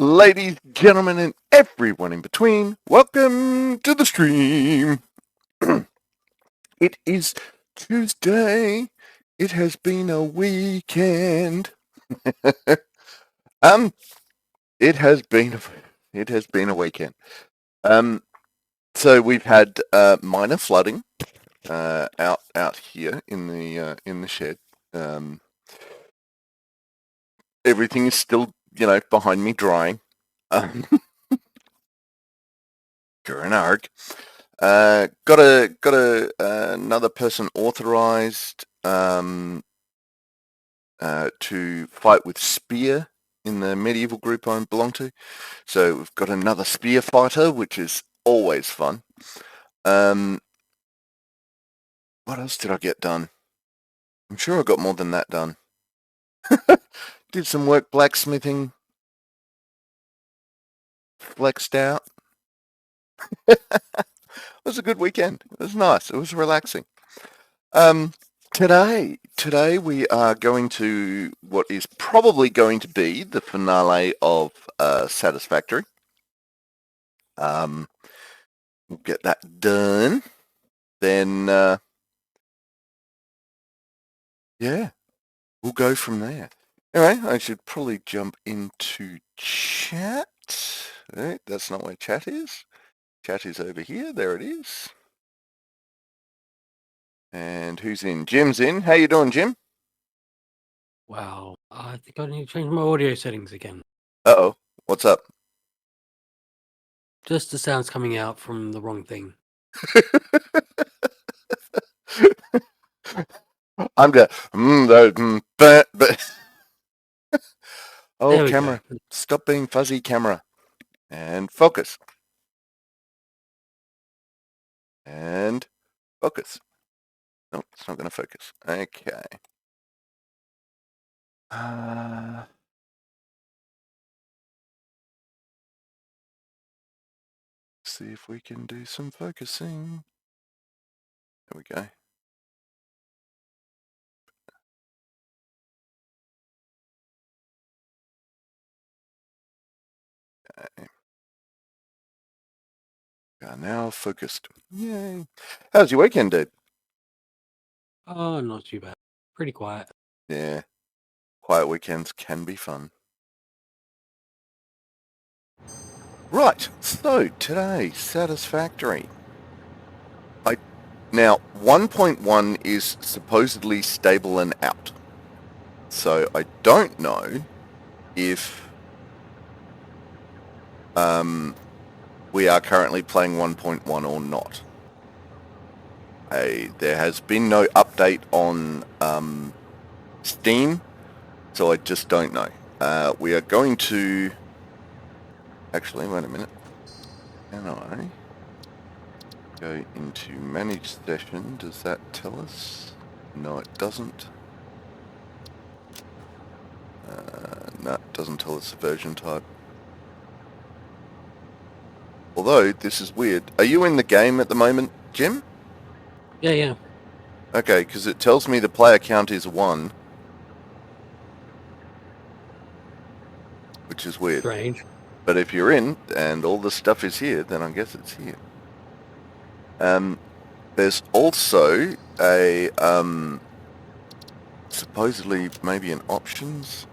Ladies, gentlemen, and everyone in between, welcome to the stream. It is Tuesday. It has been a weekend. um, it has been a weekend. So we've had minor flooding out here in the shed. Everything is still, behind me drying. During arc. Got another person authorized to fight with spear in the medieval group I belong to. So we've got another spear fighter, which is always fun. What else did I get done? I'm sure I got more than that done. Did some work blacksmithing. Flexed out. It was a good weekend. It was nice. It was relaxing. Today we are going to what is probably going to be the finale of Satisfactory. We'll get that done. Then, yeah, we'll go from there. Anyway, I should probably jump into chat. Right, that's not where chat is. Chat is over here. There it is. And who's in? Jim's in. How you doing, Jim? Wow, I think I need to change my audio settings again. Uh-oh. What's up? Just the sounds coming out from the wrong thing. I'm going, but. Oh, There we camera. go. Stop being fuzzy, camera. And focus. And focus. No, it's not going to focus. Okay. See if we can do some focusing. There we go. Okay. Now focused. Yay. How's your weekend, dude? Oh, not too bad. Pretty quiet. Yeah. Quiet weekends can be fun. Right. So today, Satisfactory. Now, 1.1 is supposedly stable and out. So I don't know if we are currently playing 1.1 or not. There has been no update on Steam, so I just don't know. We are going to... Actually, wait a minute. Can I go into Manage Session? Does that tell us? No, it doesn't. No, it doesn't tell us the version type. Although, this is weird. Are you in the game at the moment, Jim? Yeah. Okay, because it tells me the player count is 1. Which is weird. Strange. But if you're in, and all the stuff is here, then I guess it's here. There's also a, supposedly maybe an options,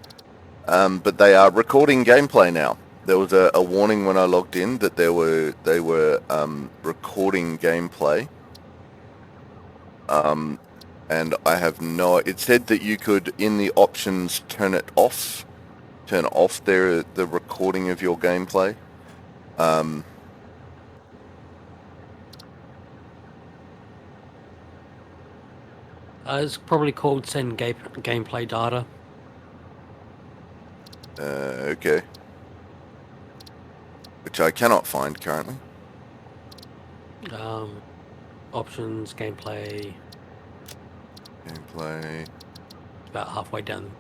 but they are recording gameplay now. There was a warning when I logged in that they were recording gameplay. And I have no... It said that you could, in the options, turn off the recording of your gameplay. It's probably called send gameplay data. Okay. Which I cannot find currently. Options, gameplay. Gameplay. About halfway down.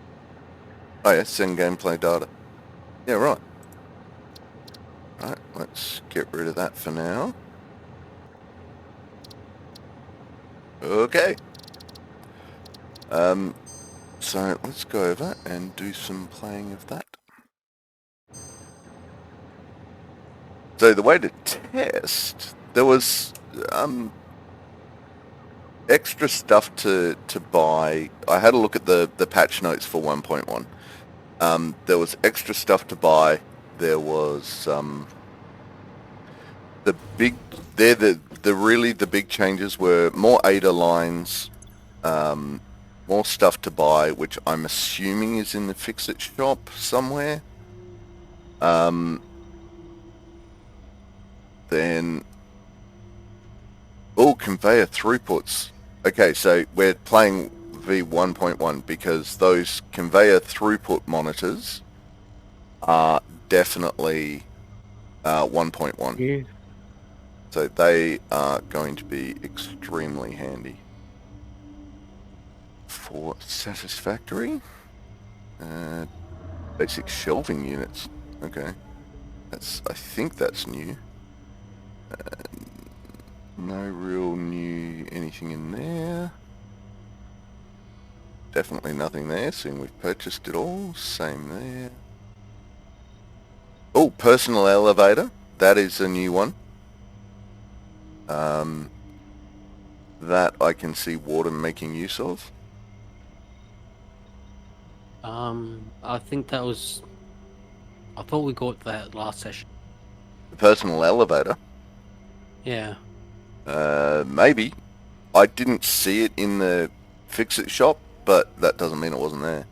Oh yeah, send gameplay data. Yeah, right. Right, let's get rid of that for now. Okay. So let's go over and do some playing of that. So the way to test, there was extra stuff to buy. I had a look at the patch notes for 1.1. There was extra stuff to buy. There was the big. There the really the big changes were more ADA lines, more stuff to buy, which I'm assuming is in the fix-it shop somewhere. Then conveyor throughputs. Okay, so we're playing V1.1 because those conveyor throughput monitors are definitely 1.1. Yeah. So they are going to be extremely handy. For Satisfactory? Basic shelving units. Okay. I think that's new. No real new anything in there. Definitely nothing there, seeing we've purchased it all. Same there. Oh, personal elevator. That is a new one. That I can see Warden making use of. I think that was. I thought we got that last session. The personal elevator. Yeah. Maybe. I didn't see it in the fix-it shop, but that doesn't mean it wasn't there.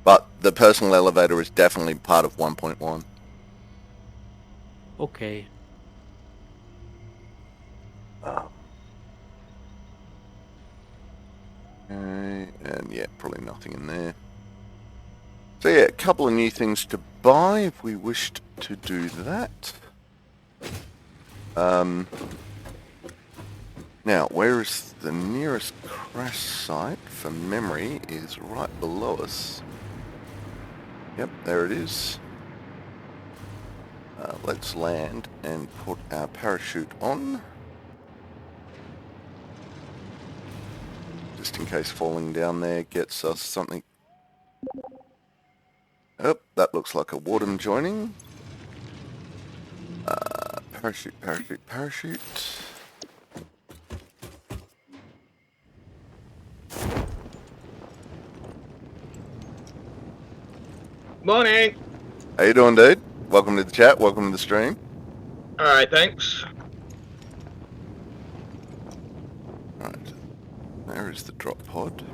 But the personal elevator is definitely part of 1.1. Okay. Okay, and yeah, probably nothing in there. So yeah, a couple of new things to buy if we wished to do that. Now, where is the nearest crash site for memory is right below us. Yep, there it is. Let's land and put our parachute on. Just in case falling down there gets us something. Oh, that looks like a warden joining. Parachute, parachute, parachute. Morning. How you doing, dude? Welcome to the chat. Welcome to the stream. All right, thanks. Right, there is the drop pod.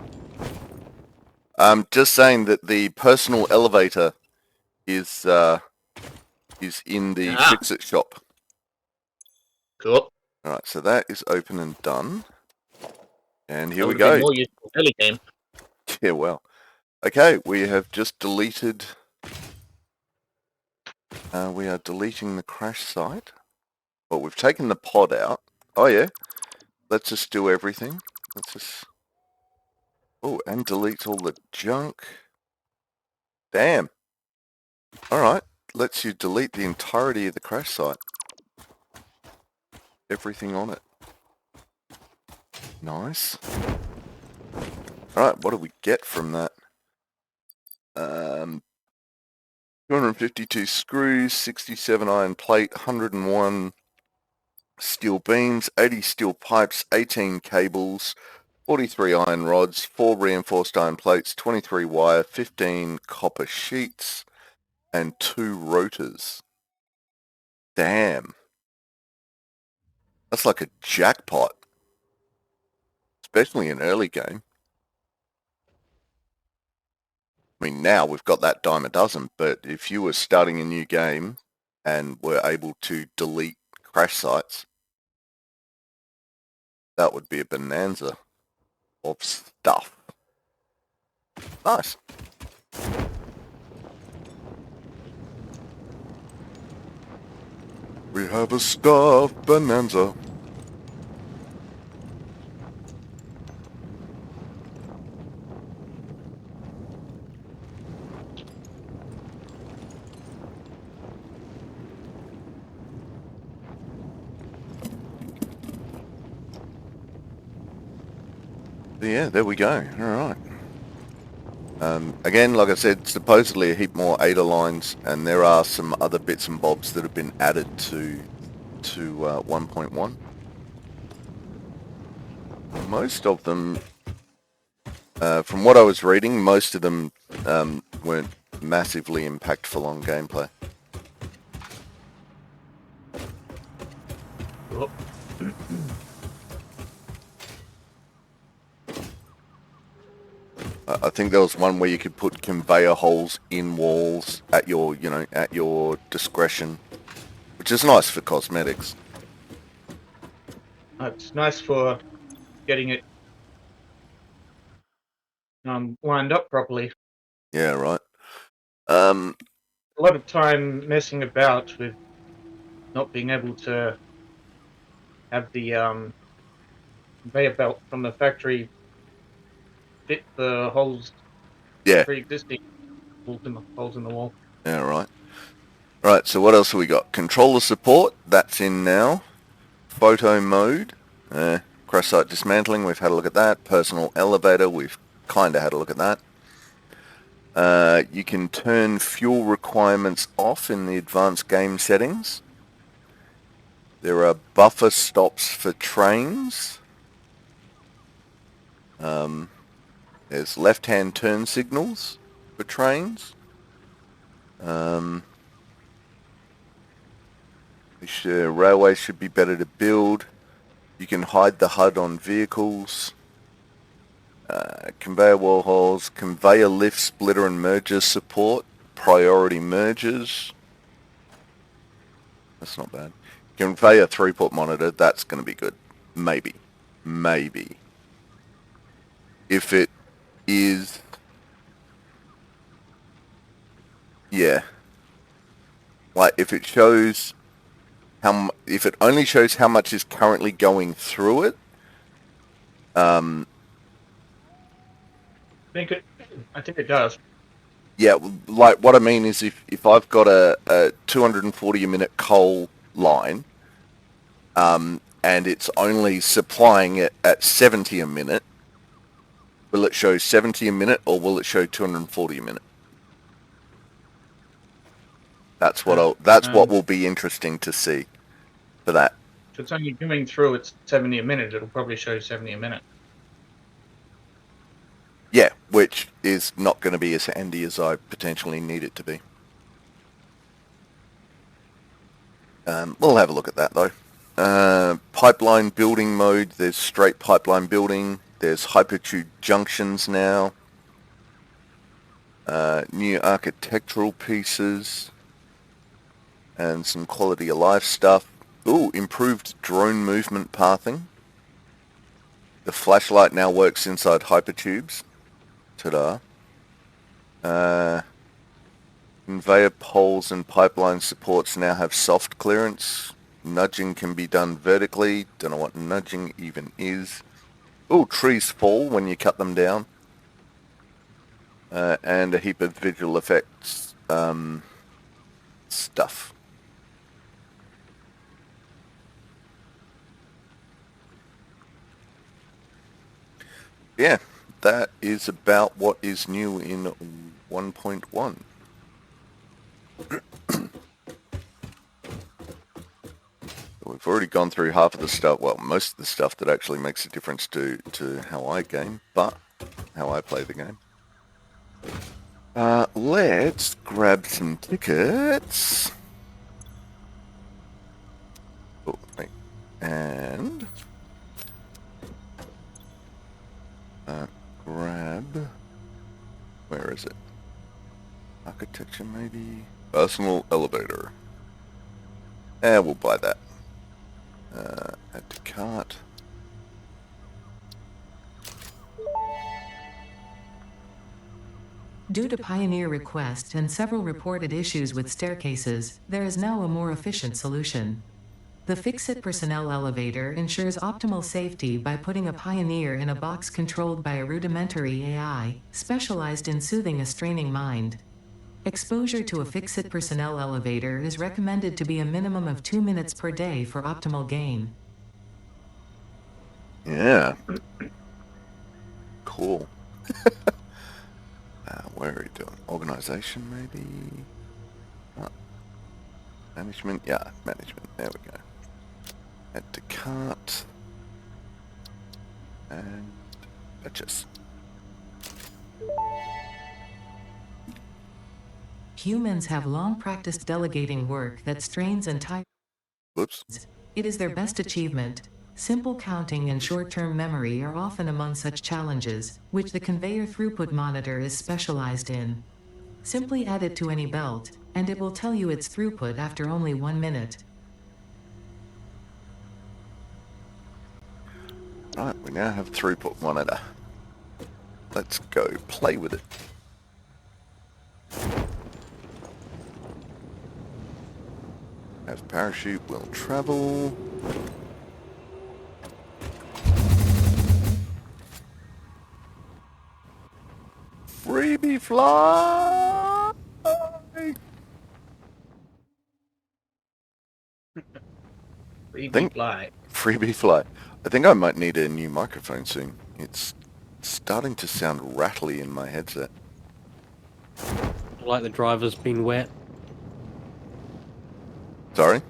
Just saying that the personal elevator is in the fix-it shop. Cool. All right, so that is open and done. And here That we would have been go. more useful early game. Yeah, well. Okay, we have just deleted. We are deleting the crash site. Well, we've taken the pod out. Oh yeah. Let's just do everything. Let's just. Oh, and delete all the junk. Damn. All right. Lets you delete the entirety of the crash site. Everything on it. Nice. Alright, what do we get from that? 252 screws, 67 iron plate, 101 steel beams, 80 steel pipes, 18 cables, 43 iron rods, 4 reinforced iron plates, 23 wire, 15 copper sheets, and 2 rotors. Damn. That's like a jackpot. Especially in early game. I mean, now we've got that dime a dozen, but if you were starting a new game and were able to delete crash sites, that would be a bonanza of stuff. Nice. We have a stuff bonanza. Yeah, there we go. All right. Again, like I said, supposedly a heap more ADA lines, and there are some other bits and bobs that have been added to 1.1. Most of them, from what I was reading, most of them weren't massively impactful on gameplay. Cool. I think there was one where you could put conveyor holes in walls at your, at your discretion, which is nice for cosmetics. It's nice for getting it lined up properly. Yeah, right. A lot of time messing about with not being able to have the conveyor belt from the factory fit the holes, Yeah, pre-existing holes in the wall. yeah, right. Right, so what else have we got? Controller support, that's in now. Photo mode, crash site dismantling, we've had a look at that. Personal elevator, we've kind of had a look at that. You can turn fuel requirements off in the advanced game settings. There are buffer stops for trains. There's left-hand turn signals for trains. Railways should be better to build. You can hide the HUD on vehicles. Conveyor wall holes, conveyor lift, splitter and merger support, priority mergers. That's not bad. Conveyor throughput monitor, that's going to be good. Maybe. If it is... Yeah. Like, if it shows... if it only shows how much is currently going through it, I think it does. yeah, like what I mean is if I've got a 240 a minute coal line, and it's only supplying it at 70 a minute, will it show 70 a minute or will it show 240 a minute? That's what will be interesting to see for that. If it's only going through at 70 a minute, it'll probably show 70 a minute. Yeah, which is not going to be as handy as I potentially need it to be. We'll have a look at that though. Pipeline building mode, there's straight pipeline building, there's hypertube junctions now, new architectural pieces, and some quality of life stuff. Ooh, improved drone movement pathing. The flashlight now works inside hypertubes. Ta-da. Conveyor poles and pipeline supports now have soft clearance. Nudging can be done vertically. Don't know what nudging even is. Oh, trees fall when you cut them down. And a heap of visual effects stuff. Yeah, that is about what is new in 1.1. We've already gone through half of the stuff, well, most of the stuff that actually makes a difference to how I game, but how I play the game. Let's grab some tickets. Oh, wait. And grab, where is it? Architecture maybe? Personal elevator. We'll buy that. Add to cart. Due to Pioneer request and several reported issues with staircases, there is now a more efficient solution. The Fix-It personnel elevator ensures optimal safety by putting a Pioneer in a box controlled by a rudimentary AI, specialized in soothing a straining mind. Exposure to a Fix-It personnel elevator is recommended to be a minimum of 2 minutes per day for optimal gain. Yeah. Cool. Where are we doing? Organization, maybe? What? Management? Yeah, management. There we go. Add to cart. And purchase. Humans have long practiced delegating work that strains and tires. Whoops. It is their best achievement. Simple counting and short-term memory are often among such challenges, which the conveyor throughput monitor is specialized in. Simply add it to any belt, and it will tell you its throughput after only 1 minute. Right, we now have throughput monitor. Let's go play with it. Have parachute will travel. Freebie fly! Freebie fly. Freebie fly. I think I might need a new microphone soon. It's starting to sound rattly in my headset. Like the driver's been wet. Sorry?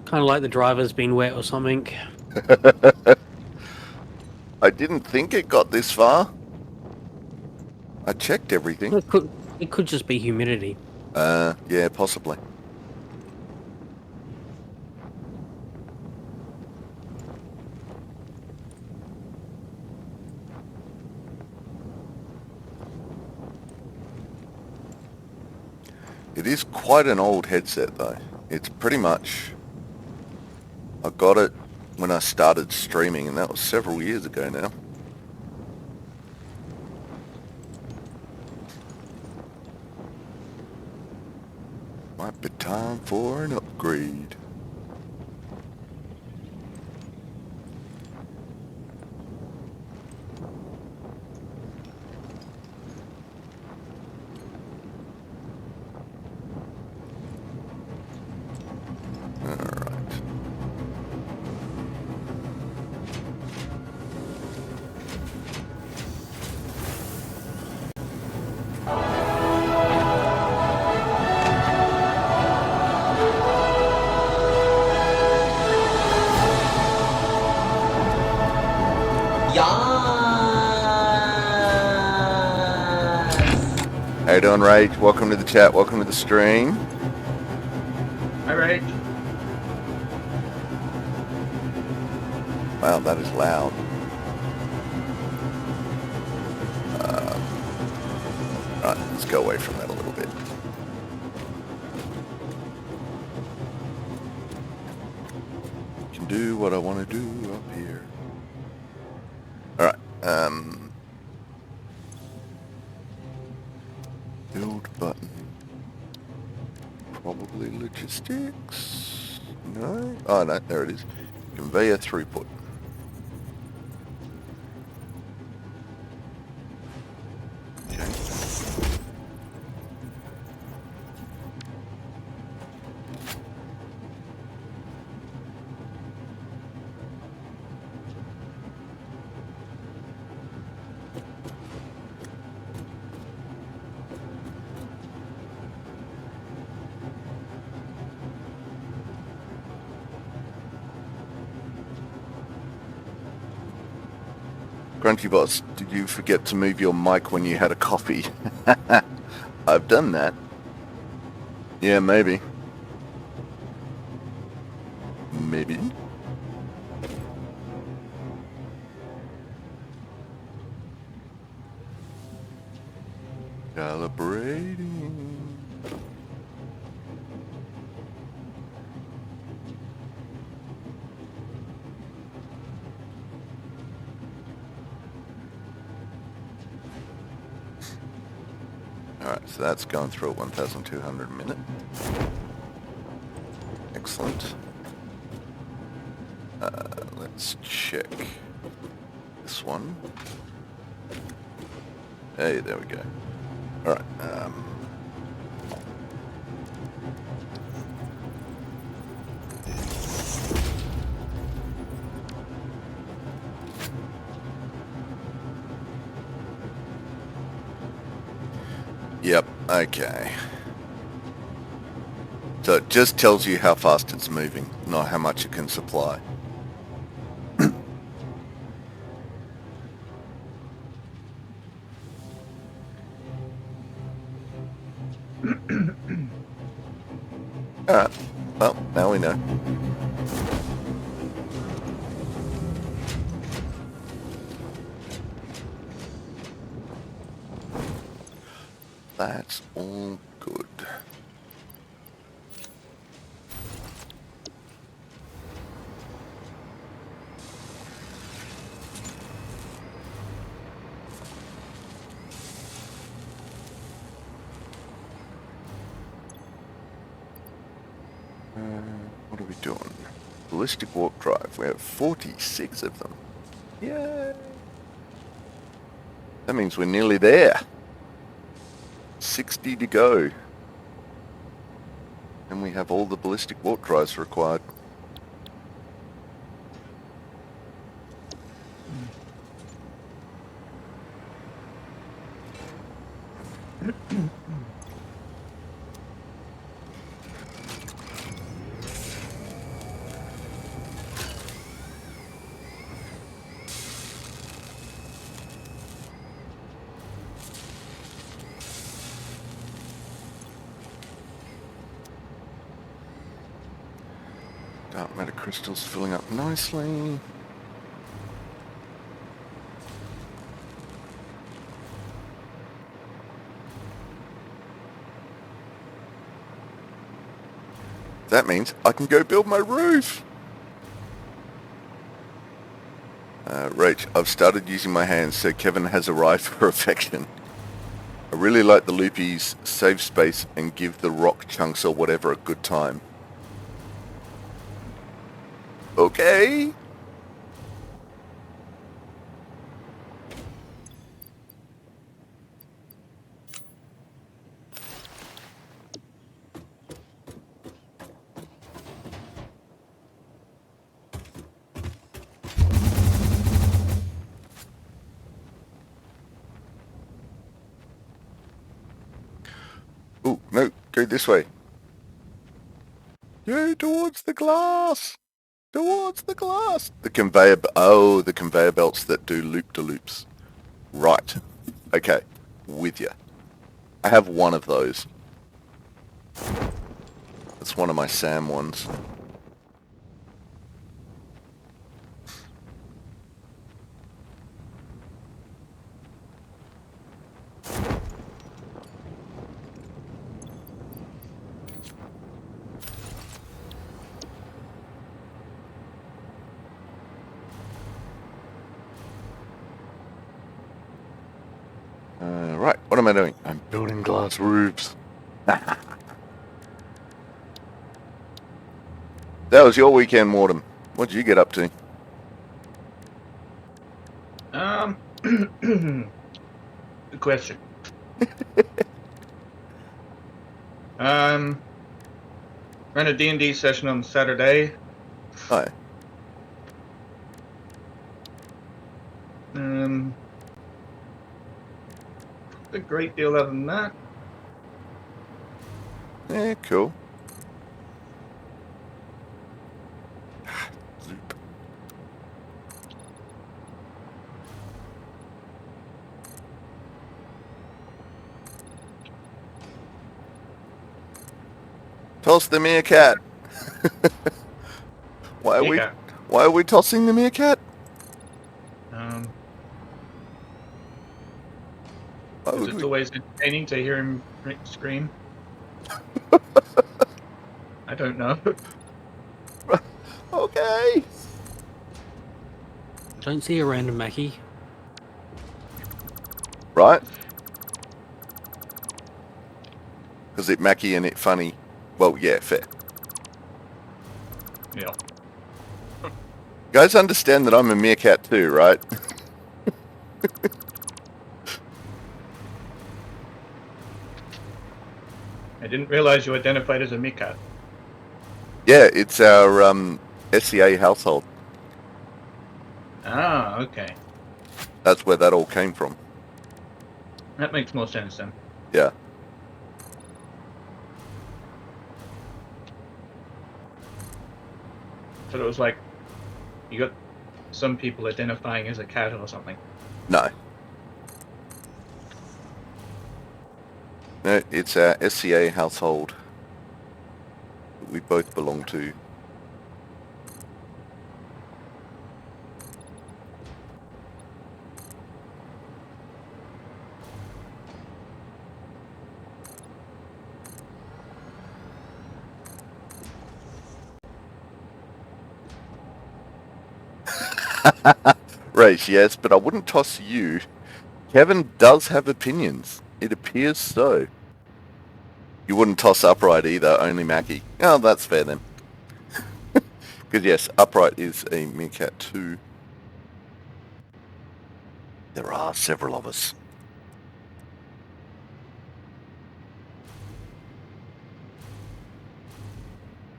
Kind of like the driver's been wet or something. I didn't think it got this far. I checked everything. It could just be humidity. Yeah, possibly. It is quite an old headset though. It's pretty much... I got it when I started streaming and that was several years ago now. Might be time for an upgrade. How you doing, Rage? Welcome to the chat. Welcome to the stream. Hi, Rage. Wow, that is loud. Right, let's go away from that a little bit. Can do what I want to do up here. All right. Build button. Probably logistics. No. Oh no, there it is. Conveyor throughput. Okay. Grunty Boss, did you forget to move your mic when you had a coffee? I've done that. Yeah, maybe. Maybe. Calibrating. Alright, so that's going through at 1,200 a minute. Excellent. Let's check this one. Hey, there we go. Alright, Okay. So it just tells you how fast it's moving, not how much it can supply. Alright. Well, now we know. That's all good. What are we doing? Ballistic warp drive. We have 46 of them. Yay! That means we're nearly there. 60 to go. And we have all the ballistic warp drives required. Dark matter crystals filling up nicely. That means I can go build my roof. Rach, I've started using my hands, so Kevin has arrived for affection. I really like the loopies, save space, and give the rock chunks or whatever a good time. Okay. Oh, no, go this way. Go towards the glass. Towards the glass. The conveyor, the conveyor belts that do loop-de-loops. Right. Okay, with you. I have one of those. That's one of my Sam ones. Right, what am I doing? I'm building glass roofs. That was your weekend, Mortem. What did you get up to? Good question. Ran a D&D session on Saturday. Hi. A great deal other than that. Yeah, cool. Toss the meerkat. Why are we tossing the meerkat? It's always entertaining to hear him scream. I don't know. Okay. Don't see a random Mackie. Right? Because it Mackie and it funny. Well, yeah, fair. Yeah. You guys understand that I'm a meerkat too, right? I didn't realize you identified as a meerkat. Yeah, it's our SCA household. Ah, okay. That's where that all came from. That makes more sense then. Yeah. thought it was like you got some people identifying as a cat or something. No. No, it's our SCA household that we both belong to. Right, yes, but I wouldn't toss you. Kevin does have opinions. It appears so. You wouldn't toss Upright either, only Mackie. Oh, that's fair then. Because yes, Upright is a meerkat too. There are several of us.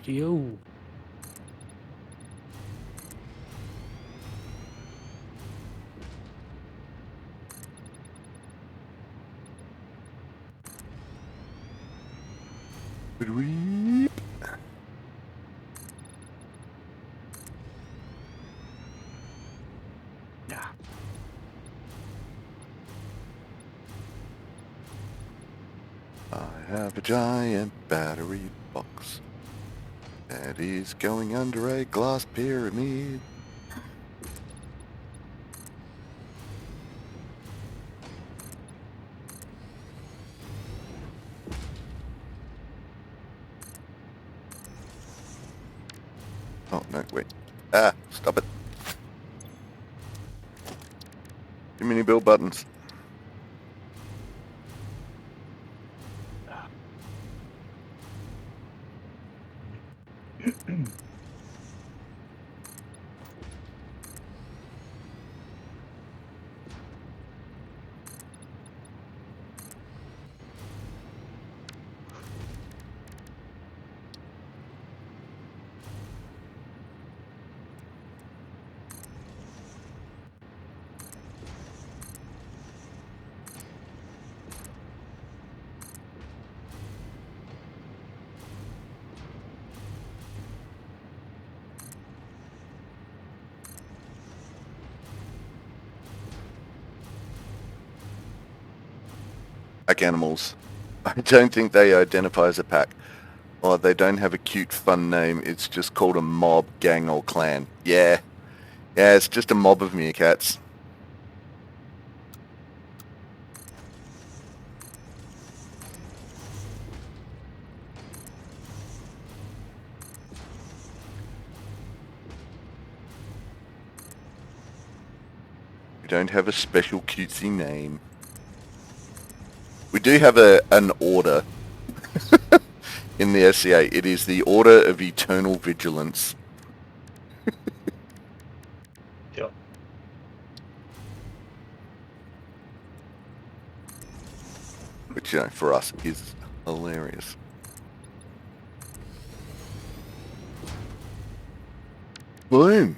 Yo. Weep. Yeah. I have a giant battery box that is going under a glass pyramid. Oh, no, wait. Ah, stop it. Too many build buttons. Pack animals. I don't think they identify as a pack. Or they don't have a cute, fun name. It's just called a mob, gang, or clan. Yeah. Yeah, it's just a mob of meerkats. We don't have a special cutesy name. We do have an order in the SCA. It is the Order of Eternal Vigilance. Sure. Which, you know, for us is hilarious. Boom.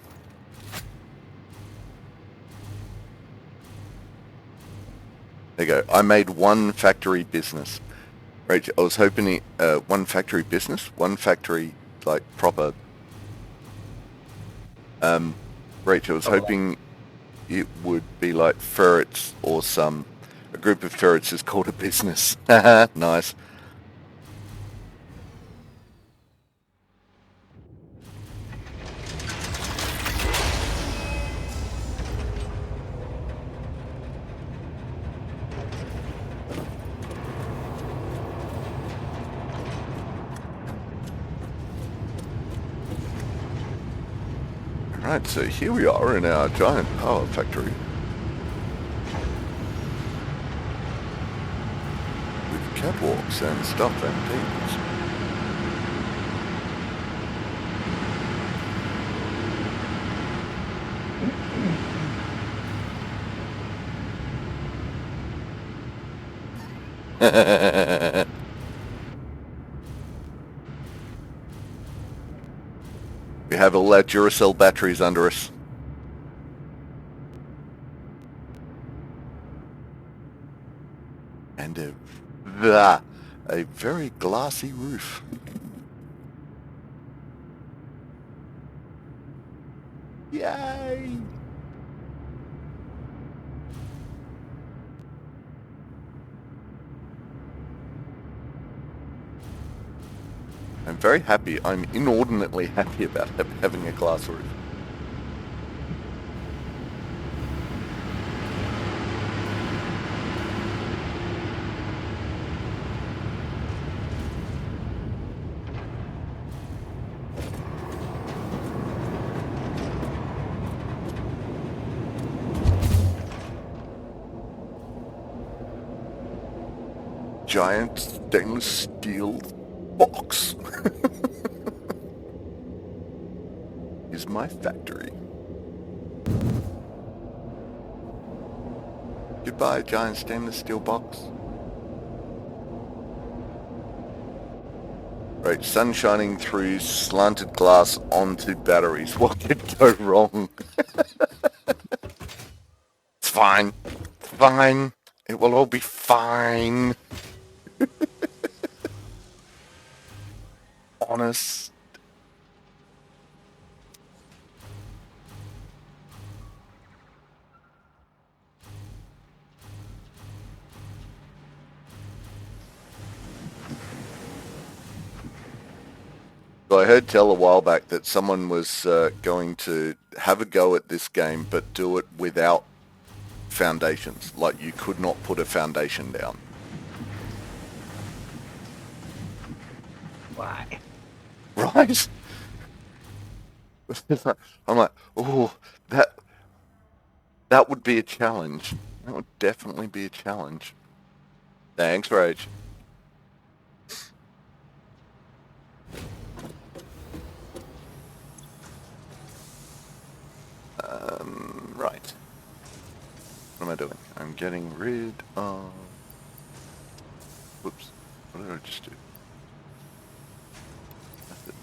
There you go. I made one factory business. Right, I was hoping one factory business, one factory like proper. Rachel, I was hoping it would be like ferrets or a group of ferrets is called a business. Nice. Right, so here we are in our giant power factory. With catwalks and stuff and tables. We have all our Duracell batteries under us. And a very glassy roof. Yay! I'm very happy. I'm inordinately happy about having a glass roof. Giant stainless steel box is my factory. Goodbye, giant stainless steel box. Right, sun shining through slanted glass onto batteries. What could go wrong? It's fine. It's fine. It will all be fine. Honest. So I heard tell a while back that someone was going to have a go at this game, but do it without foundations. Like, you could not put a foundation down. Why? Right? I'm like, oh, that would be a challenge. That would definitely be a challenge. Thanks, Rage. Right. What am I doing? I'm getting rid of... Whoops. What did I just do? That's it.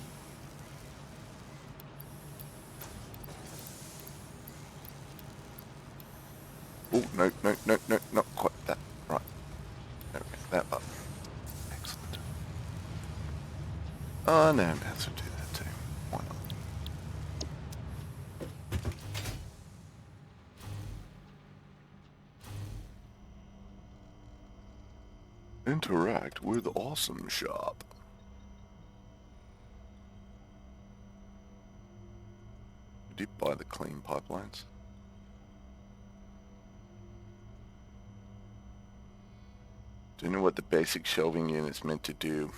Oh, no, not quite that. Right. Okay, that button. Excellent. Oh, no, that's to do that too. Why not? Interact with Awesome Shop. Did you buy the clean pipelines? Do you know what the basic shelving unit's meant to do?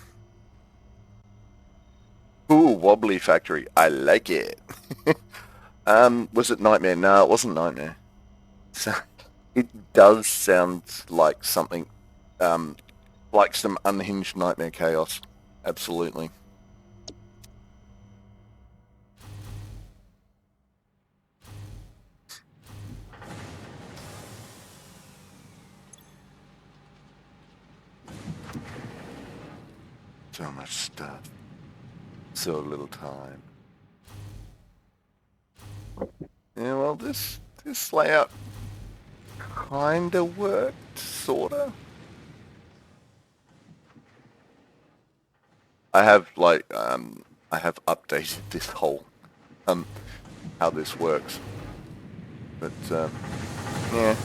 Ooh, wobbly factory. I like it. Was it Nightmare? No, it wasn't Nightmare. So, it does sound like something, like some unhinged Nightmare chaos. Absolutely. So much stuff. So little time. Yeah, well, this layout kinda worked, sorta. I have I have updated this whole how this works, but yeah,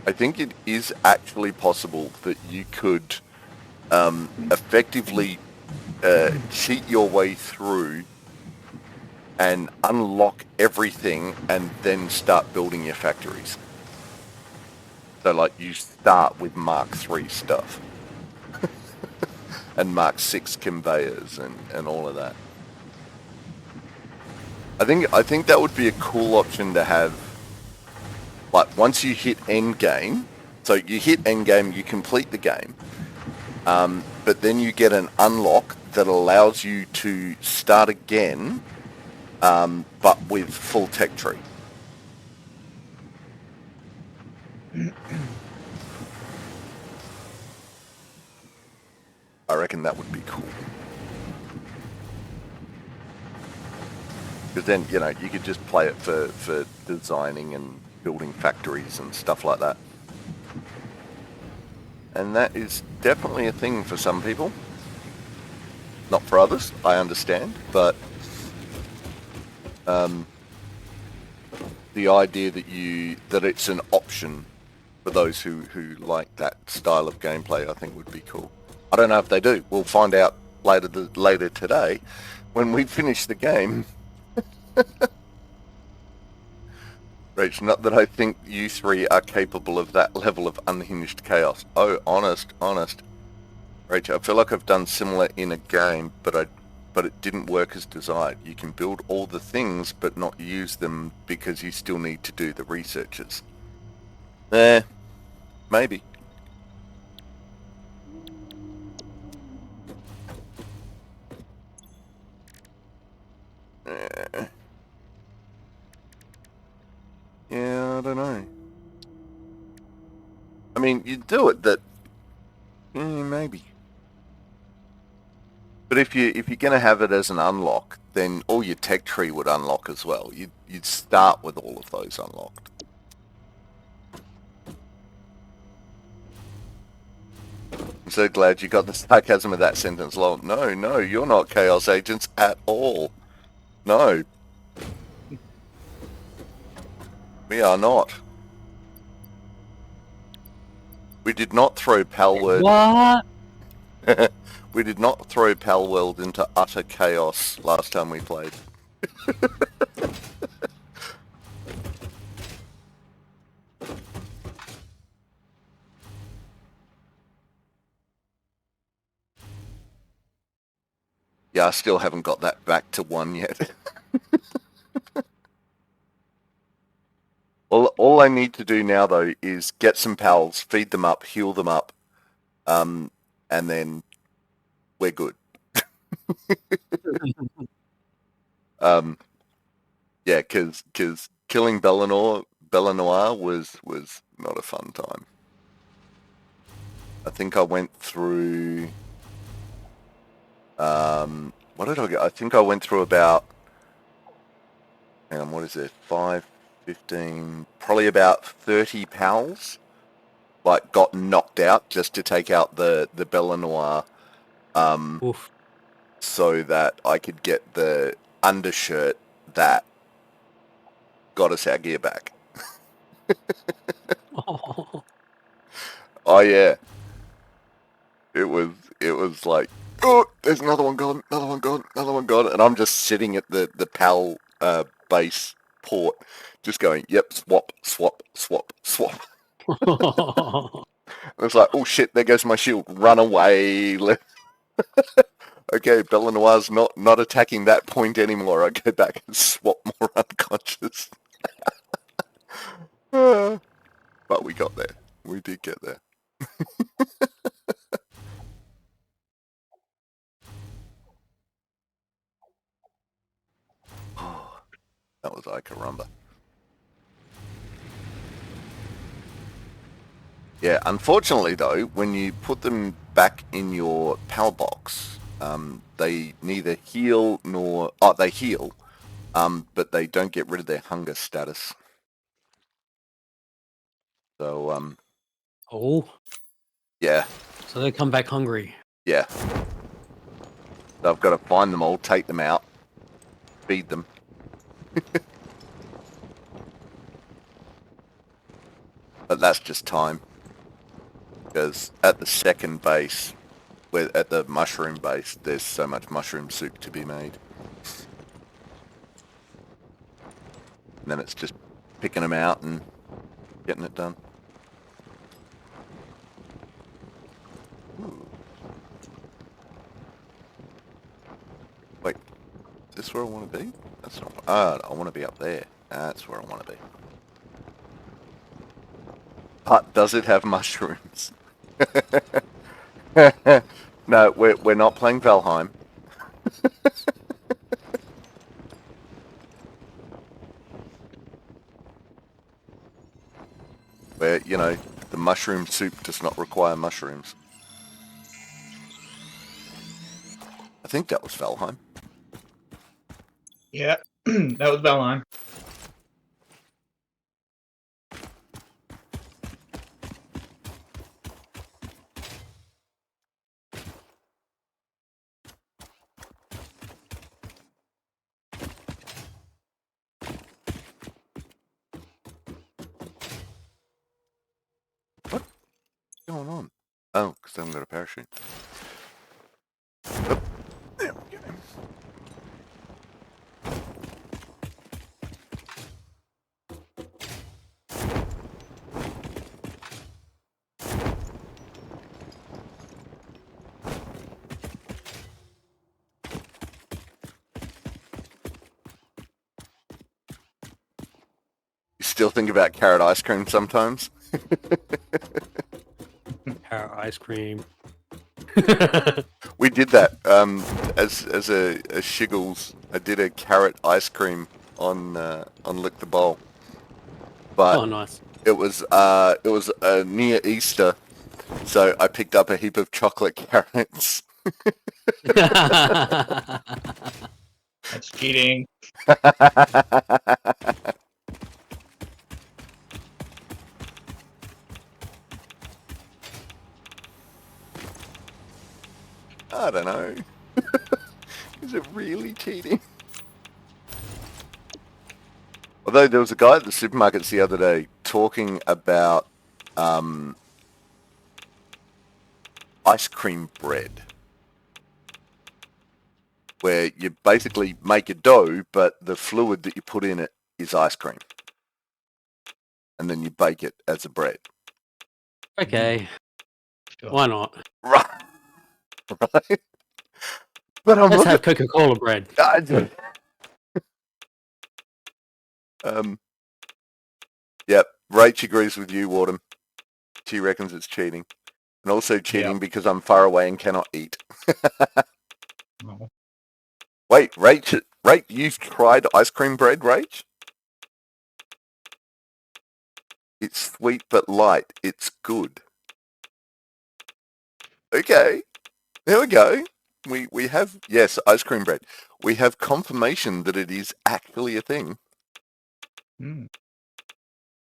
I think it is actually possible that you could effectively cheat your way through and unlock everything and then start building your factories. So, like, you start with Mark III stuff and Mark VI conveyors and all of that. I think that would be a cool option to have. Like, once you hit end game, so you hit end game, you complete the game, but then you get an unlock that allows you to start again, but with full tech tree. I reckon that would be cool. Because then, you know, you could just play it for designing and building factories and stuff like that. And that is definitely a thing for some people. Not for others, I understand, but the idea that it's an option for those who like that style of gameplay, I think would be cool. I don't know if they do. We'll find out later today when we finish the game. Rach, not that I think you three are capable of that level of unhinged chaos. Oh, honest. Rach, I feel like I've done similar in a game, but it didn't work as desired. You can build all the things, but not use them because you still need to do the researches. Maybe. Yeah, I don't know. I mean, you do it that... maybe. But if you're going to have it as an unlock, then all your tech tree would unlock as well. You'd start with all of those unlocked. I'm so glad you got the sarcasm of that sentence, Lol. No, you're not Chaos Agents at all. No. We are not. We did not throw Palworld... What? We did not throw Palworld into utter chaos last time we played. Yeah, I still haven't got that back to 1 yet. All I need to do now, though, is get some pals, feed them up, heal them up, and then we're good. Yeah, because killing Bellanor was not a fun time. I think I went through... what did I get? I think I went through about... Hang on, what is it? 5, 15... Probably about 30 pals. Like, got knocked out just to take out the Bellanor, Oof. so that I could get the undershirt that got us our gear back. Oh. Oh yeah. It was like, oh, there's another one gone, and I'm just sitting at the PAL base port, just going, yep, swap. And it's like, oh shit, there goes my shield, run away. Okay, Bellanoir's not attacking that point anymore. I go back and swap more unconscious. But we got there. We did get there. That was Icarumba. Yeah, unfortunately though, when you put them back in your PAL box, they neither heal nor... Oh, they heal, but they don't get rid of their hunger status. So, Oh. yeah. So they come back hungry. Yeah. So I've got to find them all, take them out, feed them. But that's just time. Because at the second base, at the mushroom base, there's so much mushroom soup to be made. And then it's just picking them out and getting it done. Ooh. Wait, is this where I want to be? That's not... I want to be up there. That's where I want to be. But does it have mushrooms? No, we're not playing Valheim. Where, you know, the mushroom soup does not require mushrooms. I think that was Valheim. Yeah, that was Valheim. going on? Oh, because I haven't got a parachute. Oh, there we go. You still think about carrot ice cream sometimes? Carrot ice cream. We did that as a shiggles. I did a carrot ice cream on Lick the Bowl, but Oh, nice. it was near Easter, so I picked up a heap of chocolate carrots. That's cheating. I don't know. Is it really cheating? Although there was a guy at the supermarkets the other day talking about ice cream bread, where you basically make a dough, but the fluid that you put in it is ice cream, and then you bake it as a bread. Okay. Sure. Why not? Right. Right. But I'm Let's looking. have Coca-Cola bread. Yep. Rach agrees with you, Wardem. She reckons it's cheating, and also cheating because I'm far away and cannot eat. Oh. Wait, Rach, you've tried ice cream bread, Rach? It's sweet but light. It's good. Okay, there we go. We have, yes, ice cream bread. We have confirmation that it is actually a thing. Mm.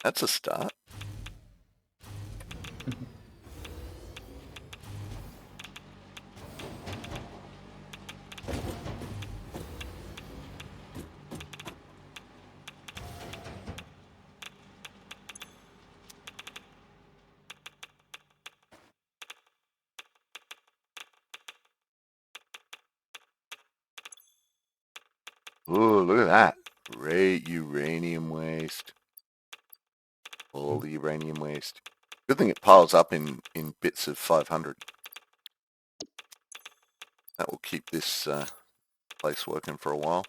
That's a start. Ooh, look at that. Great uranium waste. All the uranium waste. Good thing it piles up in bits of 500. That will keep this place working for a while.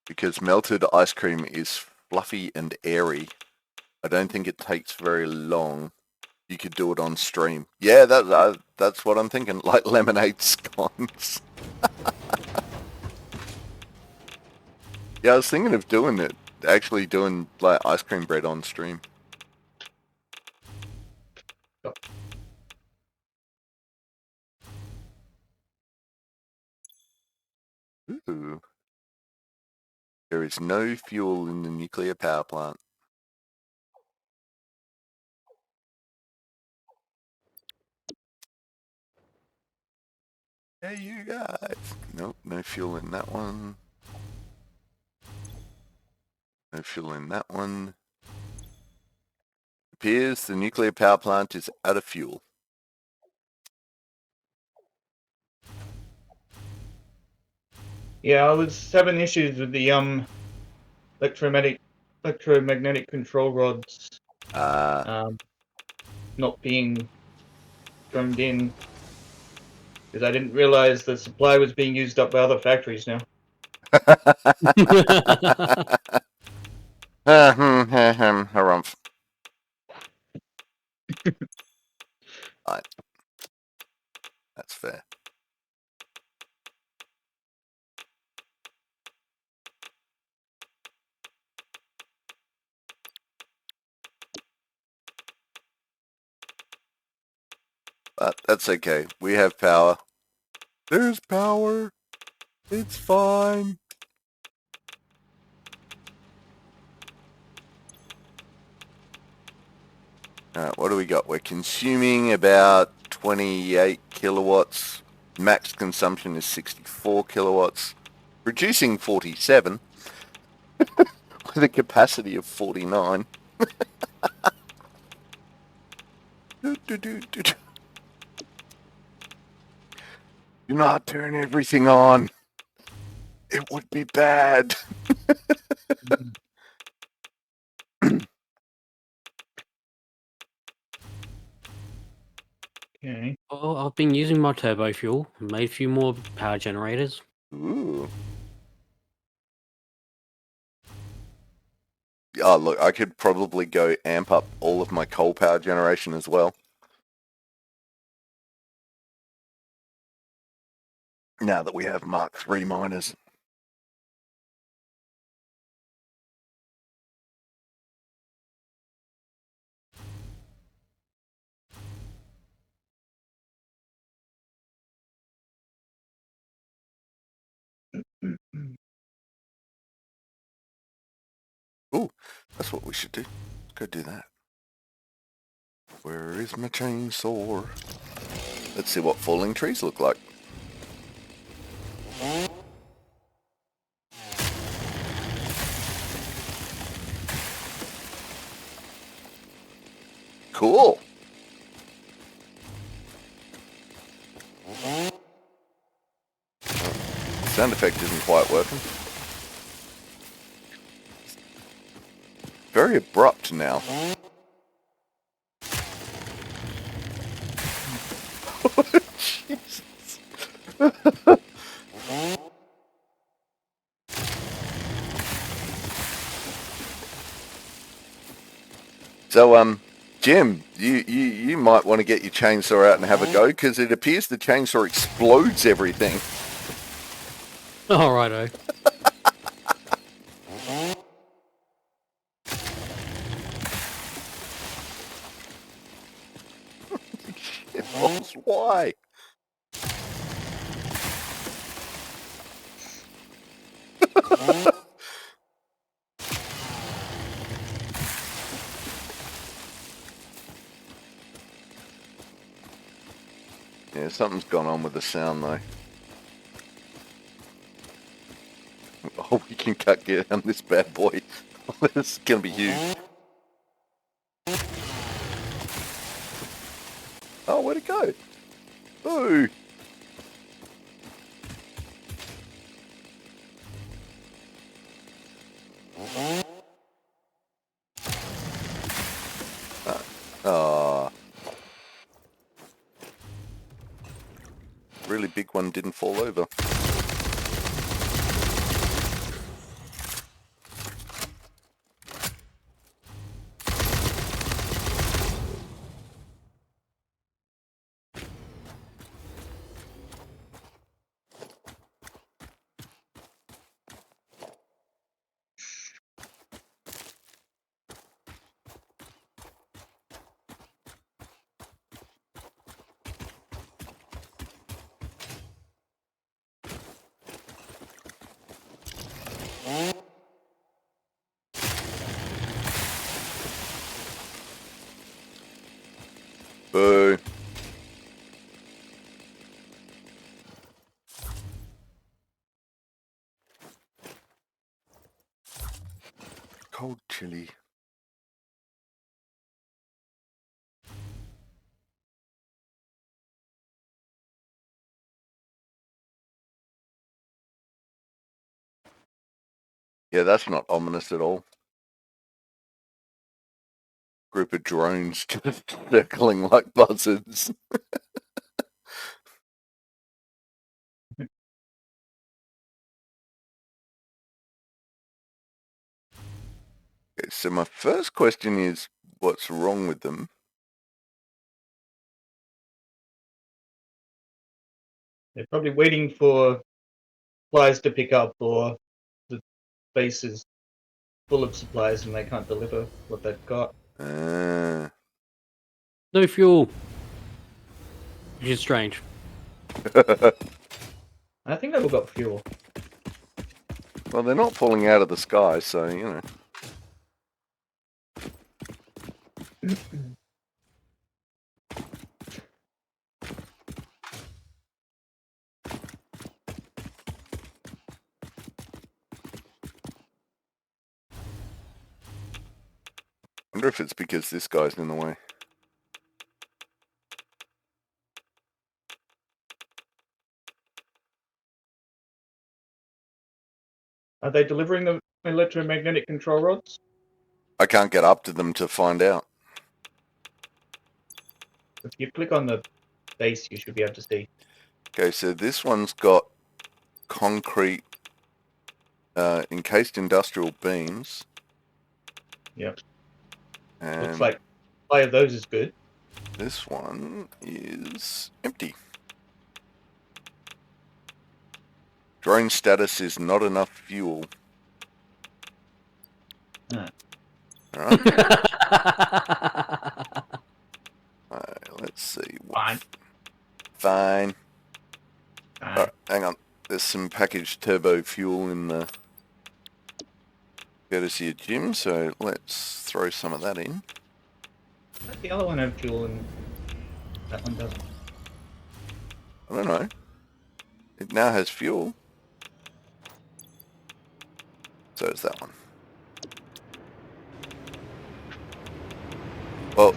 Because melted ice cream is fluffy and airy. I don't think it takes very long. You could do it on stream. Yeah, that's what I'm thinking. Like lemonade scones. Yeah, I was thinking of doing it. Actually doing like ice cream bread on stream. Ooh. There is no fuel in the nuclear power plant. Hey, you guys. Nope, no fuel in that one. No fuel in that one. Appears the nuclear power plant is out of fuel. Yeah, I was having issues with the electromagnetic control rods not being drummed in because I didn't realize the supply was being used up by other factories now. Harumph. Right. That's fair. But that's okay. We have power. There's power. It's fine. Alright, what do we got? We're consuming about 28 kilowatts Max consumption is 64 kilowatts, producing 47 with a capacity of 49. Do not turn everything on. It would be bad. Okay. Oh, I've been using my turbo fuel. Made a few more power generators. Ooh. Oh, look, I could probably go amp up all of my coal power generation as well. Now that we have Mark III miners. Ooh, that's what we should do. Let's go do that. Where is my chainsaw? Let's see what falling trees look like. Cool. Sound effect isn't quite working. Very abrupt now. Jesus. So, Jim, you might want to get your chainsaw out and have a go, because it appears the chainsaw explodes everything. All righto. Why? Yeah, something's gone on with the sound though. Oh, we can cut gear on this bad boy. This is gonna be huge. Oh, where'd it go? Ooh. Ah. Really big one didn't fall over. Boo. Cold chili. Yeah, that's not ominous at all. Group of drones just circling like buzzards. Okay, so my first question is, what's wrong with them? They're probably waiting for supplies to pick up, or the base is full of supplies and they can't deliver what they've got. No fuel. Which is strange. I think they've all got fuel. Well, they're not falling out of the sky, so, you know. wonder if it's because this guy's in the way. Are they delivering the electromagnetic control rods? I can't get up to them to find out. If you click on the base, you should be able to see. Okay, so this one's got concrete encased industrial beams. Yep. And Looks like supply of those is good. this one is empty. Drone status is not enough fuel. Ah. Alright, let's see. Fine. Fine. Fine. Alright, hang on. There's some packaged turbo fuel in the courtesy of Jim, so let's throw some of that in. Does the other one have fuel and that one doesn't? I don't know. It now has fuel. So is that one. Well,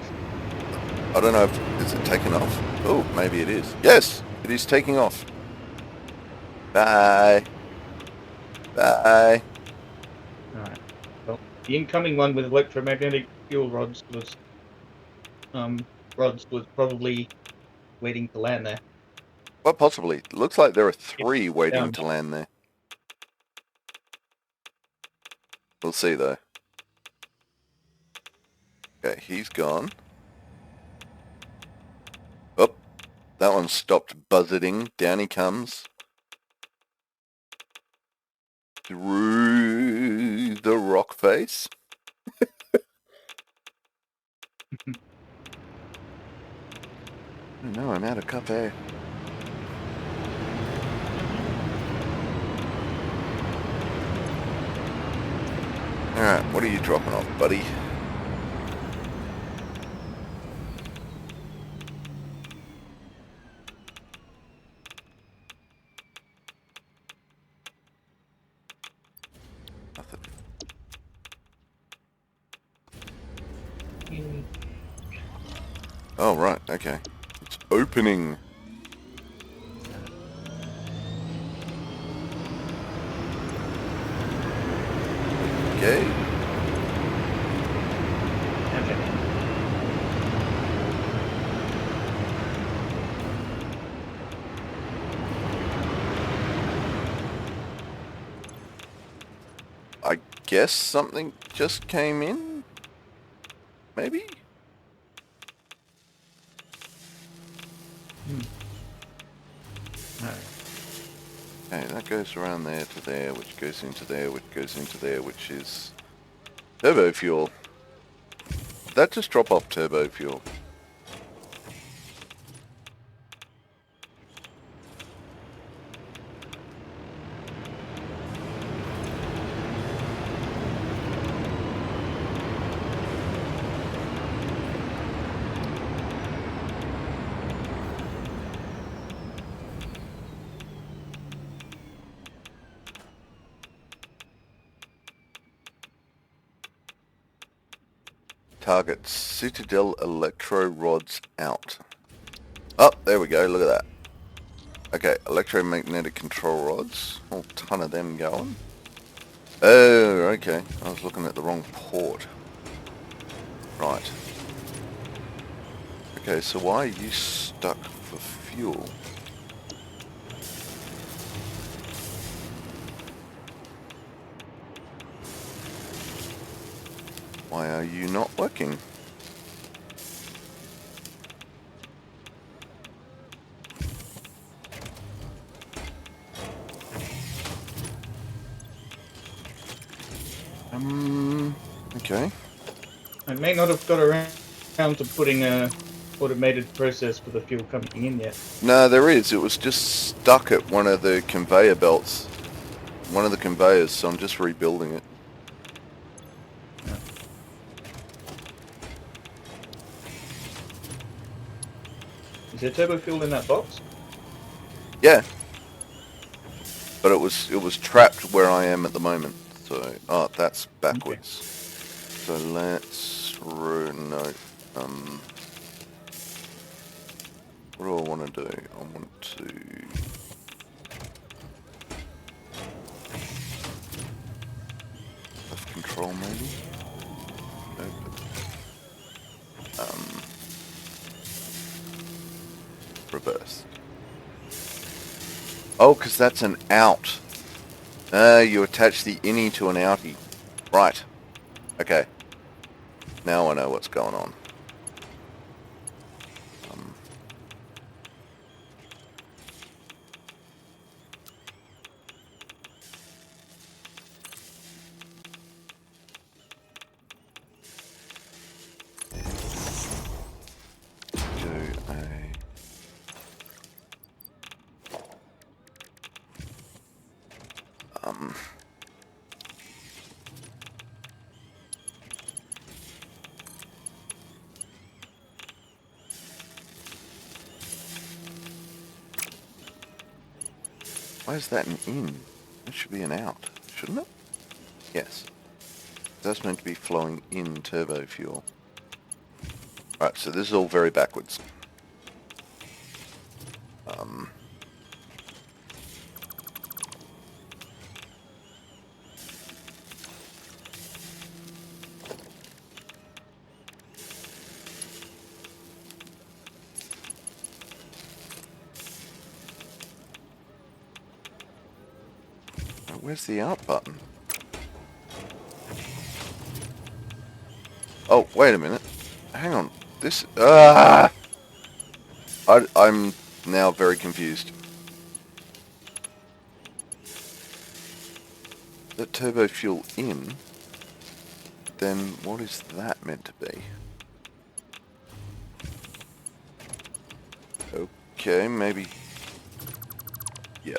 I don't know if is it taking off. Oh, maybe it is. Yes, it is taking off. Bye. Bye. Alright. Well, the incoming one with electromagnetic fuel rods was probably waiting to land there. Well, possibly. It looks like there are 3 waiting to land there. We'll see though. Okay, he's gone. Oh, that one stopped buzzarding. Down he comes. Through the rock face. No, I'm out of cup air. Alright, what are you dropping off, buddy? Nothing. Oh, right, okay. It's opening. Okay. Okay. I guess something just came in? Maybe? Alright. Okay, that goes around there to there, which goes into there, which goes into there, which is turbo fuel. Did that just drop off turbo fuel? Target Citadel electro rods out. Oh, there we go, look at that. Okay, electromagnetic control rods. Whole ton of them going. Oh, okay. I was looking at the wrong port. Right. Okay, so why are you stuck for fuel? Why are you not working? Okay. I may not have got around to putting a automated process for the fuel coming in yet. No, there is. It was just stuck at one of the conveyor belts. One of the conveyors, so I'm just rebuilding it. Is there turbo fuel in that box? Yeah. But it was trapped where I am at the moment. So, oh, that's backwards. So let's No. What do I want to do? I want to... Left control maybe? Nope. Reverse. Oh, because that's an out. You attach the innie to an outie. Right. Okay. Now I know what's going on. Do a... Why is that an in? That should be an out, shouldn't it? Yes. That's meant to be flowing in turbo fuel. Right, so this is all very backwards. Where's the out button? Oh, wait a minute. Hang on. This... I'm now very confused. The turbo fuel in, then what is that meant to be? Okay, maybe... Yeah.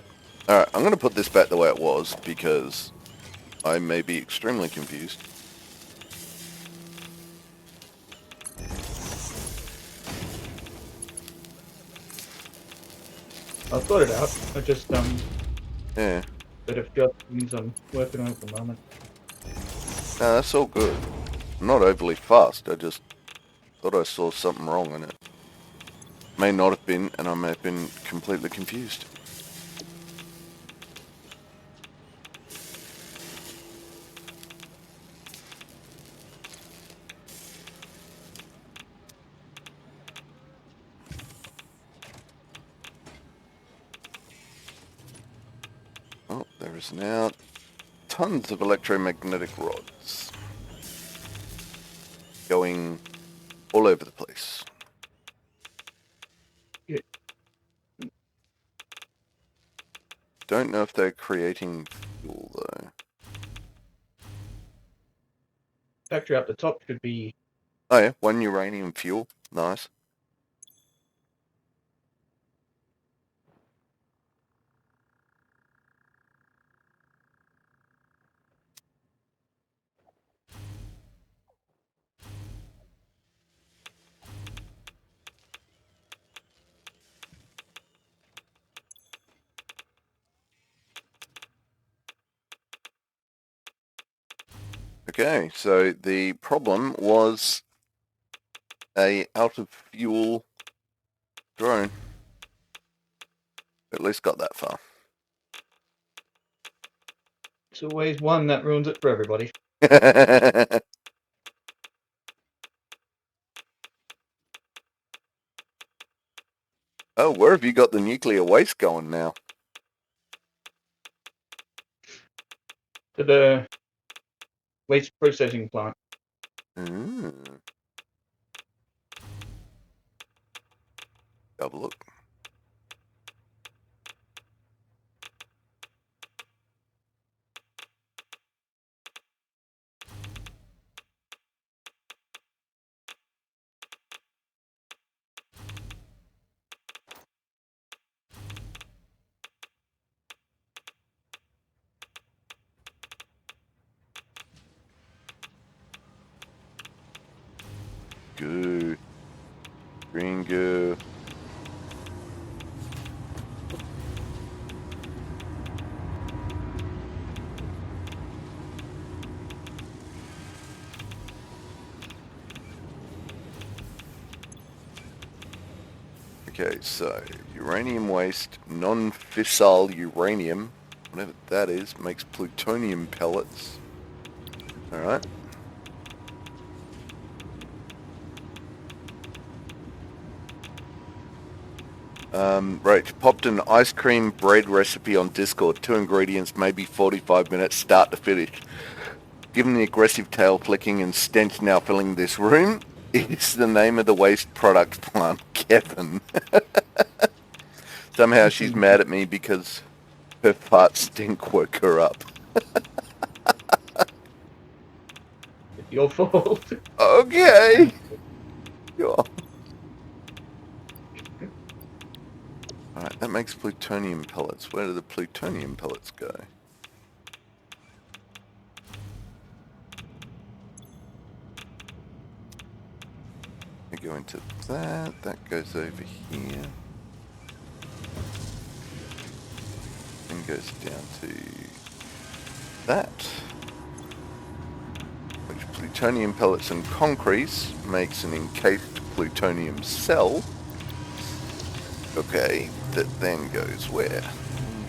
Alright, I'm going to put this back the way it was, because I may be extremely confused. I've got it out. I just Yeah. got a few other things I'm working on at the moment. No, that's all good. I'm not overly fast, I just thought I saw something wrong in it. May not have been, and I may have been completely confused. Oh, there is now tons of electromagnetic rods going all over the place. Yeah. Don't know if they're creating fuel though. Factory up the top should be... Oh yeah, 1 uranium fuel. Nice. Okay, so the problem was a out of fuel drone. At least got that far. It's always one that ruins it for everybody. Oh, where have you got the nuclear waste going now? To the waste processing plant. Mm. Have a look. Goo. Green goo. Okay, so uranium waste, non-fissile uranium, whatever that is, makes plutonium pellets. Alright. Right, popped an ice cream bread recipe on Discord. 2 ingredients, maybe 45 minutes, start to finish. Given the aggressive tail flicking and stench now filling this room, it's the name of the waste product plant, Kevin. Somehow she's mad at me because her fart stink woke her up. It's your fault. Okay. Sure. Alright, that makes plutonium pellets. Where do the plutonium pellets go? We go into that. That goes over here. And goes down to that. Which plutonium pellets and concrete makes an encased plutonium cell. Okay, that then goes where?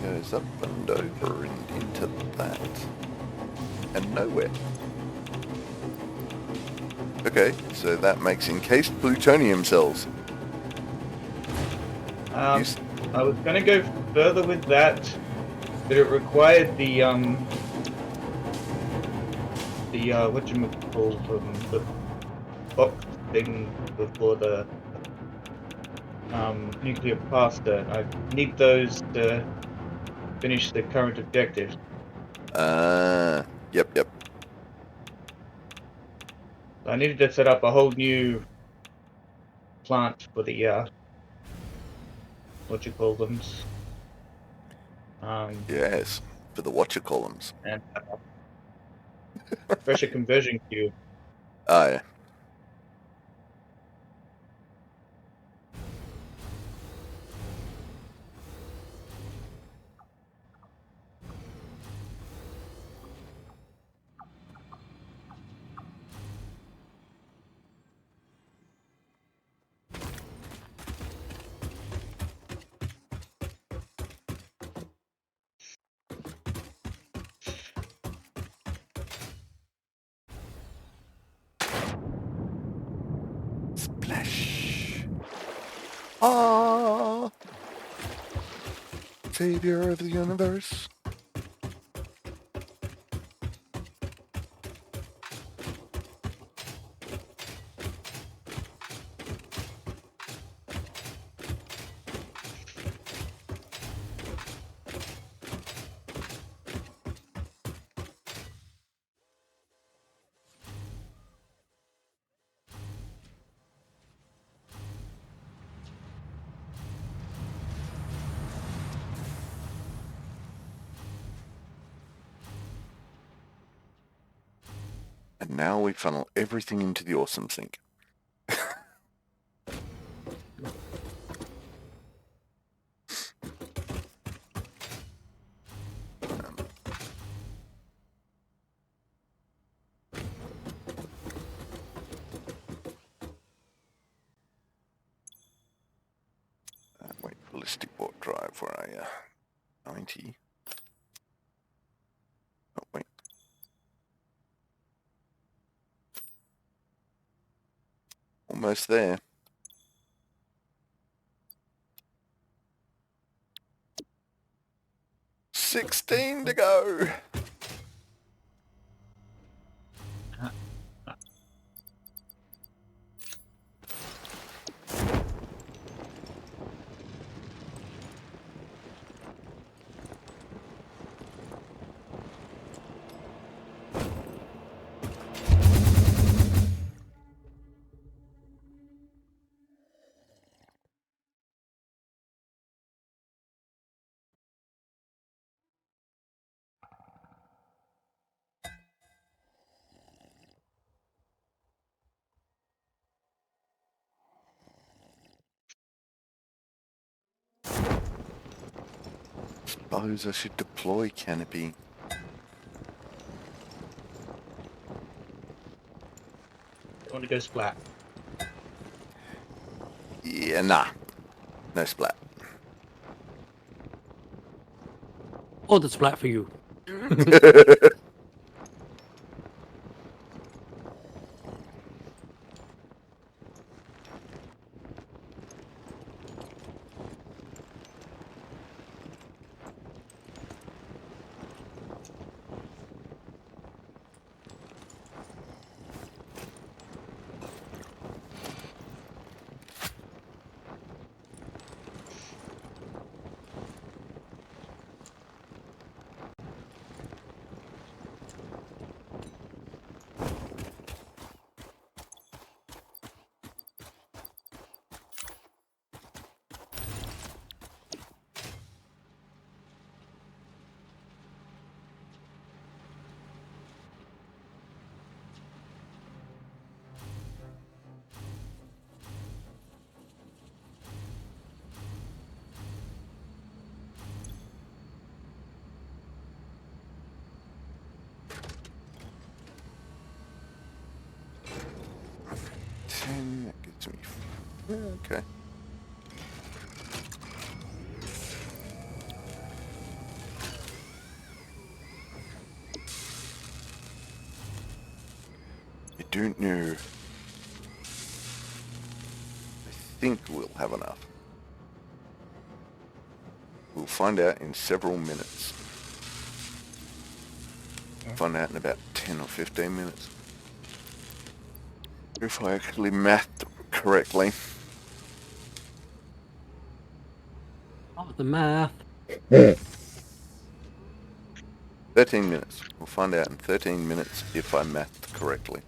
Goes up and over and into that. And nowhere. Okay, so that makes encased plutonium cells. I was gonna go further with that, but it required the whatchamacallit, the box thing before the nuclear plaster. I need those to finish the current objective. Yep. So I needed to set up a whole new plant for the them, Yes, for the whatchacolumns. and pressure conversion cube. Oh, yeah. Splash. Ah, savior of the universe. And now we funnel everything into the awesome sink. Wait, ballistic warp drive, where are you? 90. Oh, wait. Almost there. $16 to go. Suppose I should deploy canopy. I want to go splat. Yeah, nah. No splat. Oh, the splat for you. That gets me. Okay. I don't know. I think we'll have enough. We'll find out in several minutes. Find out in about 10 or 15 minutes. If I actually mathed correctly. Oh, the math. 13 minutes. We'll find out in 13 minutes if I mathed correctly.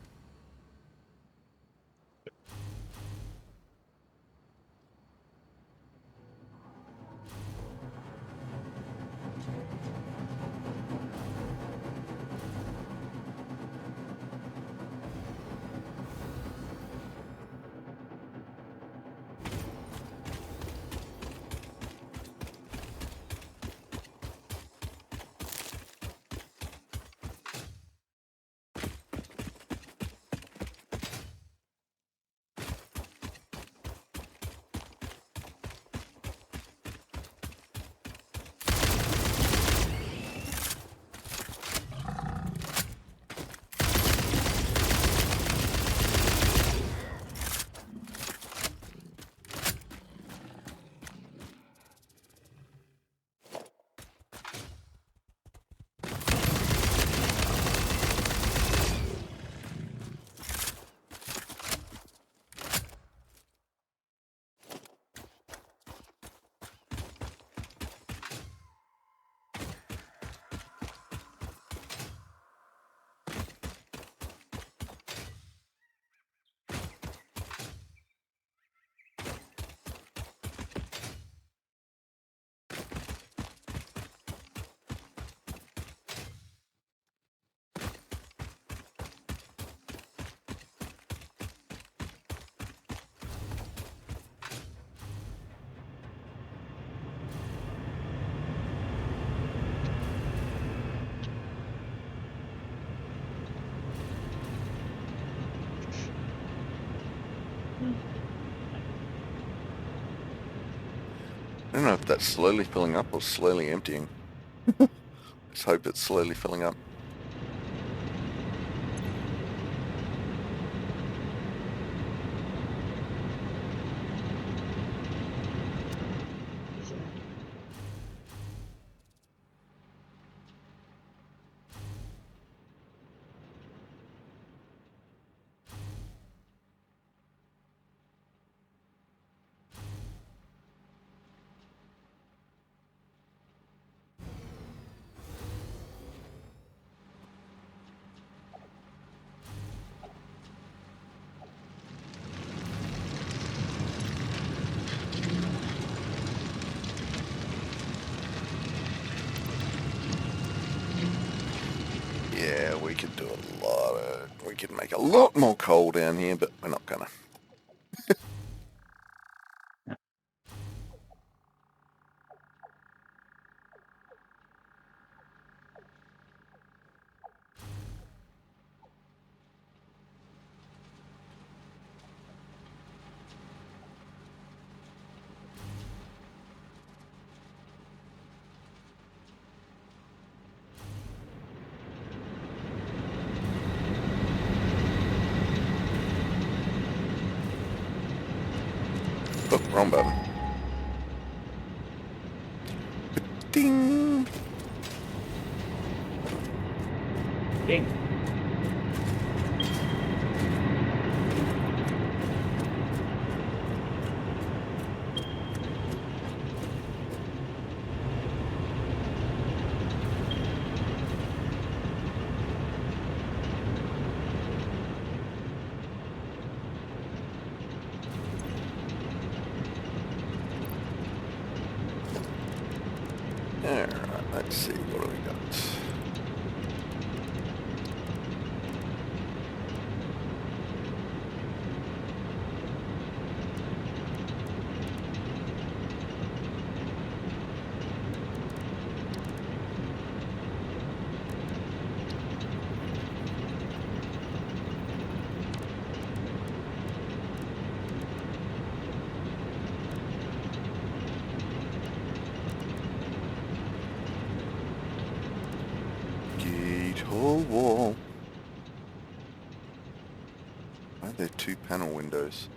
I don't know if that's slowly filling up or slowly emptying. Let's hope it's slowly filling up. Yeah, we could do a lot of... We could make a lot more coal down here, but we're not gonna. Oh, wrong button. Ding! Ding. Alright, let's see, what do we got? Gate hole wall. Why are there 2 panel windows?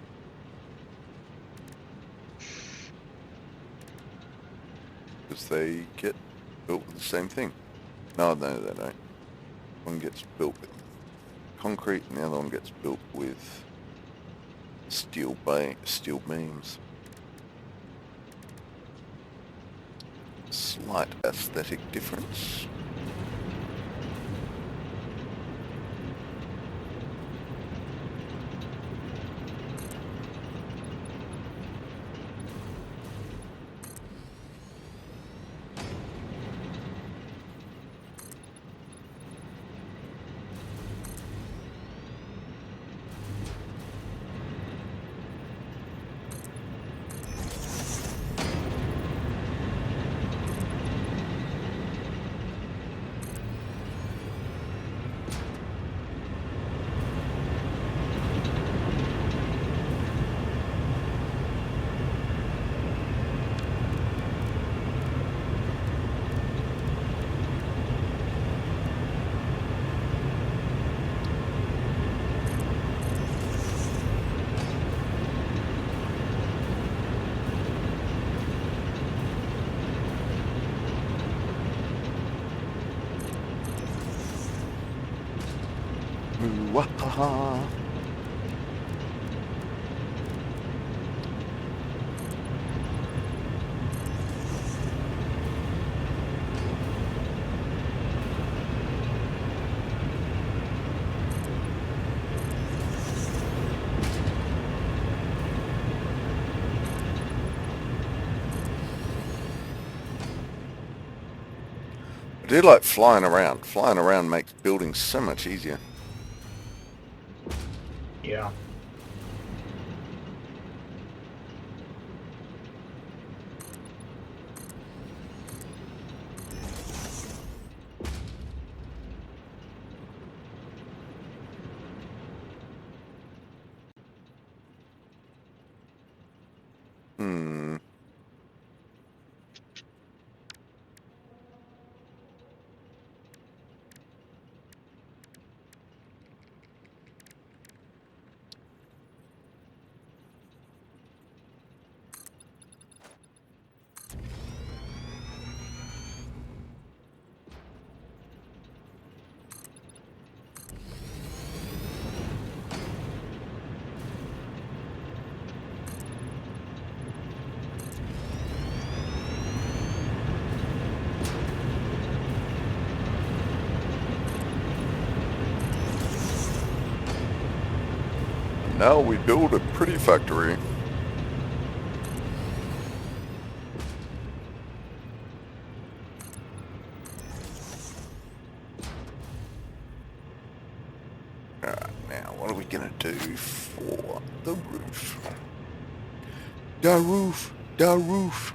Because they get built with the same thing. No, they don't. One gets built with concrete and the other one gets built with steel beams. Slight aesthetic difference. Wahaha. I do like flying around. Flying around makes building so much easier. Yeah. Hmm. Now we build a pretty factory. Alright, now what are we gonna do for the roof? The roof! The roof!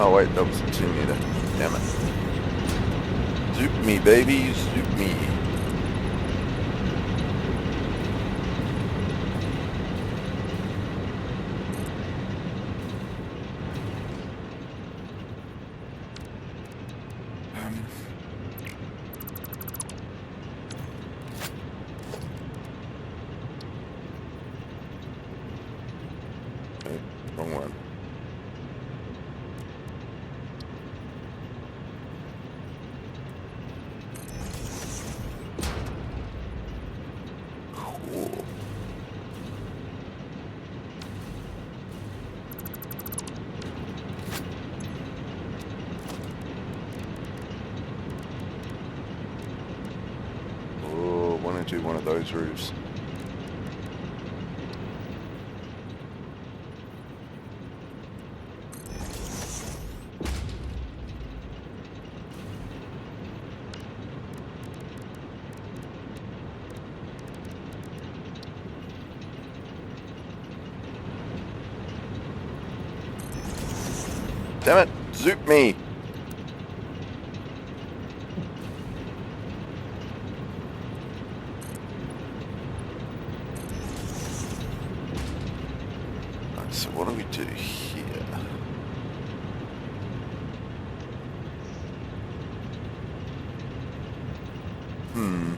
Oh wait, that was a 2 meter. Damn it. Zoop me, baby, zoop me. Okay, wrong one. Cool. Oh, want to do one of those roofs. Damn it, zoop me. Right, so what do we do here? Hmm.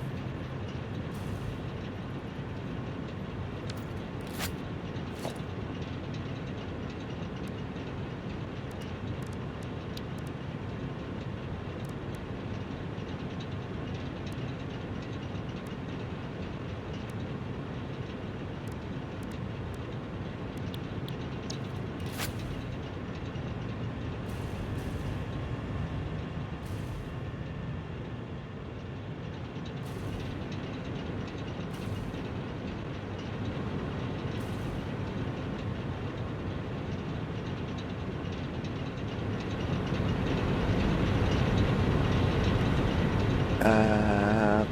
Um,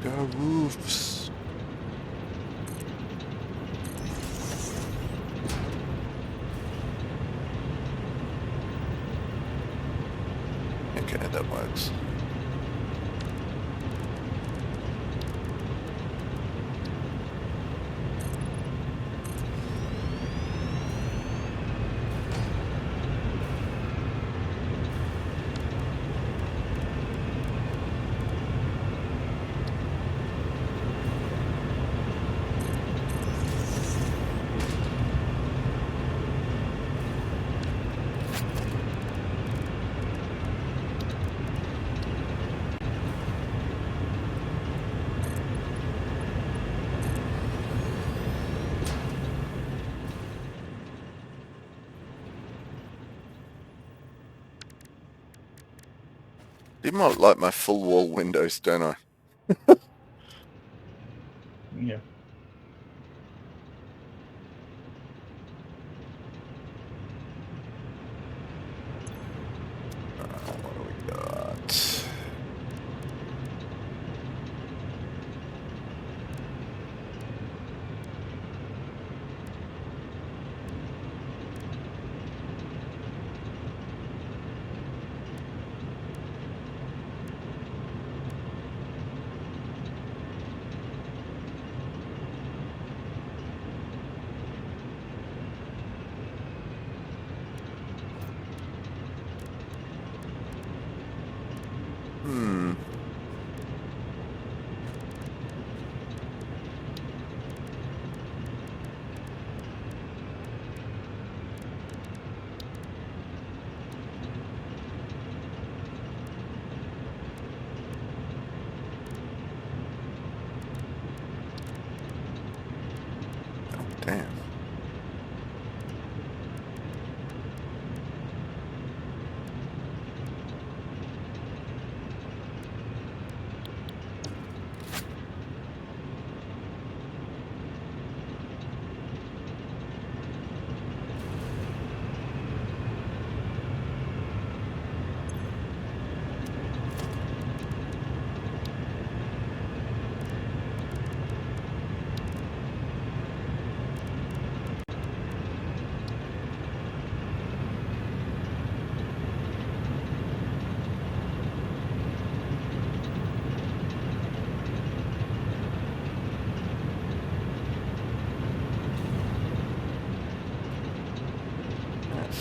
Go roofs. Okay, that works. You might like my full wall windows, don't I? Yeah. What do we got?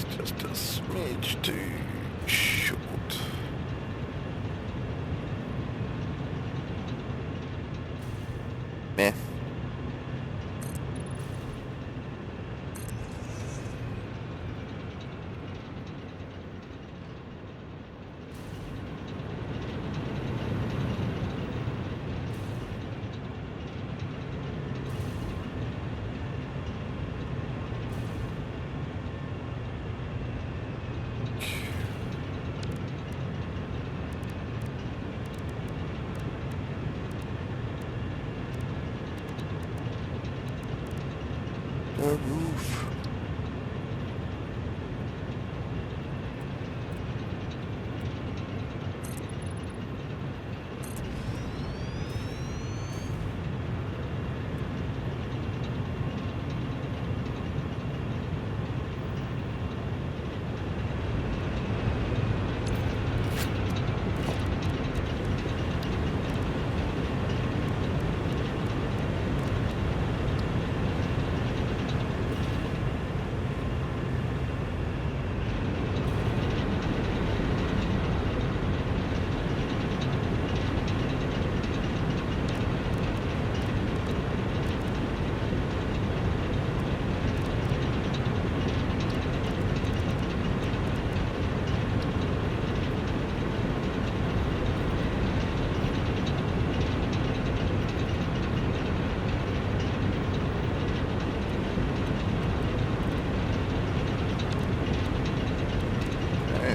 It's just a smidge too short. Meh. The roof.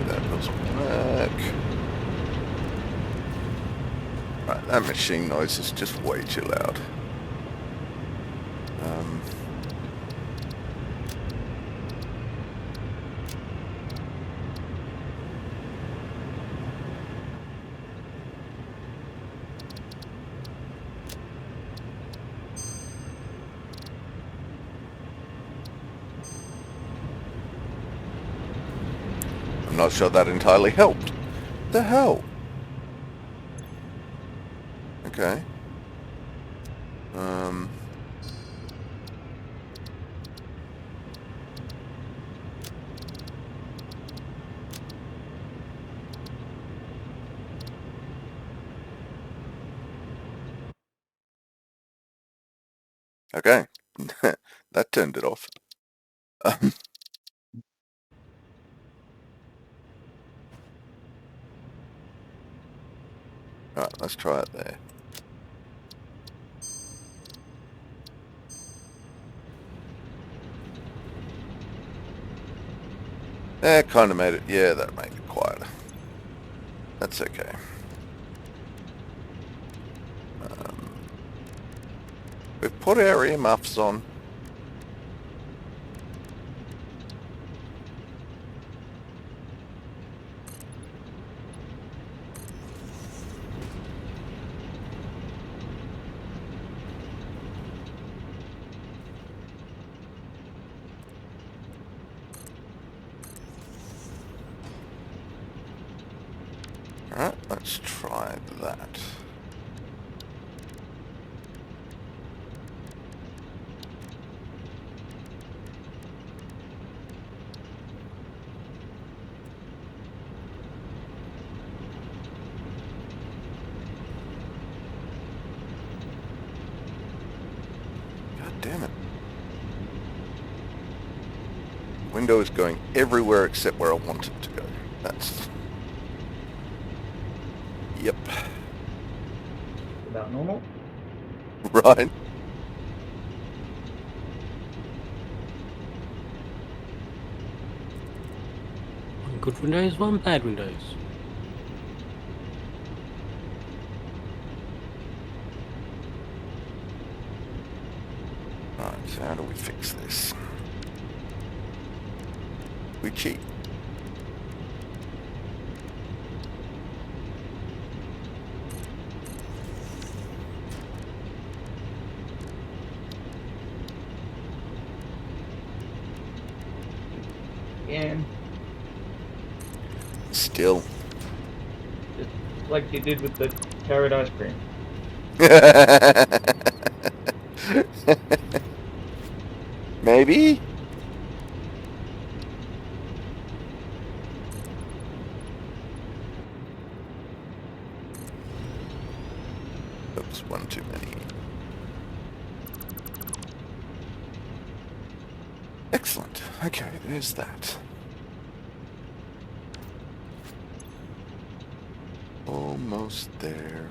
That doesn't work. Right, that machine noise is just way too loud. I'm not sure that entirely helped. The hell? Okay. Okay. That turned it off. Alright, let's try it there. That kind of made it, yeah, that made it quieter. That's okay. We've put our earmuffs on. Alright, let's try that. God damn it. Window is going everywhere except where I want it to go. That's... Yep. About normal. Right. One good Windows, one bad Windows. Right, so how do we fix this? We cheat. And Still. just like you did with the carrot ice cream. Maybe? one too many. Excellent. Okay, there's that. Almost there.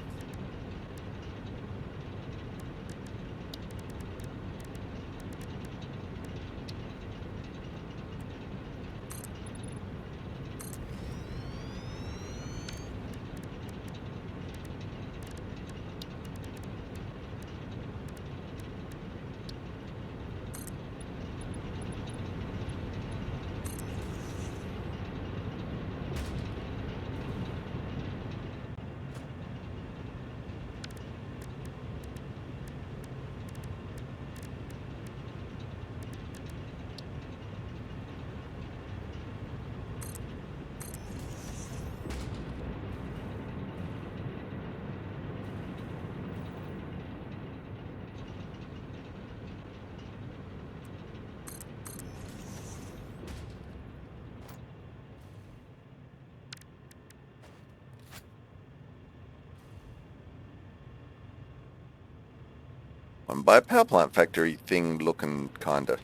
One by a power plant factory thing looking kinda.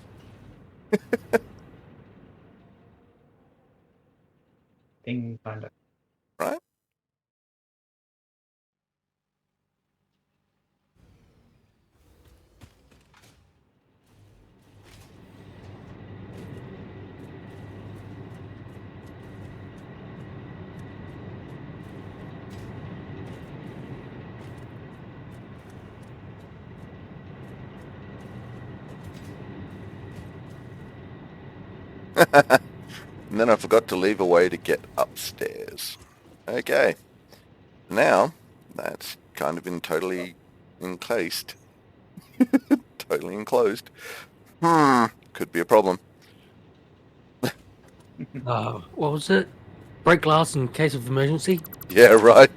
Thing kind of. Right? And then I forgot to leave a way to get upstairs. Okay. Now, that's kind of been totally encased. Totally enclosed. Could be a problem. What was it? Break glass in case of emergency? Yeah, right.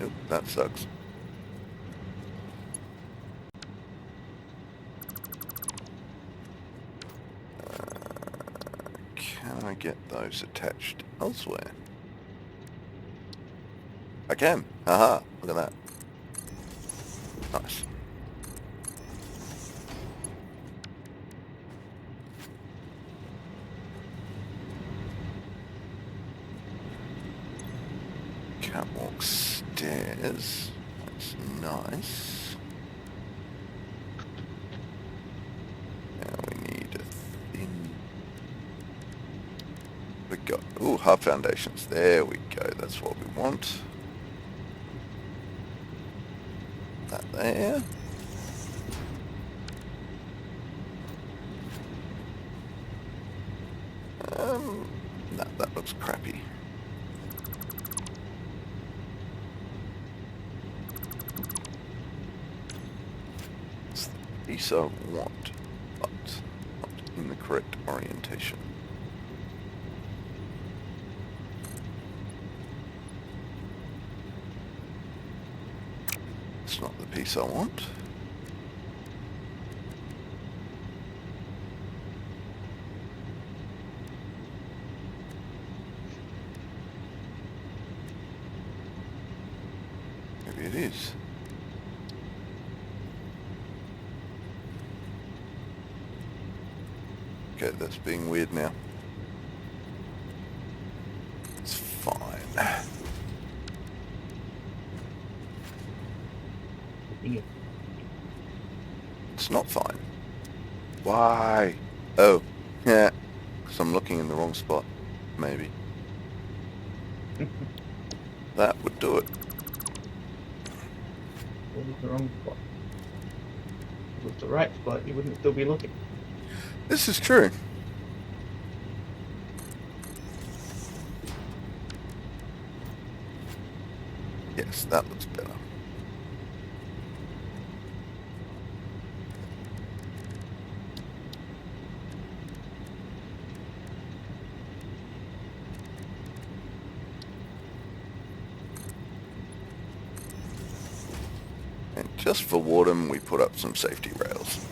Oop, that sucks. Can I get those attached elsewhere? I can. Haha, look at that. Nice. Catwalk stairs. That's nice. Now we need a thin... We got... Ooh, hub foundations. There we go. That's what we want. That there. No, that looks crappy. It's the piece I want, but not in the correct orientation. It's not the piece I want. Maybe it is. Okay, that's being weird now. It's fine. It's not fine. Why? Oh, yeah. Because I'm looking in the wrong spot. Maybe. That would do it. What was the wrong spot? If it was the right spot, you wouldn't still be looking. This is true. Yes, that looks better. Just for Warden, we put up some safety rails.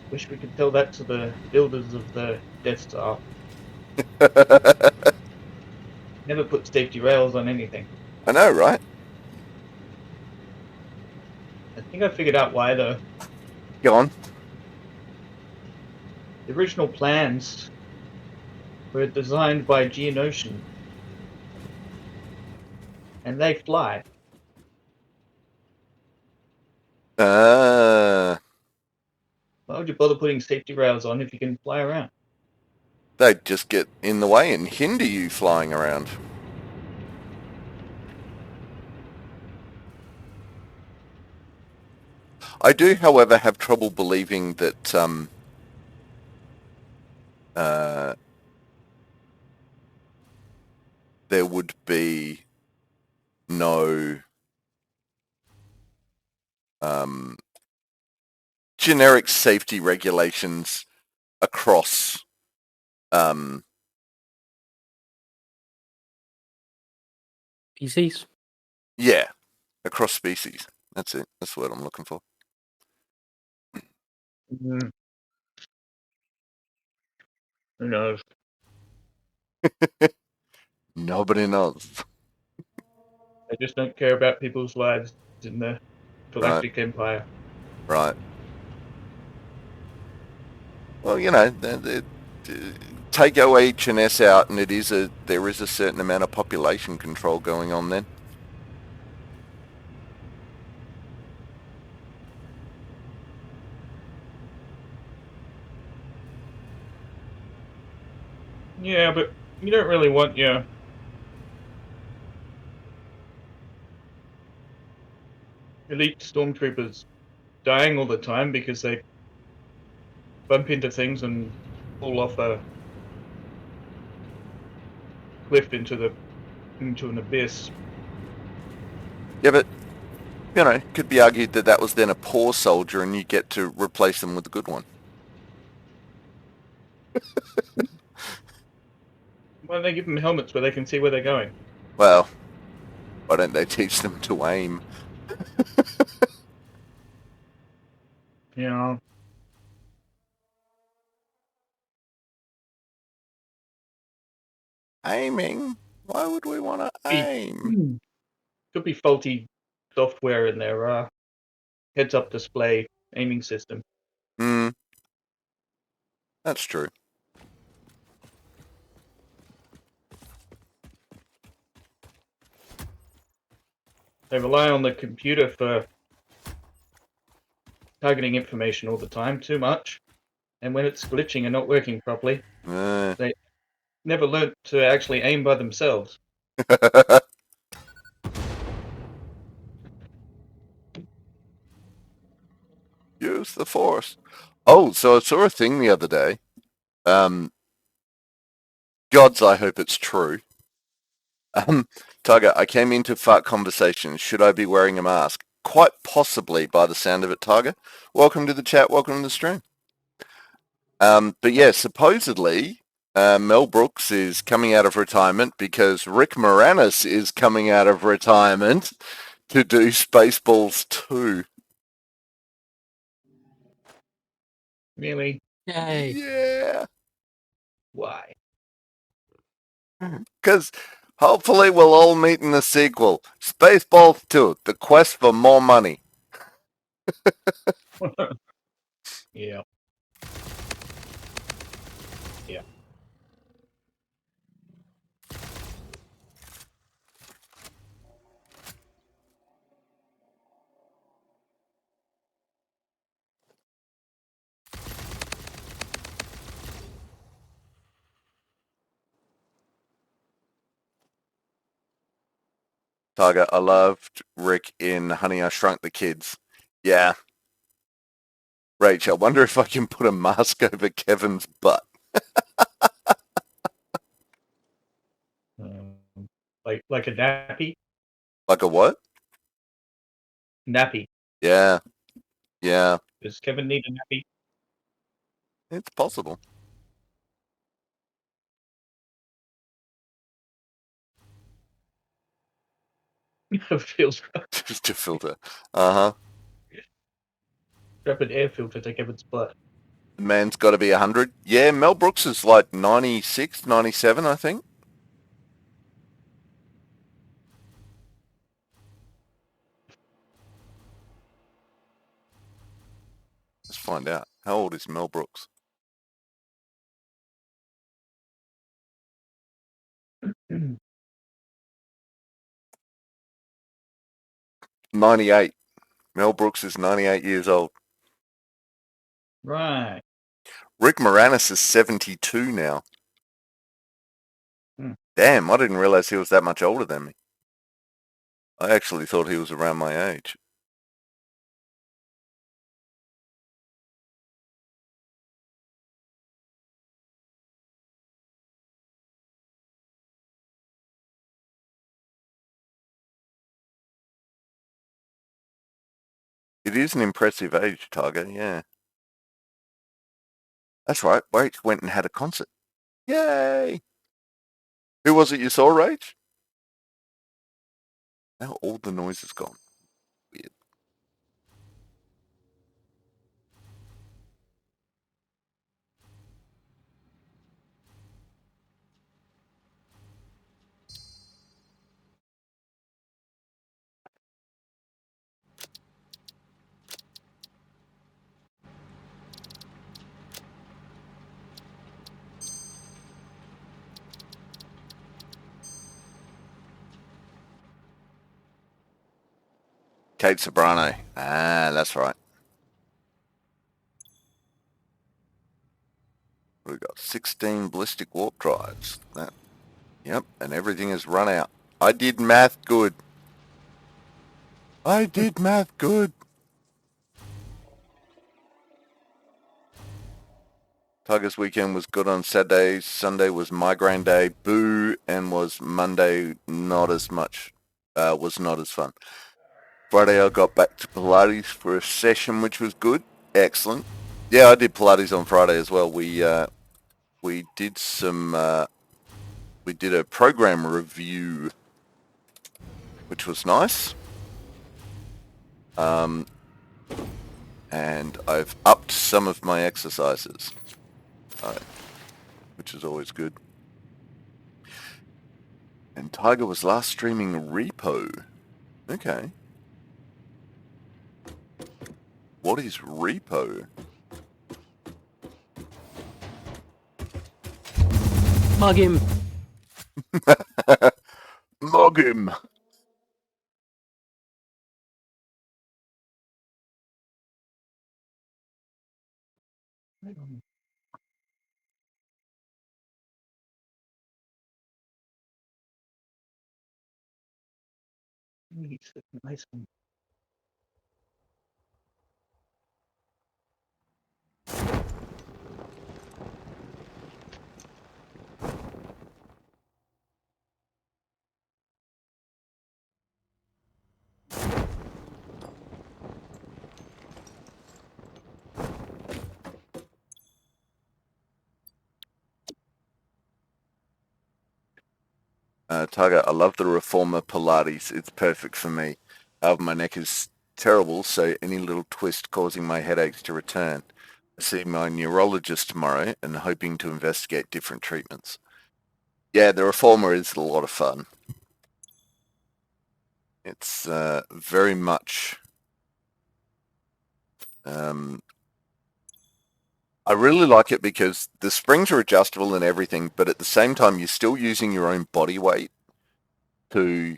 Wish we could tell that to the builders of the Death Star. Never put safety rails on anything. I know, right? I think I figured out why though. Go on. The original plans were designed by Geonosian, and they fly. Uh, Why would you bother putting safety rails on if you can fly around? they'd just get in the way and hinder you flying around. I do, however, have trouble believing that there would be no generic safety regulations across PCs. yeah, across species. That's it. That's the word I'm looking for. Mm. Who knows? Nobody knows. I just don't care about people's lives in the Galactic Empire. Right. Well, you know, take OH&S out, and there is a certain amount of population control going on then. Yeah, but you don't really want your elite stormtroopers dying all the time because they bump into things and fall off a cliff into an abyss. Yeah, but you know, it could be argued that that was then a poor soldier, and you get to replace them with a good one. Why don't they give them helmets where they can see where they're going? Well, why don't they teach them to aim? You know, Aiming? Why would we want to aim? could be faulty software in their heads-up display aiming system. Hmm, that's true. They rely on the computer for targeting information all the time, too much. And when it's glitching and not working properly, they never learnt to actually aim by themselves. Use the force. Oh, so I saw a thing the other day. Gods, I hope it's true. Tiger, I came into fart conversation. Should I be wearing a mask? Quite possibly, by the sound of it, Tiger. Welcome to the chat. Welcome to the stream. But yeah, supposedly Mel Brooks is coming out of retirement because Rick Moranis is coming out of retirement to do Spaceballs 2. Really? Yay. Yeah. Why? Because hopefully we'll all meet in the sequel. Spaceballs 2, The Quest for More Money. Yeah. Yeah. Tiger, I loved Rick in Honey, I Shrunk the Kids. Yeah. Rach, I wonder if I can put a mask over Kevin's butt. Like a nappy? Like a what? Nappy. Yeah. Yeah. Does Kevin need a nappy? It's possible. Feels Just to filter. Uh-huh. strap an air filter to Kevin's butt. The man's got to be 100. Yeah, Mel Brooks is like 96, 97, I think. Let's find out. How old is Mel Brooks? Hmm. 98. Mel Brooks is 98 years old. Right. Rick Moranis is 72 now. Hmm. Damn, I didn't realize he was that much older than me. I actually thought he was around my age. It is an impressive age, Tiger, yeah. That's right, Rach went and had a concert. Yay! Who was it you saw, Rach? Now all the noise is gone. Weird. Kate Sobrano. Ah, that's right. We've got 16 ballistic warp drives. Yep, and everything is run out. I did math good. I did math good. Tiger's weekend was good on Saturday. Sunday was migraine day. Boo. And was Monday not as much. Was not as fun. Friday I got back to Pilates for a session, which was good. Excellent. Yeah, I did Pilates on Friday as well. We did we did a program review, which was nice. And I've upped some of my exercises, which is always good. And Tiger was last streaming Repo. Okay. What is Repo? Mug him. Mug him. Nice one. Tiger, I love the Reformer Pilates. It's perfect for me. However, my neck is terrible, so any little twist causing my headaches to return. I see my neurologist tomorrow and hoping to investigate different treatments. Yeah, the Reformer is a lot of fun. It's very much... I really like it because the springs are adjustable and everything, but at the same time, you're still using your own body weight to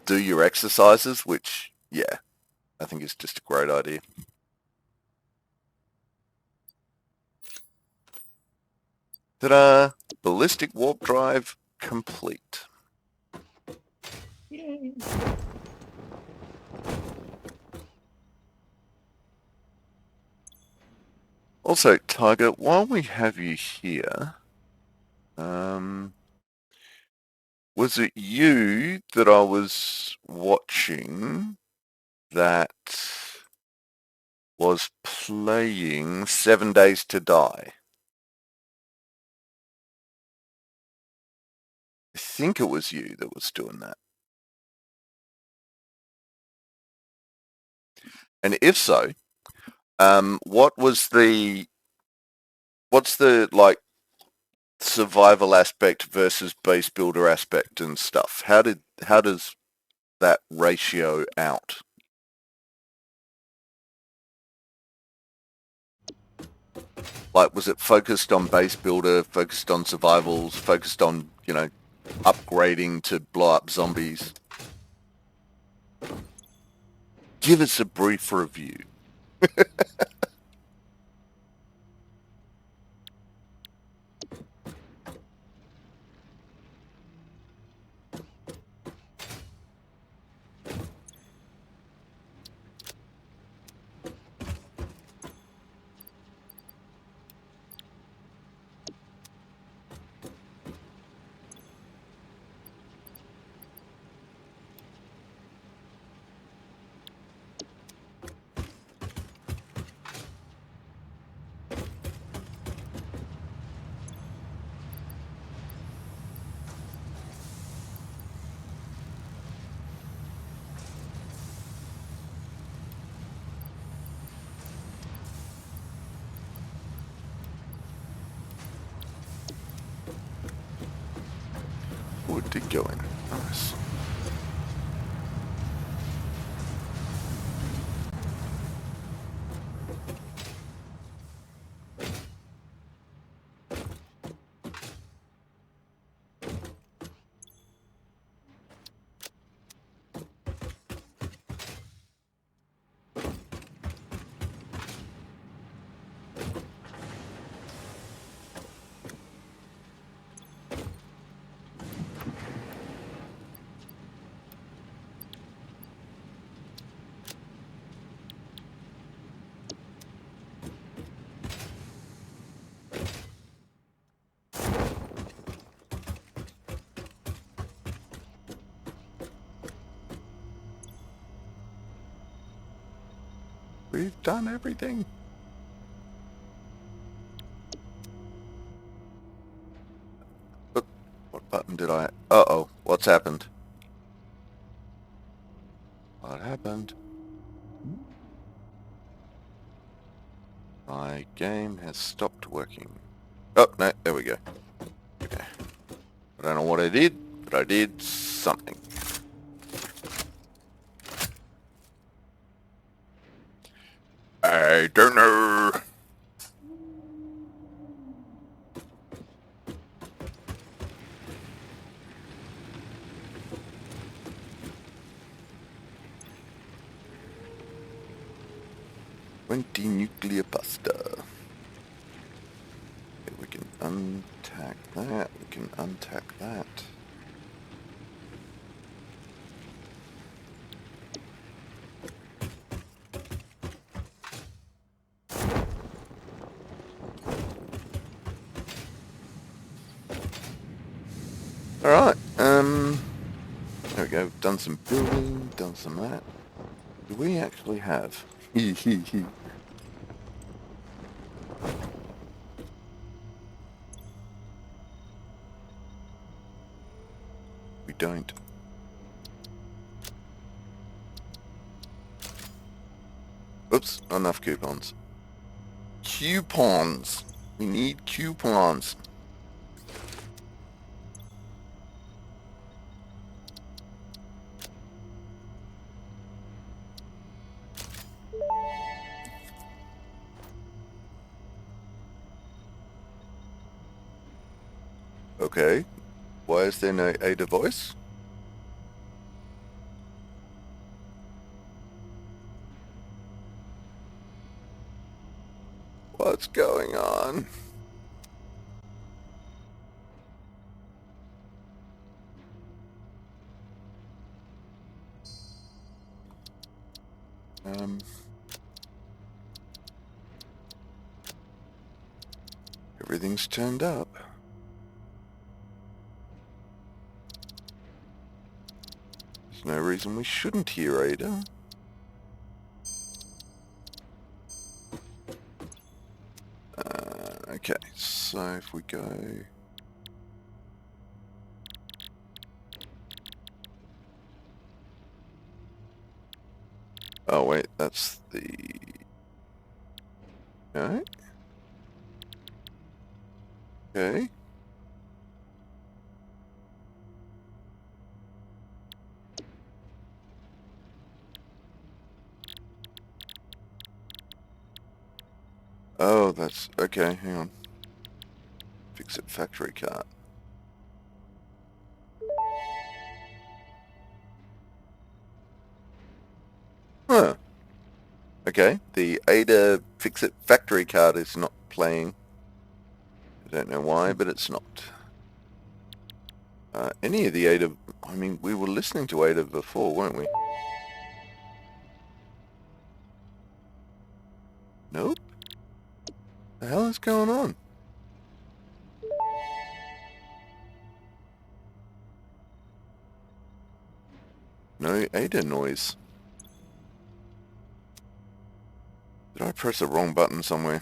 do your exercises, which, yeah, I think is just a great idea. Ta-da! Ballistic warp drive complete. Yay. Also, Tiger, while we have you here, was it you that I was watching that was playing 7 Days to Die. I think it was you that was doing that. And if so, what's the like survival aspect versus base builder aspect and stuff? How does that ratio out? Like, was it focused on base builder, focused on survivals, focused on, upgrading to blow up zombies? Give us a brief review. Wood to go in. Nice. We've done everything. Oop, what button did I... Uh-oh, what's happened? What happened? My game has stopped working. Oh, no, there we go. Okay. I don't know what I did, but I did something. I don't know. Nuclear pasta. Okay, we can untack that. We can untack that. Alright, there we go, done some building, done some that. Do we actually have? We don't. Oops, not enough coupons. Coupons! We need coupons. Okay, why is there no Ada voice? What's going on? Everything's turned up. There's no reason we shouldn't hear Ada. So if we go... Oh wait, that's the... Okay. Okay. Oh, that's... Okay, hang on. Fix it factory cart. Huh. Okay, the Ada Fix-It factory card is not playing. I don't know why, but it's not. Any of the Ada... I mean, we were listening to Ada before, weren't we? Nope. The hell is going on? No Ada noise. Did I press the wrong button somewhere?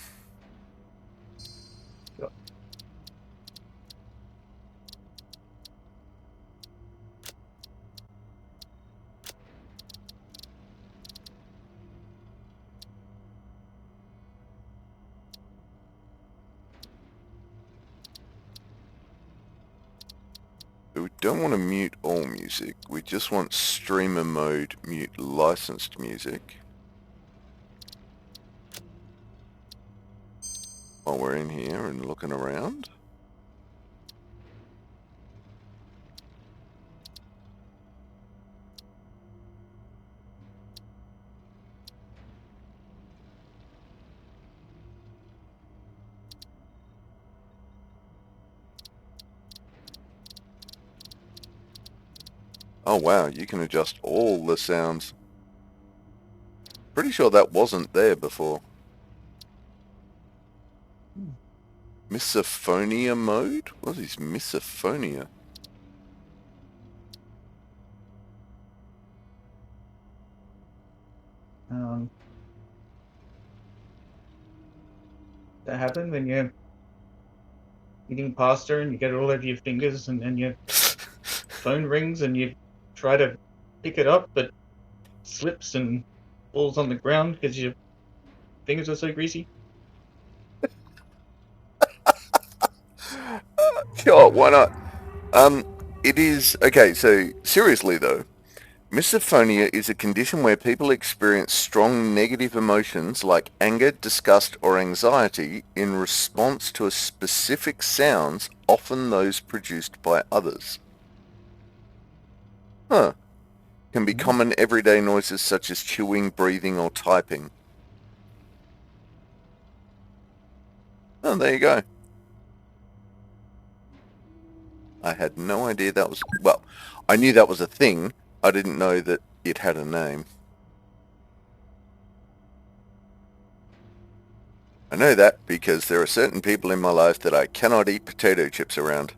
We don't want to mute all music. We just want streamer mode mute licensed music. While we're in here and looking around. Oh wow, you can adjust all the sounds. Pretty sure that wasn't there before. Misophonia mode? What is misophonia? That happen when you're eating pasta and you get it all over your fingers, and then your phone rings and you try to pick it up, but slips and falls on the ground because your fingers are so greasy. Sure, why not? It is... Okay, so seriously though, misophonia is a condition where people experience strong negative emotions like anger, disgust, or anxiety in response to a specific sounds, often those produced by others. Huh. Can be common everyday noises such as chewing, breathing, or typing. Oh, there you go. I had no idea that was... Well, I knew that was a thing. I didn't know that it had a name. I know that because there are certain people in my life that I cannot eat potato chips around.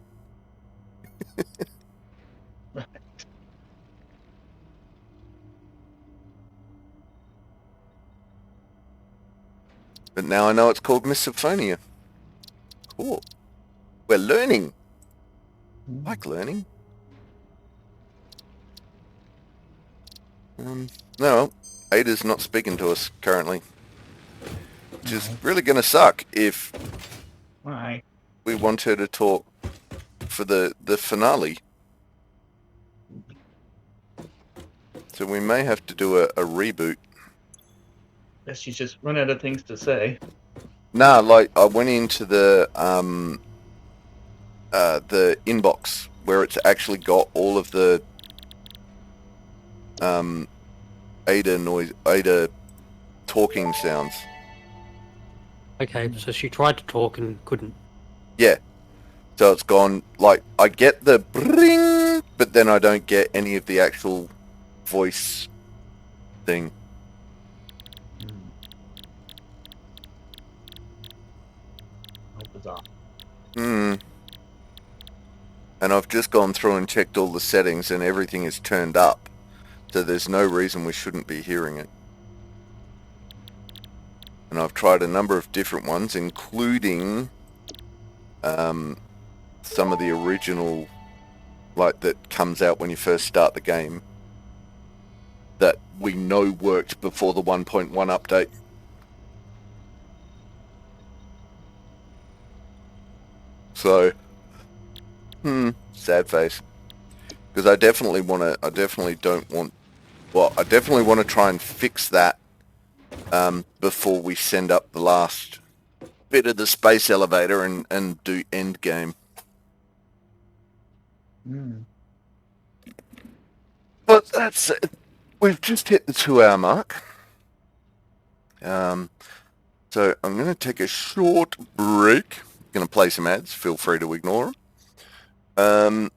But now I know it's called misophonia. Cool. We're learning. I like learning. No, Ada's not speaking to us currently. Which is really going to suck if Why? we want her to talk for the finale. So we may have to do a reboot. Guess she's just run out of things to say. Nah, like I went into the inbox where it's actually got all of the Ada talking sounds. Okay, so she tried to talk and couldn't. Yeah. So it's gone, like, I get the bring, but then I don't get any of the actual voice thing. How bizarre. And I've just gone through and checked all the settings and everything is turned up. So there's no reason we shouldn't be hearing it. And I've tried a number of different ones, including some of the original, like that comes out when you first start the game, that we know worked before the 1.1 update. So, sad face. Because I definitely don't want, well, I definitely want to try and fix that before we send up the last bit of the space elevator and do end game. But that's it. We've just hit the 2-hour mark. So I'm going to take a short break. Going to play some ads. Feel free to ignore them.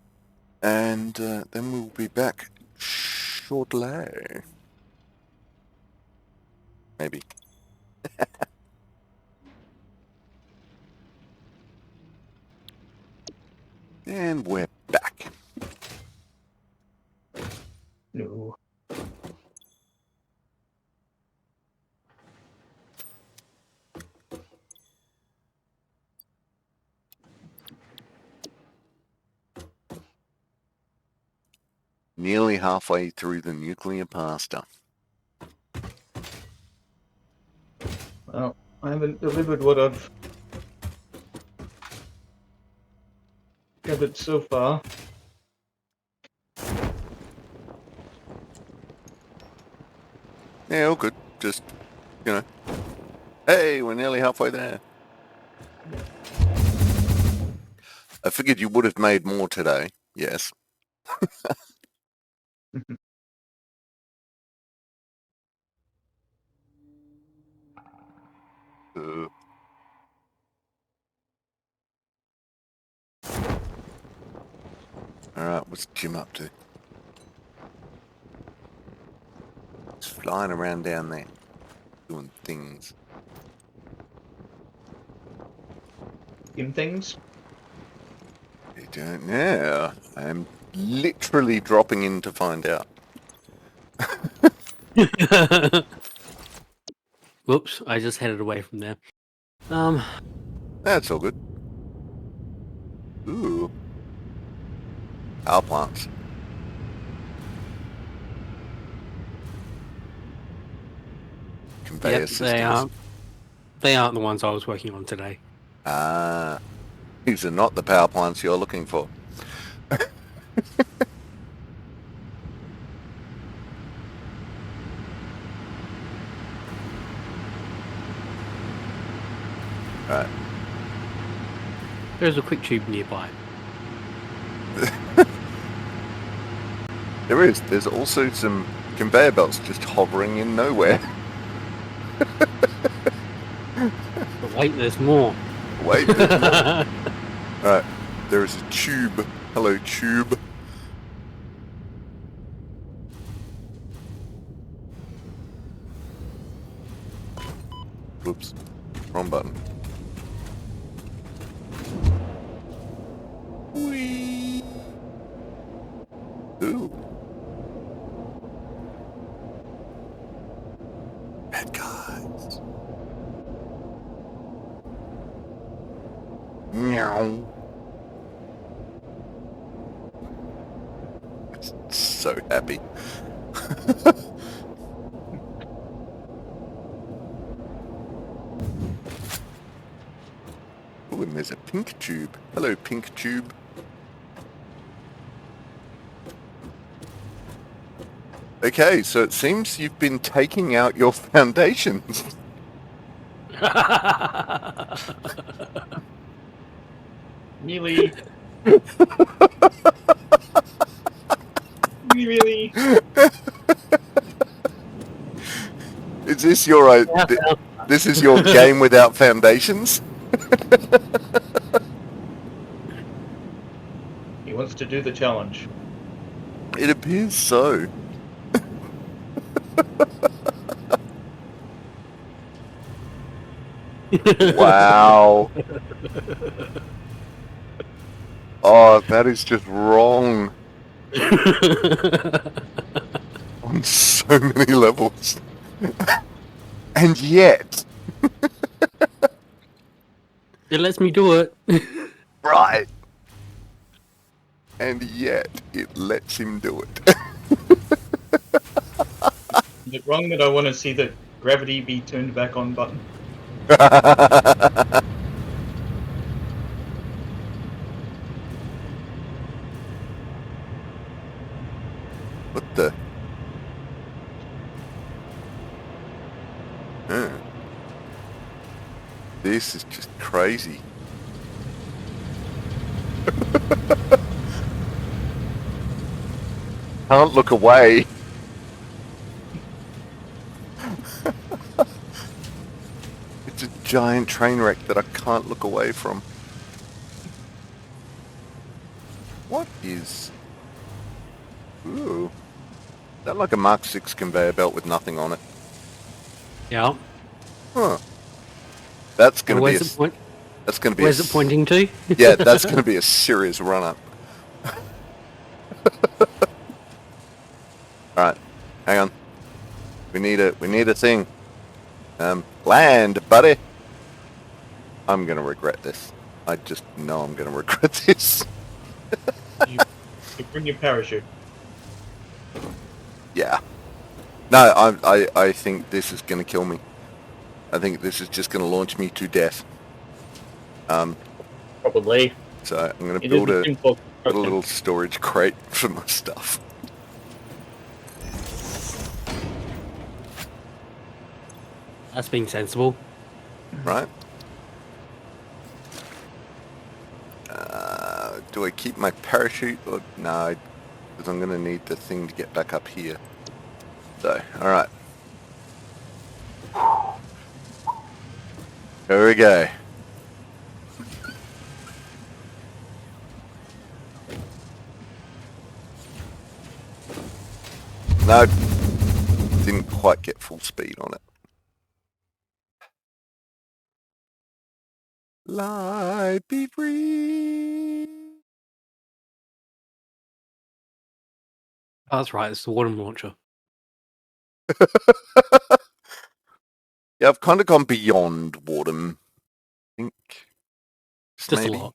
And then we'll be back shortly. Maybe. And we're back. No. Nearly halfway through the nuclear pasta. Well, I haven't delivered what I've gathered so far. Yeah, all good. Just, you know. Hey, we're nearly halfway there. I figured you would have made more today. Yes. Alright, what's Jim up to? He's flying around down there, doing things. In things. You don't know. I'm literally dropping in to find out. Whoops, I just headed away from there. That's all good. Ooh. Power plants. Conveyor Yep, systems. they aren't the ones I was working on today. Ah. These are not the power plants you're looking for. Right. There's a quick tube nearby. There is. There's also some conveyor belts just hovering in nowhere. But wait, there's more. Wait, there's more. Alright. There is a tube. Hello, tube. Whoops. Wrong button. Whee! Ooh. Bad guys. Meow. So happy. Oh, and there's a pink tube. Hello, pink tube. Okay, so it seems you've been taking out your foundations. Really? Really? Is this your this is your game without foundations? He wants to do the challenge. It appears so. Wow. Oh, that is just wrong on so many levels. And yet, It lets me do it. right. And yet, it lets him do it. Is it wrong that I want to see the gravity be turned back on button? What the? Huh. This is just crazy. Can't look away. It's a giant train wreck that I can't look away from. What is... Ooh. Is that like a Mark 6 conveyor belt with nothing on it? Yeah. Huh. That's And gonna be where's it point? that's gonna be Where's it pointing to? Yeah, that's gonna be a serious run up. Alright. Hang on. We need a thing. Land, buddy. I'm gonna regret this. I just know I'm gonna regret this. You bring your parachute. Yeah. No, I think this is gonna kill me. I think this is just gonna launch me to death. Probably. So I'm gonna It build is a simple. little storage crate for my stuff. That's being sensible. Right? Do I keep my parachute or no? Because I'm gonna need the thing to get back up here. So, all right. Here we go. No, didn't quite get full speed on it. Light be free. Oh, that's right. It's the water launcher. Yeah, I've kind of gone beyond Wardham. I think. Just Maybe. a lot.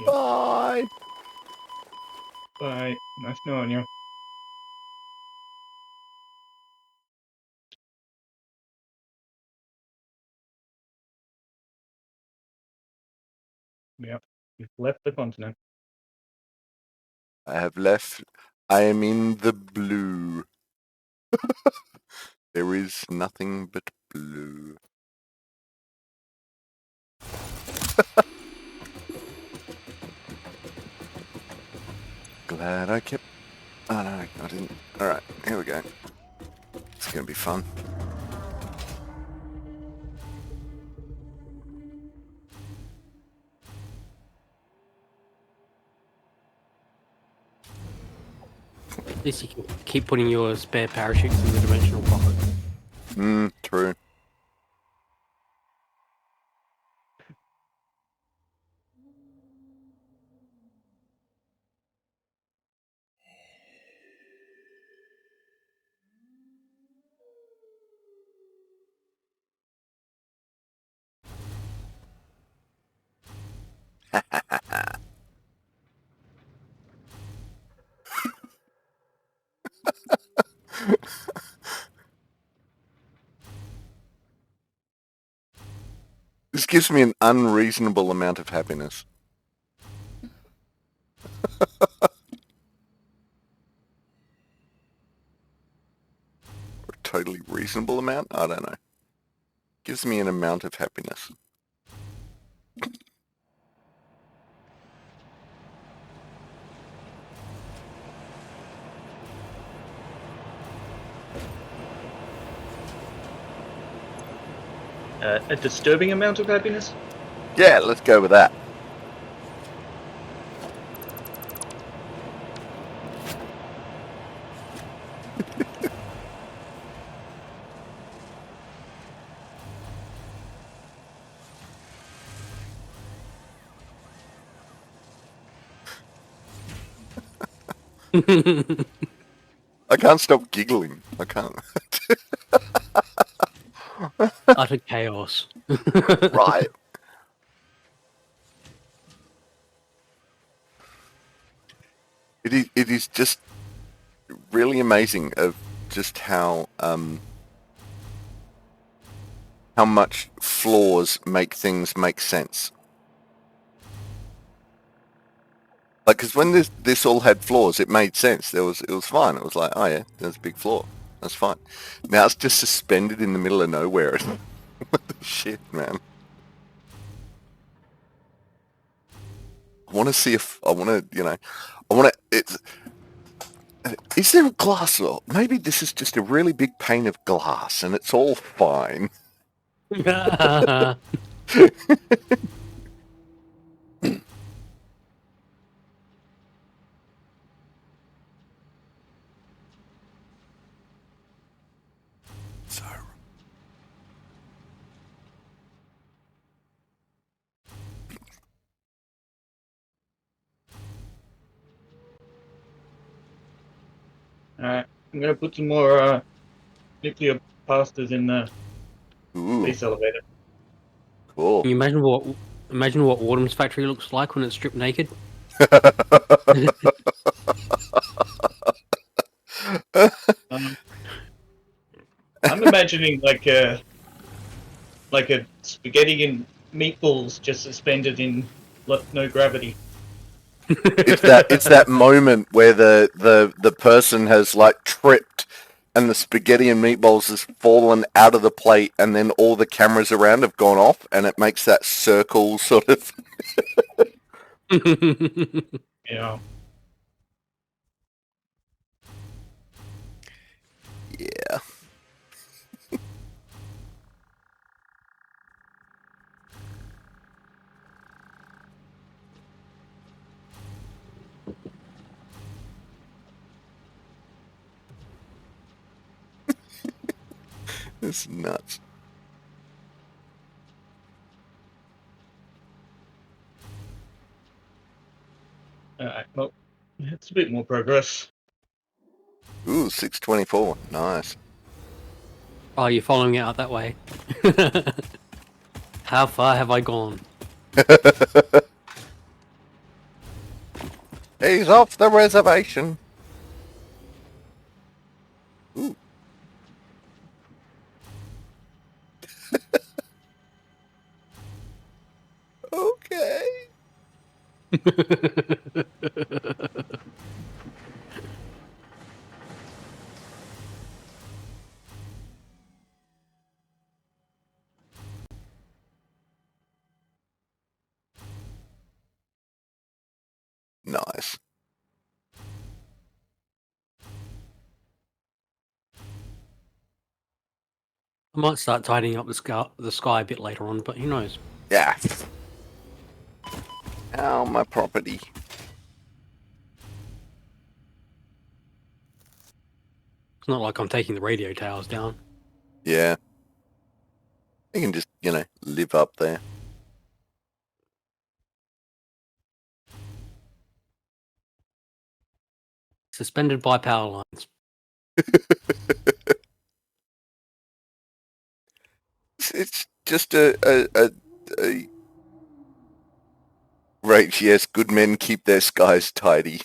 Bye. Bye. Nice knowing you. Yep. You've left the continent. I have left. I am in the blue. There is nothing but blue. Glad I kept... Oh no, I didn't. Alright, here we go. It's gonna be fun. At least you can keep putting your spare parachutes in the dimensional pocket. True. This gives me an unreasonable amount of happiness. Or a totally reasonable amount? I don't know. Gives me an amount of happiness. A disturbing amount of happiness? Yeah, let's go with that. I can't stop giggling. I can't. Utter chaos. Right. It is just really amazing of just how much flaws make things make sense. Like, because when this all had flaws, it made sense. It was fine. It was like, oh yeah, there's a big flaw. That's fine. Now it's just suspended in the middle of nowhere. What the shit, man? I want to see if I want to, I want to. It's. Is there a glass? Or maybe this is just a really big pane of glass, and it's all fine. So. Alright, I'm gonna put some more nuclear pastas in the Ooh, space elevator. cool. Can you imagine what Autumn's factory looks like when it's stripped naked? Um, I'm imagining like a spaghetti and meatballs just suspended in no gravity. It's that moment where the person has like tripped and the spaghetti and meatballs has fallen out of the plate and then all the cameras around have gone off and it makes that circle sort of. You know, Yeah. It's nuts. well, it's a bit more progress. Ooh, 624. Nice. Oh, you're following it out that way. How far have I gone? He's off the reservation. Ooh. Okay. Nice. I might start tidying up the sky a bit later on, but who knows? Yeah. Ow, my property. It's not like I'm taking the radio towers down. Yeah. You can just, live up there. Suspended by power lines. It's just a right, yes, good men keep their skies tidy.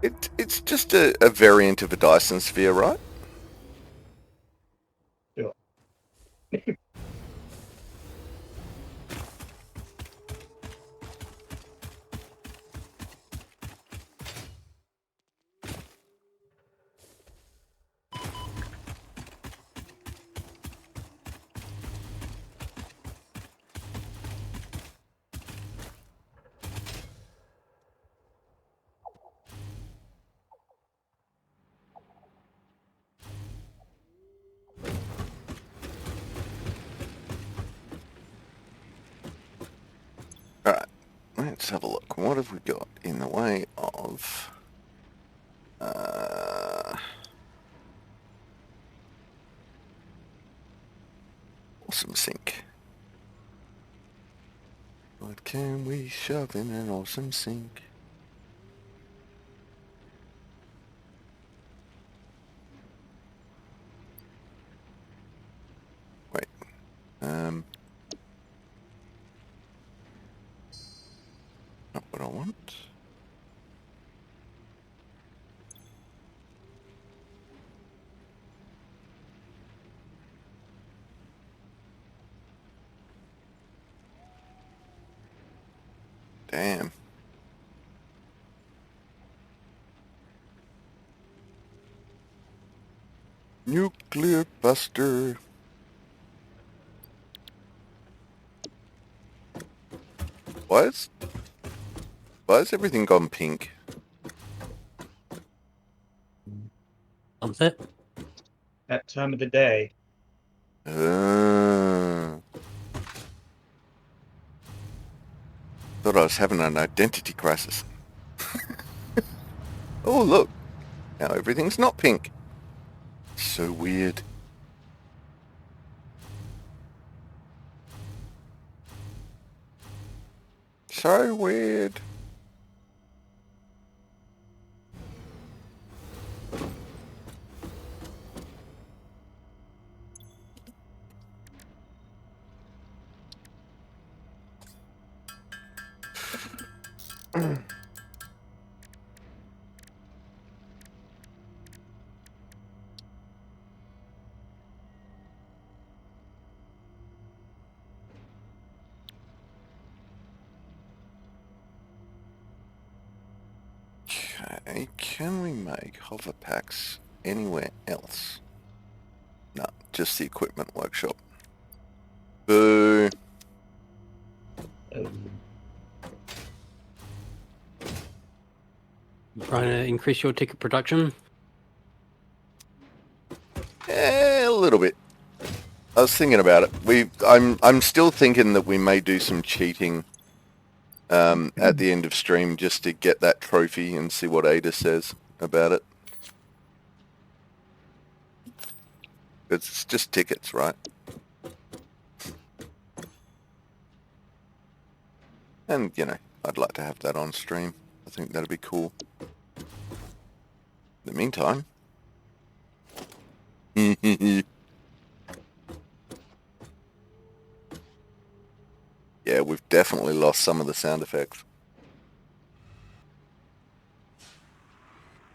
It's just a variant of a Dyson sphere, right? Sure. Alright, let's have a look. What have we got in the way of... awesome sink. What can we shove in an awesome sink? Damn. Nuclear buster. Why has everything gone pink? Sunset. That time of the day. Thought I was having an identity crisis. Oh, look. Now everything's not pink. So weird. So weird. Okay, can we make hover packs anywhere else? No, just the equipment workshop. Boo. Trying to increase your ticket production. A little bit. I was thinking about it. I'm still thinking that we may do some cheating at the end of stream just to get that trophy and see what Ada says about it. It's just tickets, right? And, you know, I'd like to have that on stream. I think that'd be cool. In the meantime... Yeah, we've definitely lost some of the sound effects.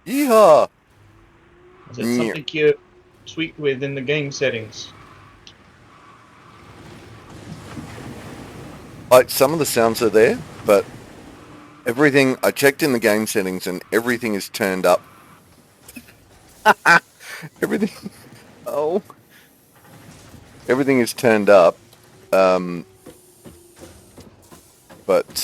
Yeehaw! Is it something you tweak with in the game settings? Like, some of the sounds are there, but everything... I checked in the game settings and everything is turned up. Everything... Oh. Everything is turned up. But,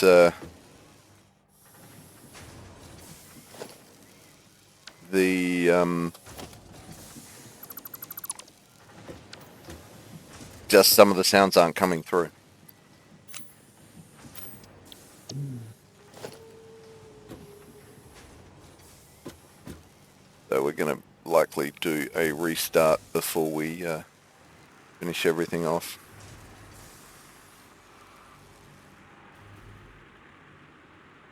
just some of the sounds aren't coming through. So we're going to likely do a restart before we finish everything off.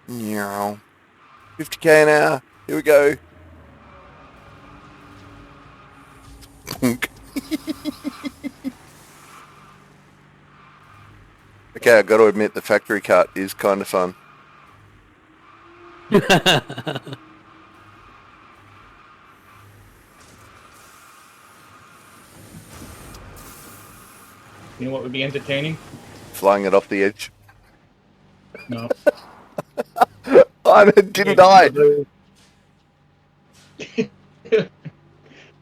Meow. 50k an hour. Here we go. Okay, I got to admit the factory cart is kind of fun. You know what would be entertaining? Flying it off the edge. No. Oh, it didn't die.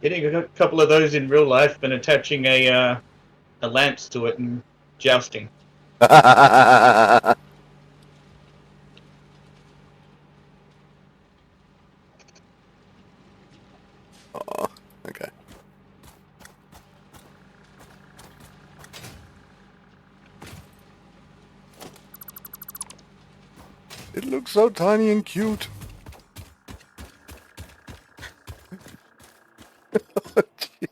Getting a couple of those in real life and attaching a lance to it and jousting. Oh, okay. It looks so tiny and cute. Oh, jeez.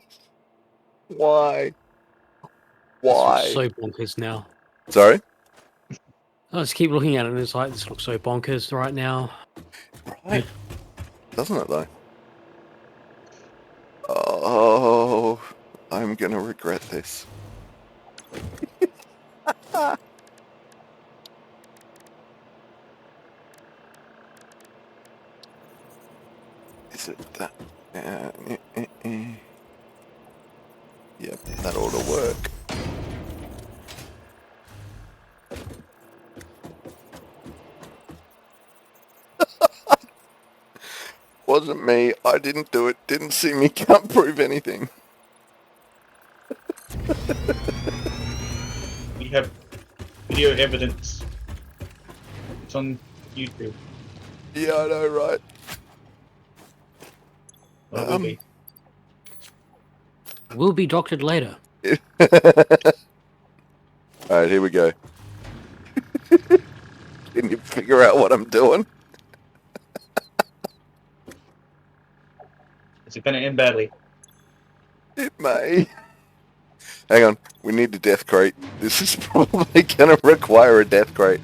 Why? Why? This looks so bonkers now. Sorry? I just keep looking at it and it's like, this looks so bonkers right now. Right. Doesn't it, though? Oh, I'm gonna regret this. Is it that? Yep, that ought to work. wasn't me. I didn't do it. Didn't see me. Can't prove anything. We have video evidence. It's on YouTube. Yeah, I know, right? Well, it will be. Will be doctored later. Alright, here we go. Can you figure out what I'm doing? Is it going to end badly? It may. Hang on, we need a death crate. This is probably going to require a death crate.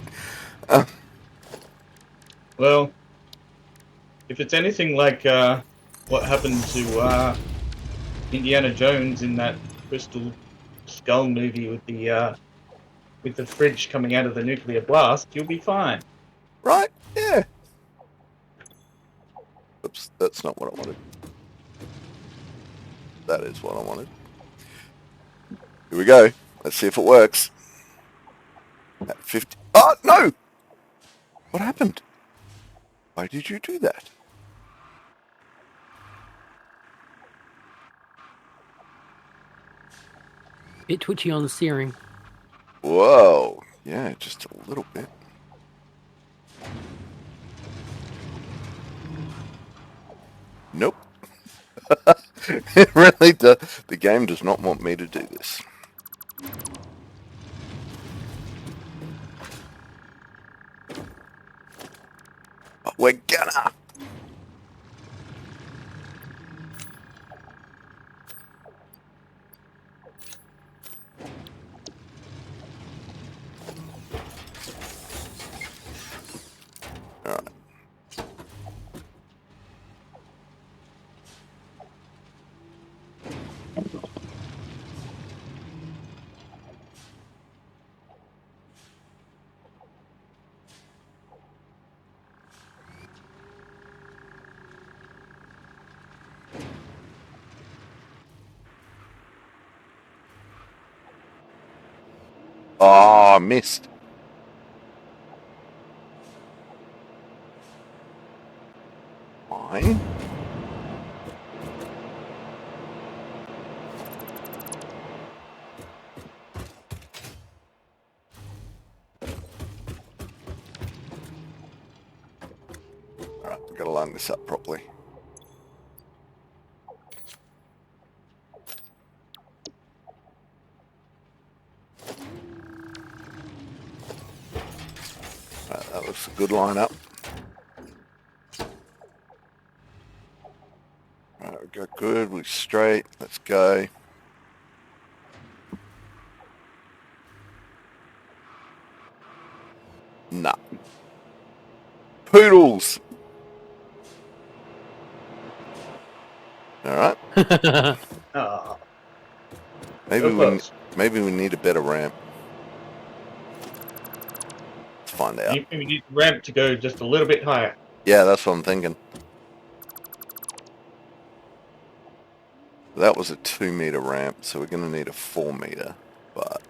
Well, if it's anything like what happened to Indiana Jones in that Crystal Skull movie with the fridge coming out of the nuclear blast, you'll be fine. Right? Yeah. Oops, that's not what I wanted. That is what I wanted. Here we go. Let's see if it works. At 50. Oh, no! What happened? Why did you do that? Bit twitchy on the steering. Whoa. Yeah, just a little bit. Nope. It really does. The game does not want me to do this. But we're gonna. Alright. Oh, missed. Fine. Alright, we've got to line this up properly. Right, that looks a good lineup. Alright, we got good, we're straight, let's go. Nah. Poodles! Alright, Ah, maybe so close. maybe we need a better ramp. Let's find out. You need the ramp to go just a little bit higher. Yeah, that's what I'm thinking. That was a 2-meter ramp, so we're going to need a 4-meter, but...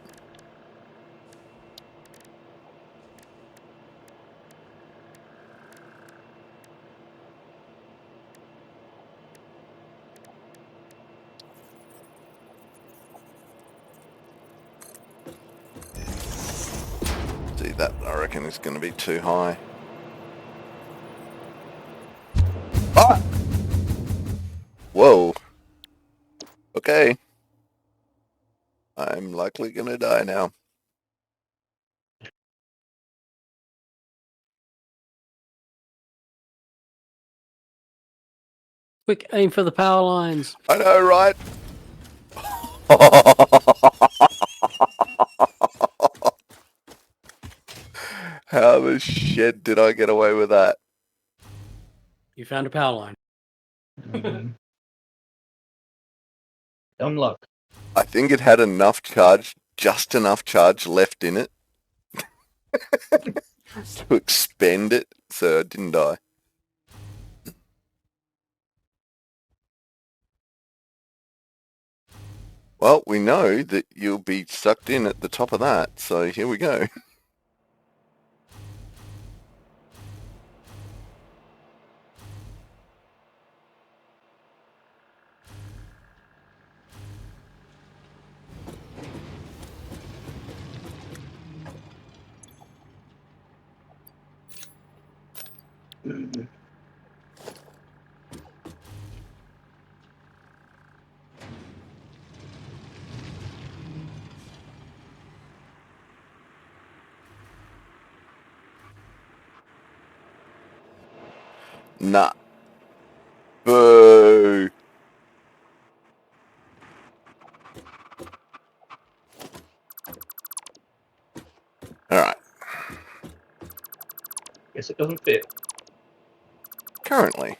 See, that I reckon is going to be too high. Ah! Whoa. Okay. I'm likely going to die now. Quick, aim for the power lines. I know, right? How the shit did I get away with that? You found a power line. Mhm. Dumb luck. I think it had enough charge, just enough charge left in it to expend it, so I didn't die. Well, we know that you'll be sucked in at the top of that, so here we go. Nah. Boo. Alright. Guess it doesn't fit. Currently.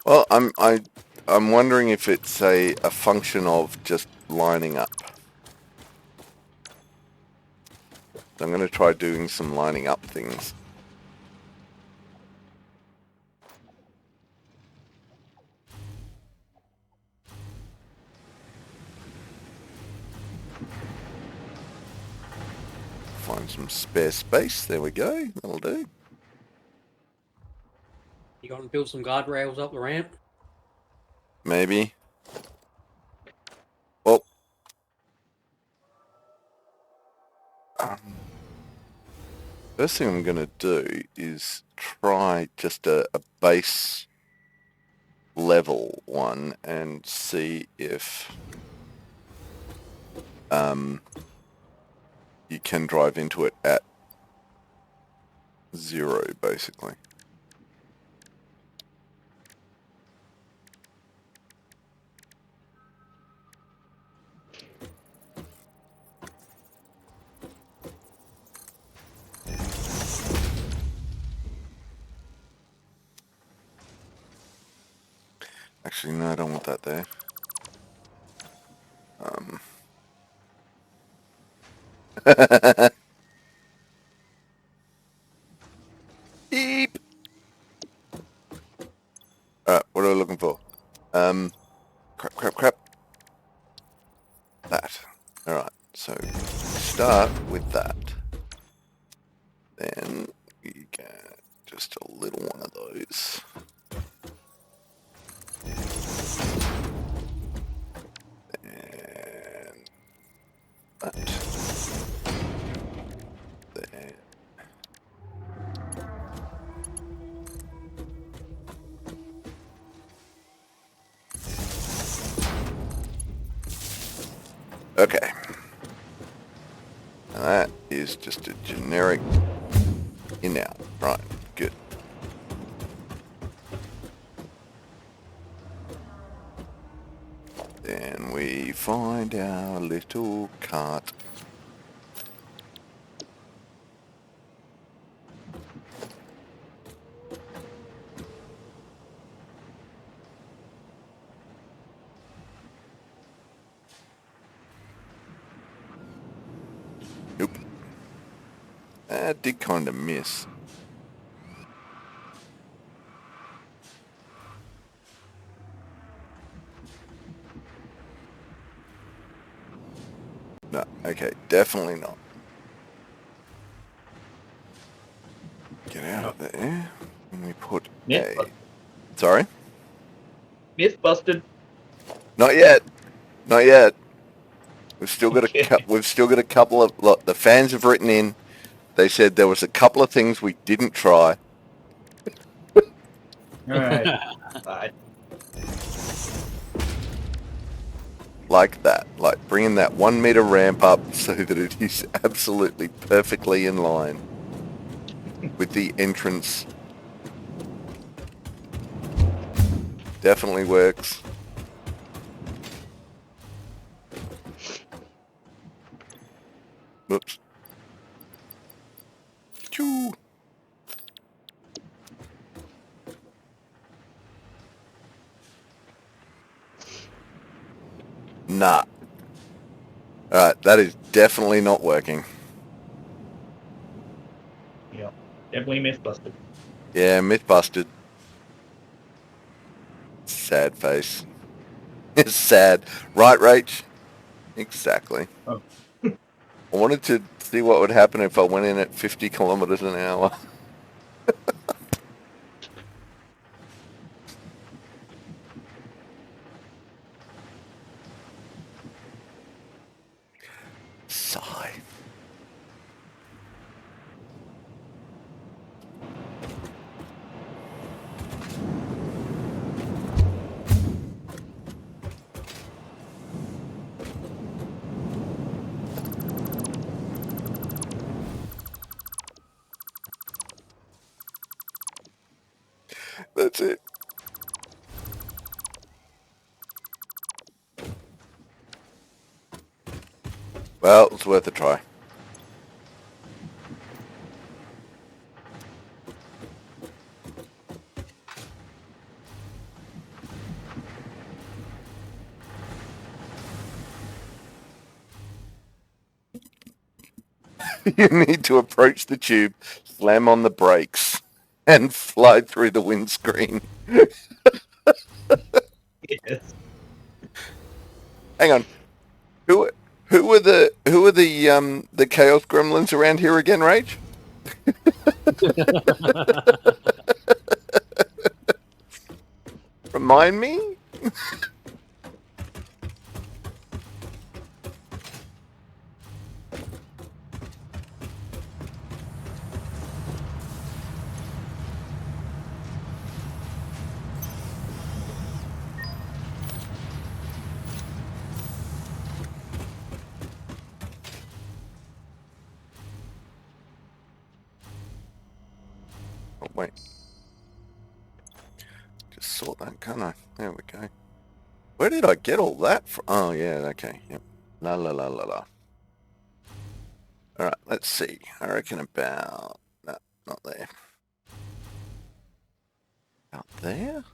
Well, I'm wondering if it's a function of just lining up. So I'm going to try doing some lining up things. Find some spare space. There we go. That'll do. You got to build some guardrails up the ramp. Maybe. Well, first thing I'm going to do is try just a base level one and see if you can drive into it at 0, basically. Actually, no, I don't want that there. Beep. Alright, what are we looking for? Crap. That. Alright, so start with that. Then you get just a little one of those. And that. There. Okay. And that is just a generic in-out. Right, good. Then we find our little cart. Nope. That did kind of miss. No, okay, definitely not. Get out of there. And we put Myth a... Sorry? Myth busted. Not yet. Not yet. We've still got Okay. we've still got a couple of... Look, the fans have written in. They said there was a couple of things we didn't try. Alright. Bye. Like that. Like bringing that 1 meter ramp up so that it is absolutely perfectly in line with the entrance. Definitely works. Whoops. Choo. Nah. Alright, that is definitely not working. Yeah. Definitely myth busted. Yeah, myth busted. Sad face. It's sad. Right, Rach? Exactly. Oh. I wanted to see what would happen if I went in at 50 kilometers an hour. That's it. Well, it's worth a try. You need to approach the tube, slam on the brakes, and fly through the windscreen. Yes. Hang on. Who are the chaos gremlins around here again, Rach? Remind me? Oh, wait. Just sort that, can't I? There we go. Where did I get all that from? Oh, yeah, okay. Yep. La la la la la. Alright, let's see. I reckon about... No, not there. Out there?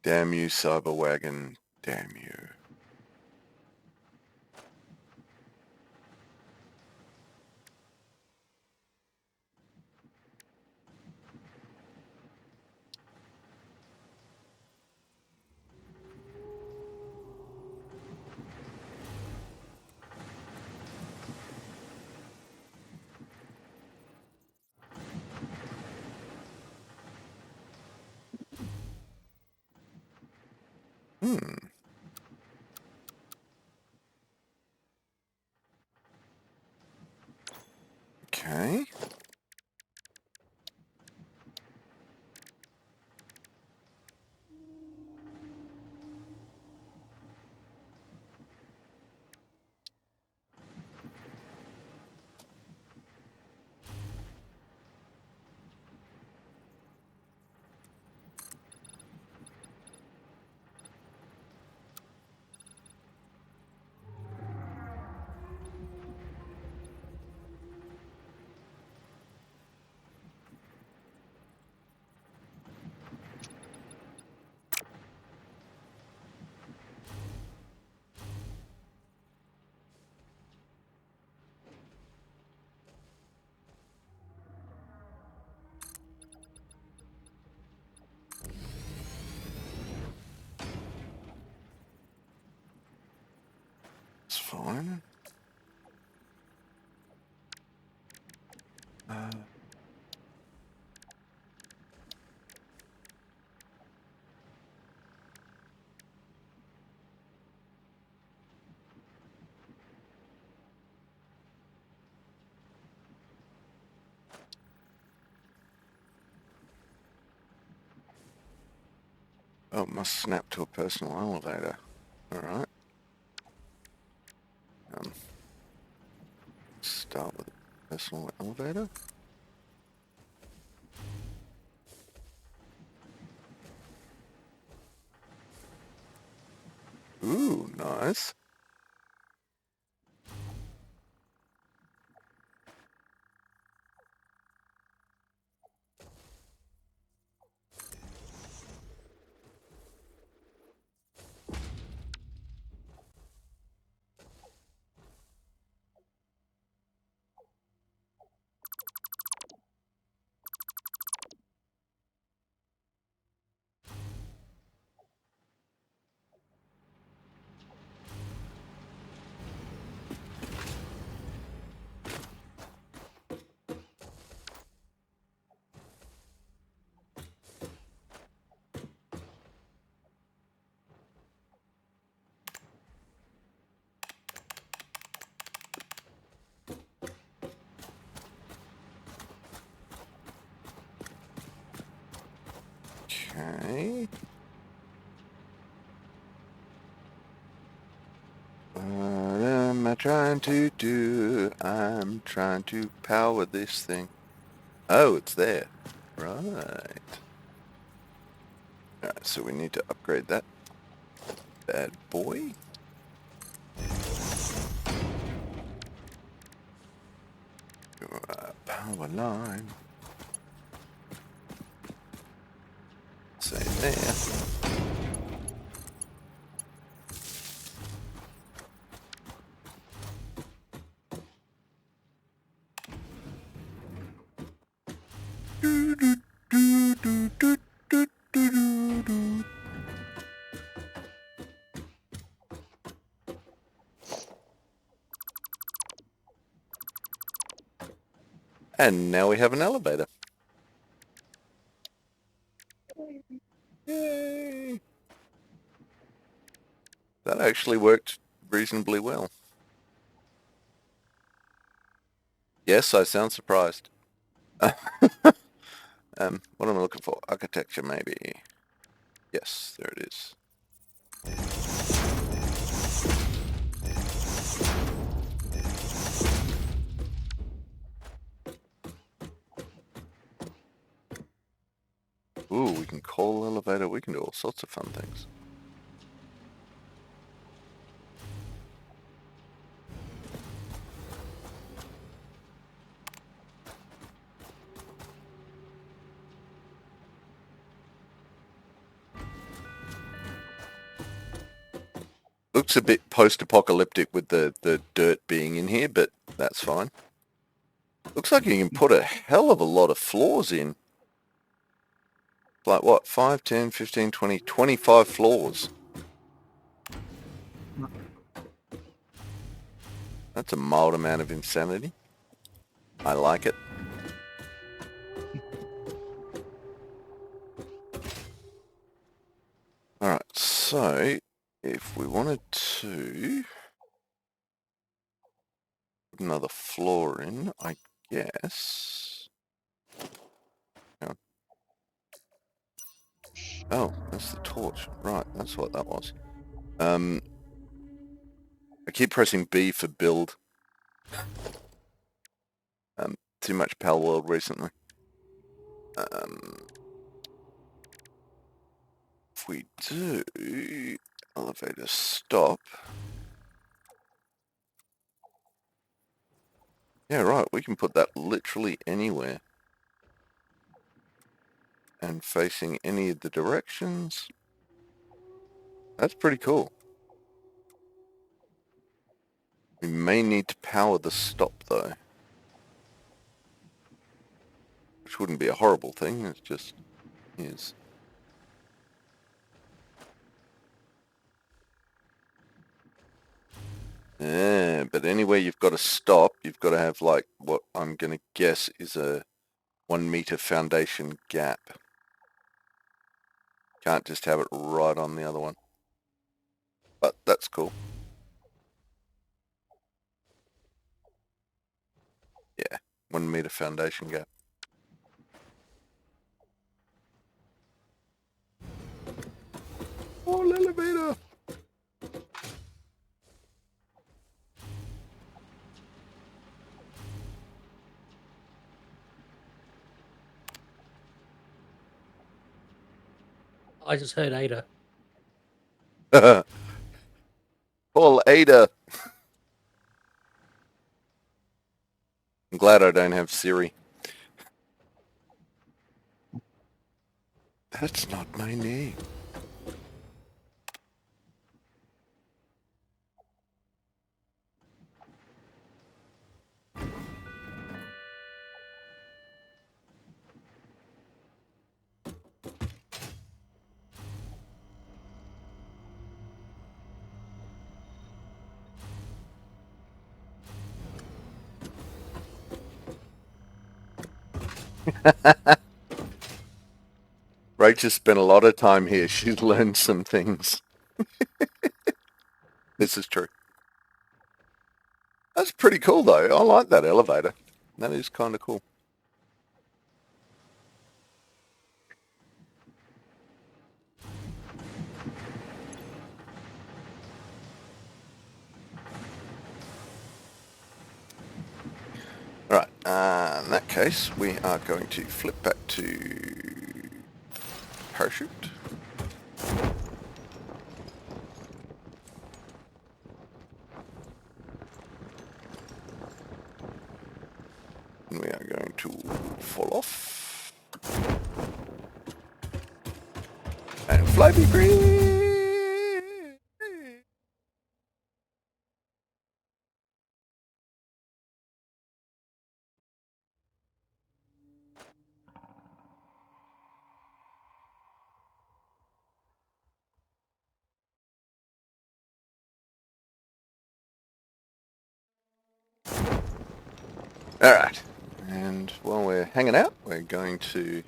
Damn you, cyber wagon. Damn you. Hmm. Okay. It's fine. Oh, it must snap to a personal elevator. Alright. Start with a personal elevator. Ooh, nice. What am I trying to do? I'm trying to power this thing. Oh, it's there. Right. Alright, so we need to upgrade that bad boy. Power line. Say there. Do, do, do, do, do, do, do, do. And now we have an elevator. Yay! That actually worked reasonably well. Yes, I sound surprised. What am I looking for? Architecture, maybe. Yes, there it is. Ooh, we can call elevator. We can do all sorts of fun things. Looks a bit post-apocalyptic with the dirt being in here, but that's fine. Looks like you can put a hell of a lot of floors in. Like what? 5, 10, 15, 20, 25 floors. That's a mild amount of insanity. I like it. Alright, so if we wanted to put another floor in, I guess. Hang on. Oh, that's the torch. Right, that's what that was. I keep pressing B for build. Too much Pal World recently. If we do elevator stop. Yeah, right, we can put that literally anywhere. And facing any of the directions. That's pretty cool. We may need to power the stop though. Which wouldn't be a horrible thing, it just is. Yeah, but anywhere you've got to stop, you've got to have like what I'm going to guess is a 1 meter foundation gap. Can't just have it right on the other one. But that's cool. Yeah, 1 meter foundation gap. Oh, elevator! I just heard Ada. Call Ada! I'm glad I don't have Siri. That's not my name. Rachel spent a lot of time here. She's learned some things. This is true. That's pretty cool though. I like that elevator. That is kind of cool. in that case, we are going to flip back to parachute. And we are going to fall off. And fly be green! Alright, and while we're hanging out, we're going to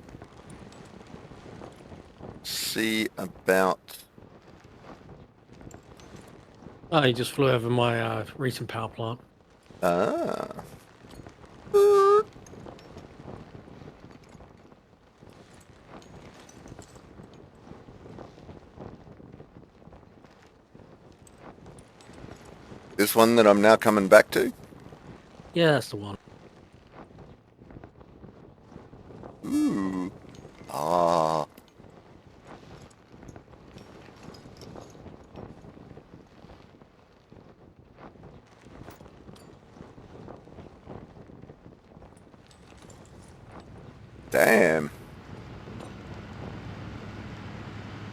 see about... Oh, he just flew over my recent power plant. Ah. This one that I'm now coming back to? Yeah, that's the one. Ooh. Ah. Damn.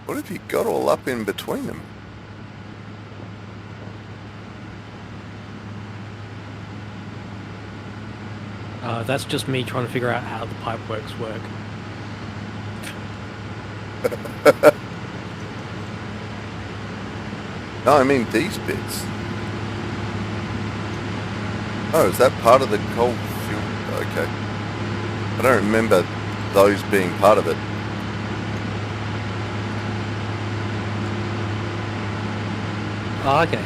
What have you got all up in between them? That's just me trying to figure out how the pipe works work. No, I mean these bits. Oh, is that part of the coal fuel? Okay. I don't remember those being part of it. Oh, okay.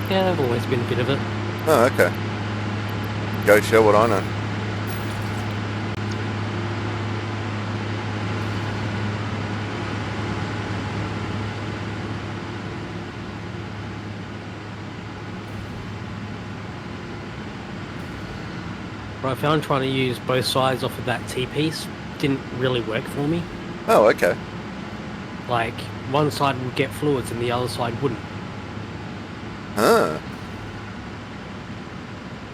Yeah, I've always been a bit of it. Oh, okay. Go show what I know. What I found trying to use both sides off of that T-piece didn't really work for me. Oh, okay. Like, one side would get fluids and the other side wouldn't. Huh.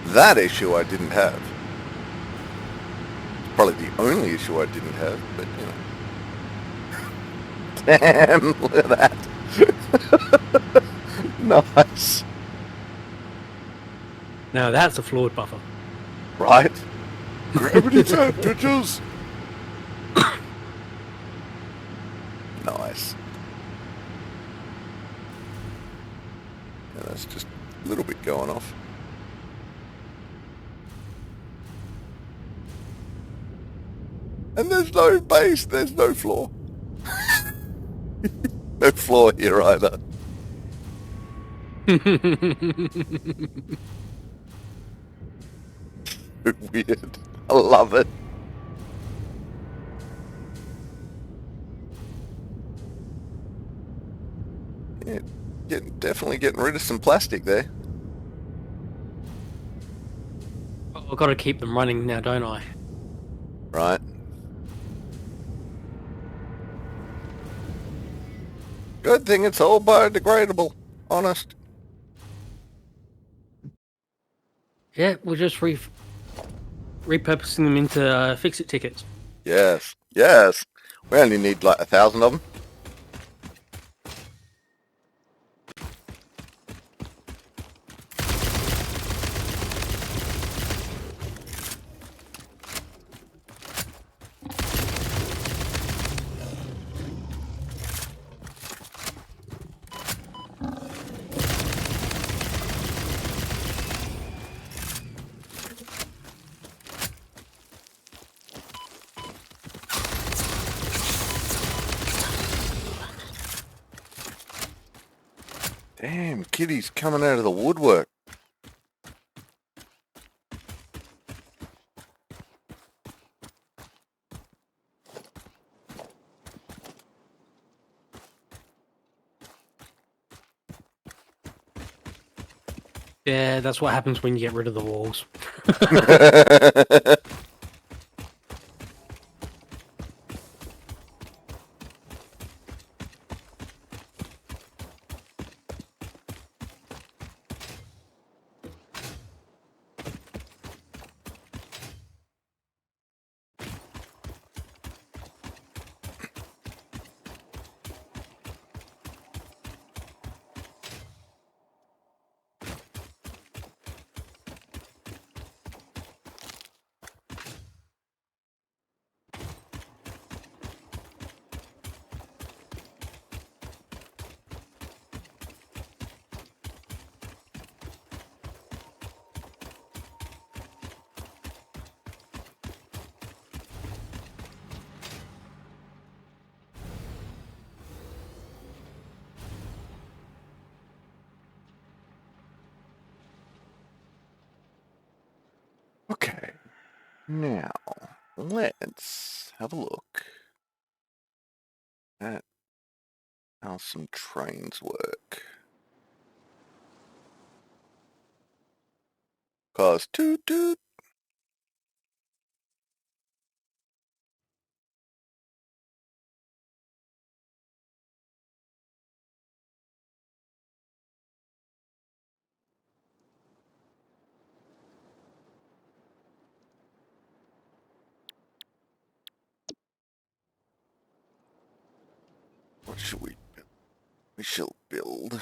That issue I didn't have. Probably the only issue I didn't have, but you know. Damn, look at that. Nice. Now that's a fluid buffer. Right? Gravity's out, bitches! Nice. Yeah, that's just a little bit going off. And there's no base, there's no floor. No floor here either. Weird. I love it. Yeah, definitely getting rid of some plastic there. I've got to keep them running now, don't I? Right. Good thing it's all biodegradable. Honest. Yeah, we're just repurposing them into fix-it tickets. Yes. Yes. We only need like 1,000 of them. Damn, kitty's coming out of the woodwork. Yeah, that's what happens when you get rid of the walls. Okay, now let's have a look at how some trains work. Cars toot toot. What should we build? We shall build.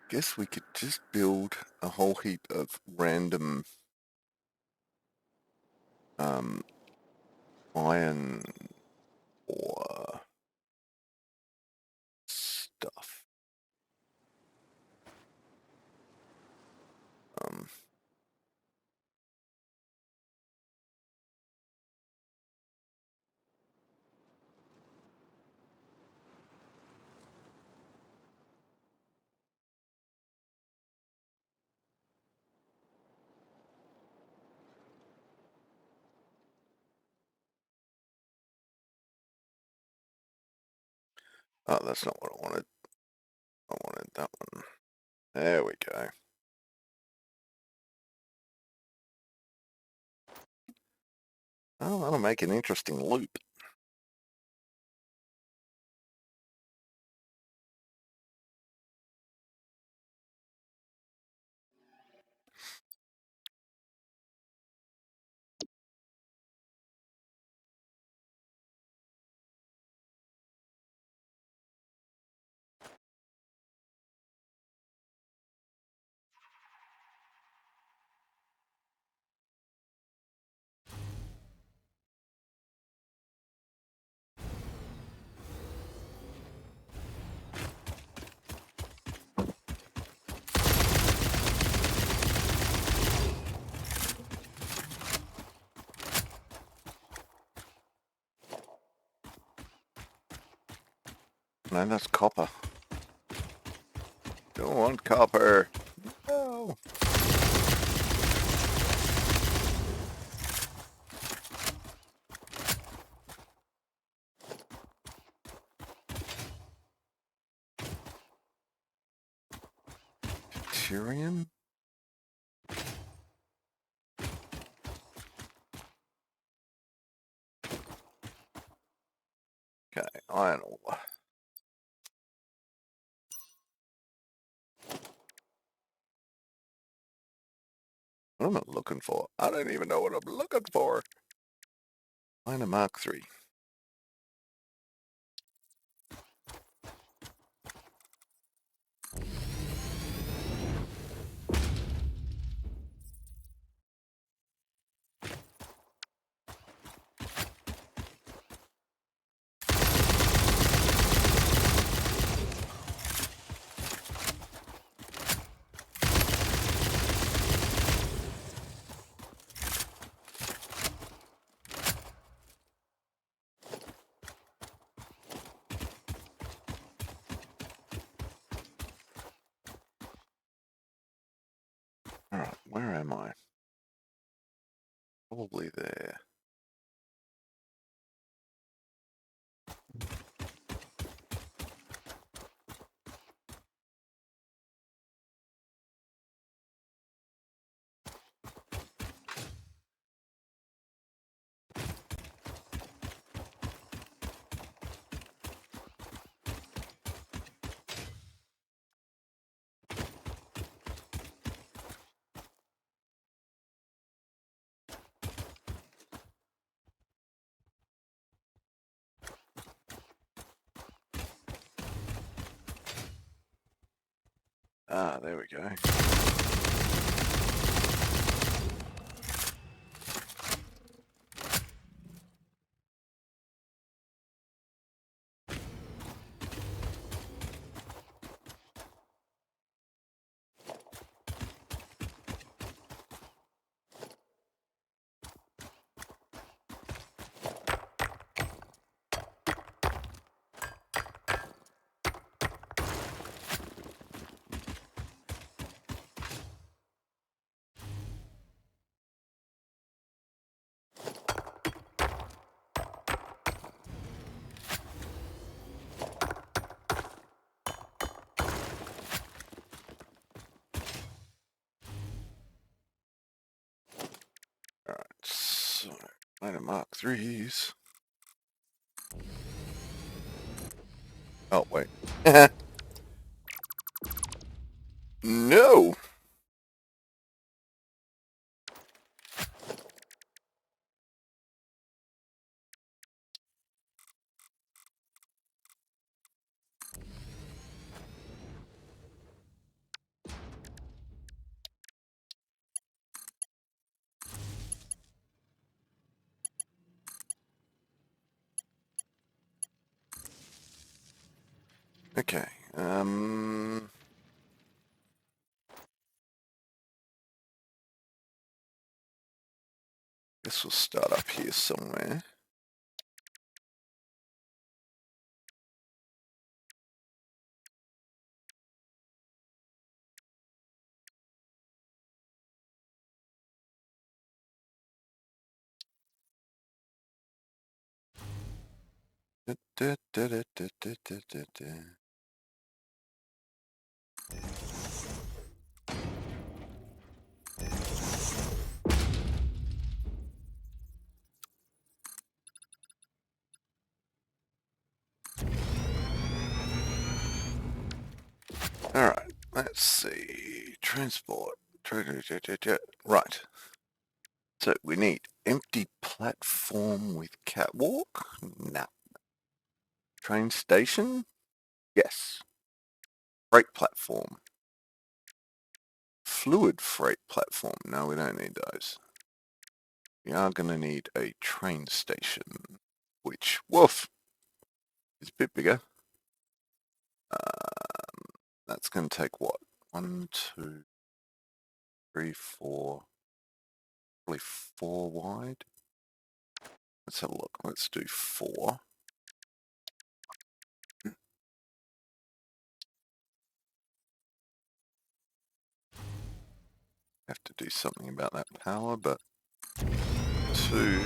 Guess we could just build a whole heap of random iron ore stuff. Oh, that's not what I wanted. I wanted that one. There we go. Oh, that'll make an interesting loop. No, that's copper. Don't want copper. No. Tyrion? Okay, iron ore. What am I looking for? I don't even know what I'm looking for. Find a Mark III. probably there. Ah, there we go. Alright, so later Mark 3s. Oh, wait. No! Okay, guess we'll start up here somewhere. Da, da, da, da, da, da, da, da. Alright, let's see. Transport. Right. So we need empty platform with catwalk? No. Train station? Yes. Freight platform. Fluid freight platform. No, we don't need those. We are going to need a train station, which, woof, is a bit bigger. That's going to take what? 1, 2, 3, 4, probably 4 wide. Let's have a look. Let's do 4. Have to do something about that power, but 2, 3.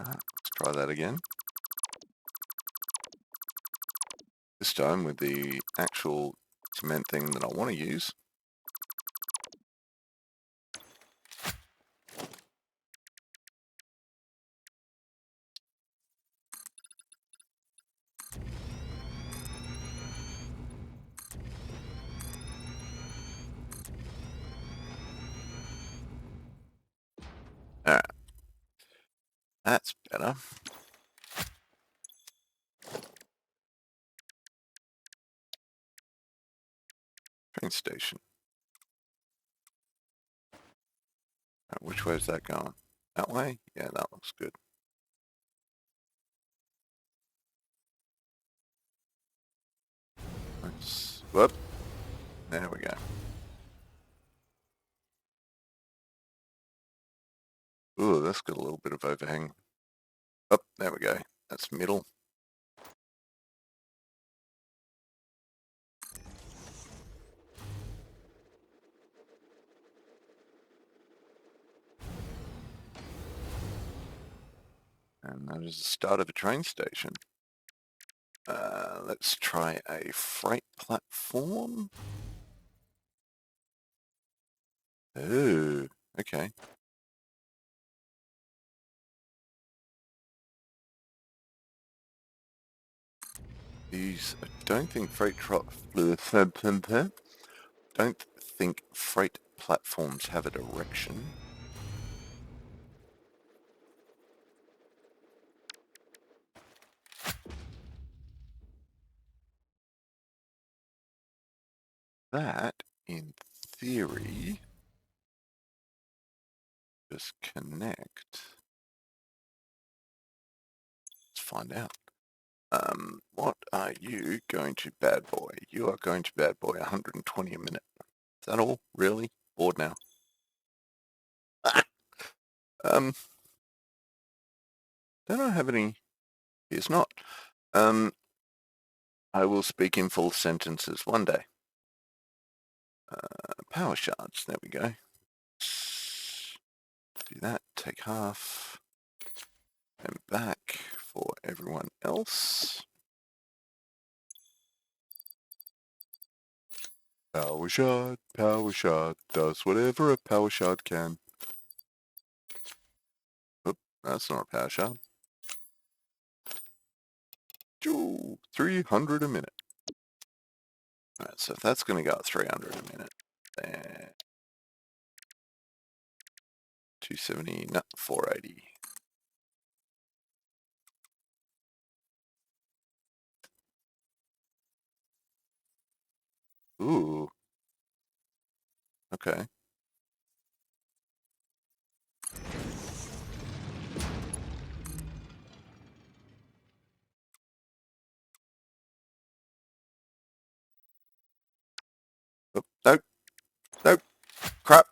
Let's try that again. This time with the actual cement thing that I want to use. Alright. That's better. Train station. Which way is that going? That way? Yeah, that looks good. Let's, whoop. There we go. Ooh, that's got a little bit of overhang. Oh, there we go. That's middle. And that is the start of a train station. Let's try a freight platform. Ooh, okay. These, I don't think don't think freight platforms have a direction. That, in theory, just connect. Let's find out. What are you going to, bad boy? You are going to, bad boy, 120 a minute. Is that all? Really? Bored now. Don't I have any? It's not. I will speak in full sentences one day. Power shards, there we go. Do that, take half, and back for everyone else. Power shard, does whatever a power shard can. Oop, that's not a power shard. 300 a minute. Alright, so if that's going to go at 300 a minute, then 270, no, 480. Ooh. Okay. Oop, nope. Nope. Crap.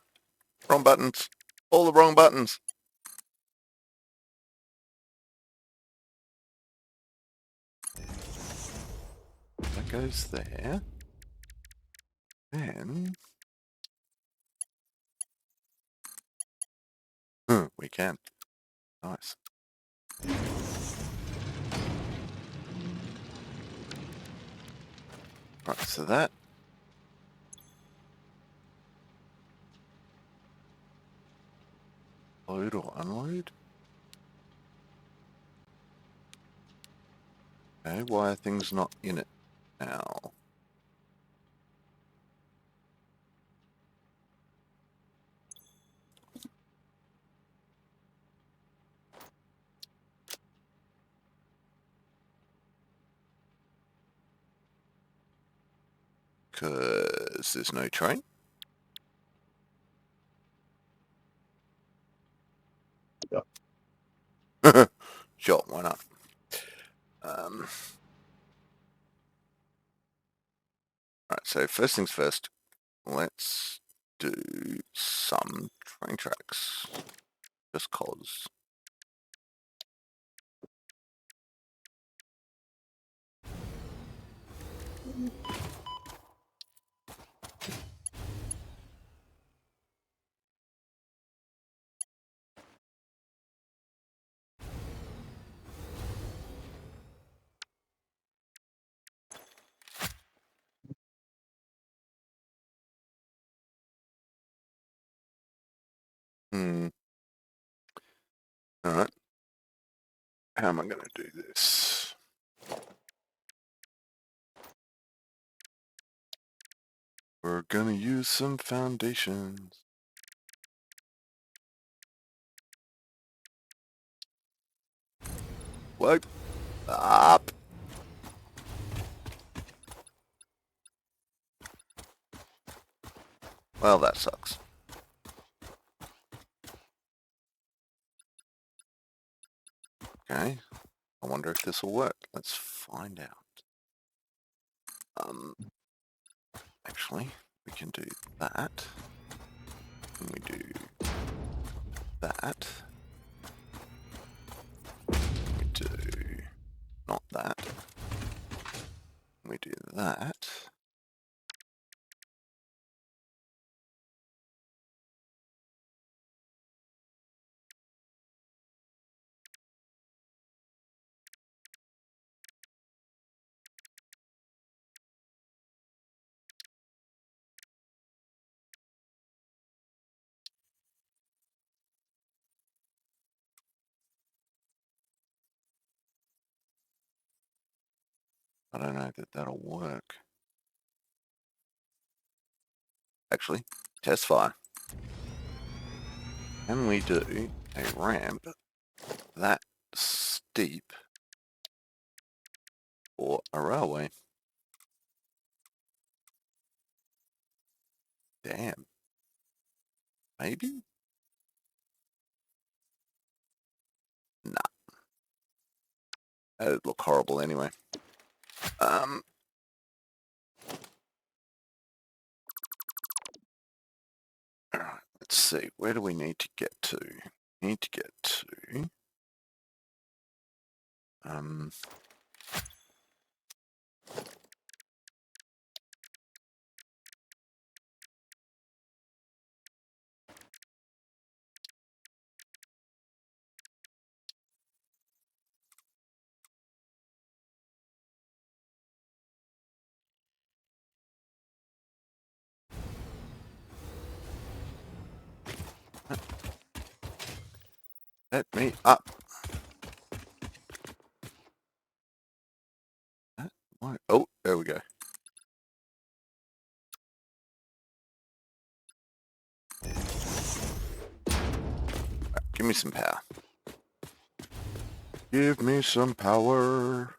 Wrong buttons. All the wrong buttons. That goes there. Then... we can. Nice. Right, so that... load or unload? Okay, why are things not in it now? Because there's no train? Yeah. Sure, why not? Alright, so first things first, let's do some train tracks. Just cause. Alright. How am I going to do this? We're going to use some foundations. What? Up! Well, that sucks. Okay. I wonder if this will work. Let's find out. Actually, we can do that. And we do that. We do not that. We do that. I don't know that that'll work. Actually, test fire. Can we do a ramp that steep or a railway? Damn. Maybe? Nah. That'd look horrible anyway. Alright, let's see. Where do we need to get to? We need to get to... let me up. Oh, there we go. Give me some power. Give me some power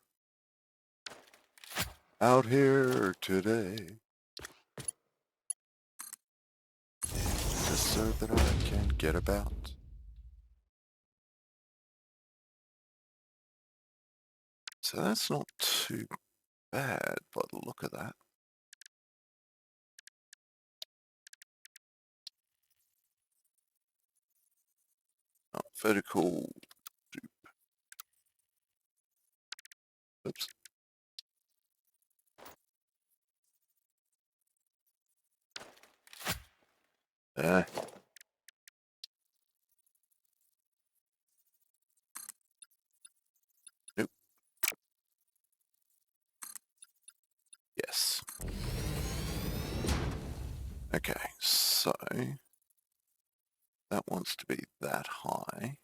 out here today. Just so that I can get about. So that's not too bad by the look of that. Oh, vertical. Oops. There. Nope. Yes. Okay, so that wants to be that high.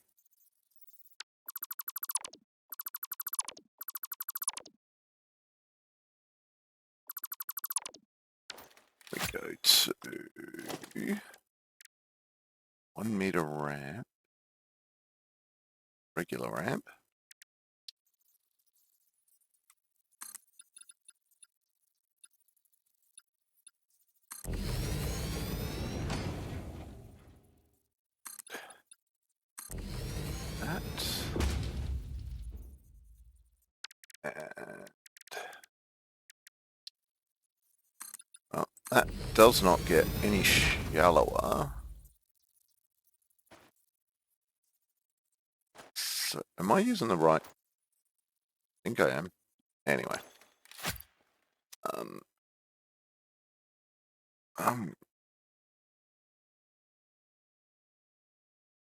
We go to 1 meter ramp, regular ramp. That. And well, that does not get any shallower. So, am I using the right? I think I am. Anyway.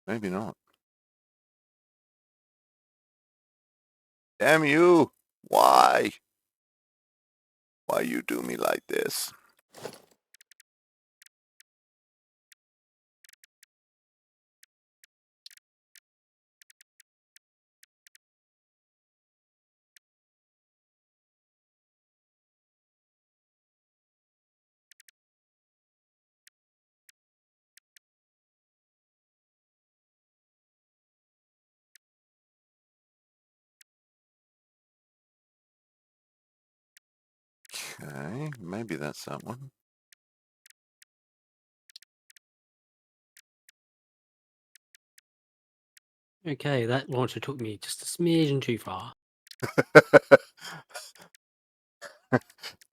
Maybe not. Damn you! Why? Why you do me like this? Okay, maybe that's that one. Okay, that launcher took me just a smidgen too far.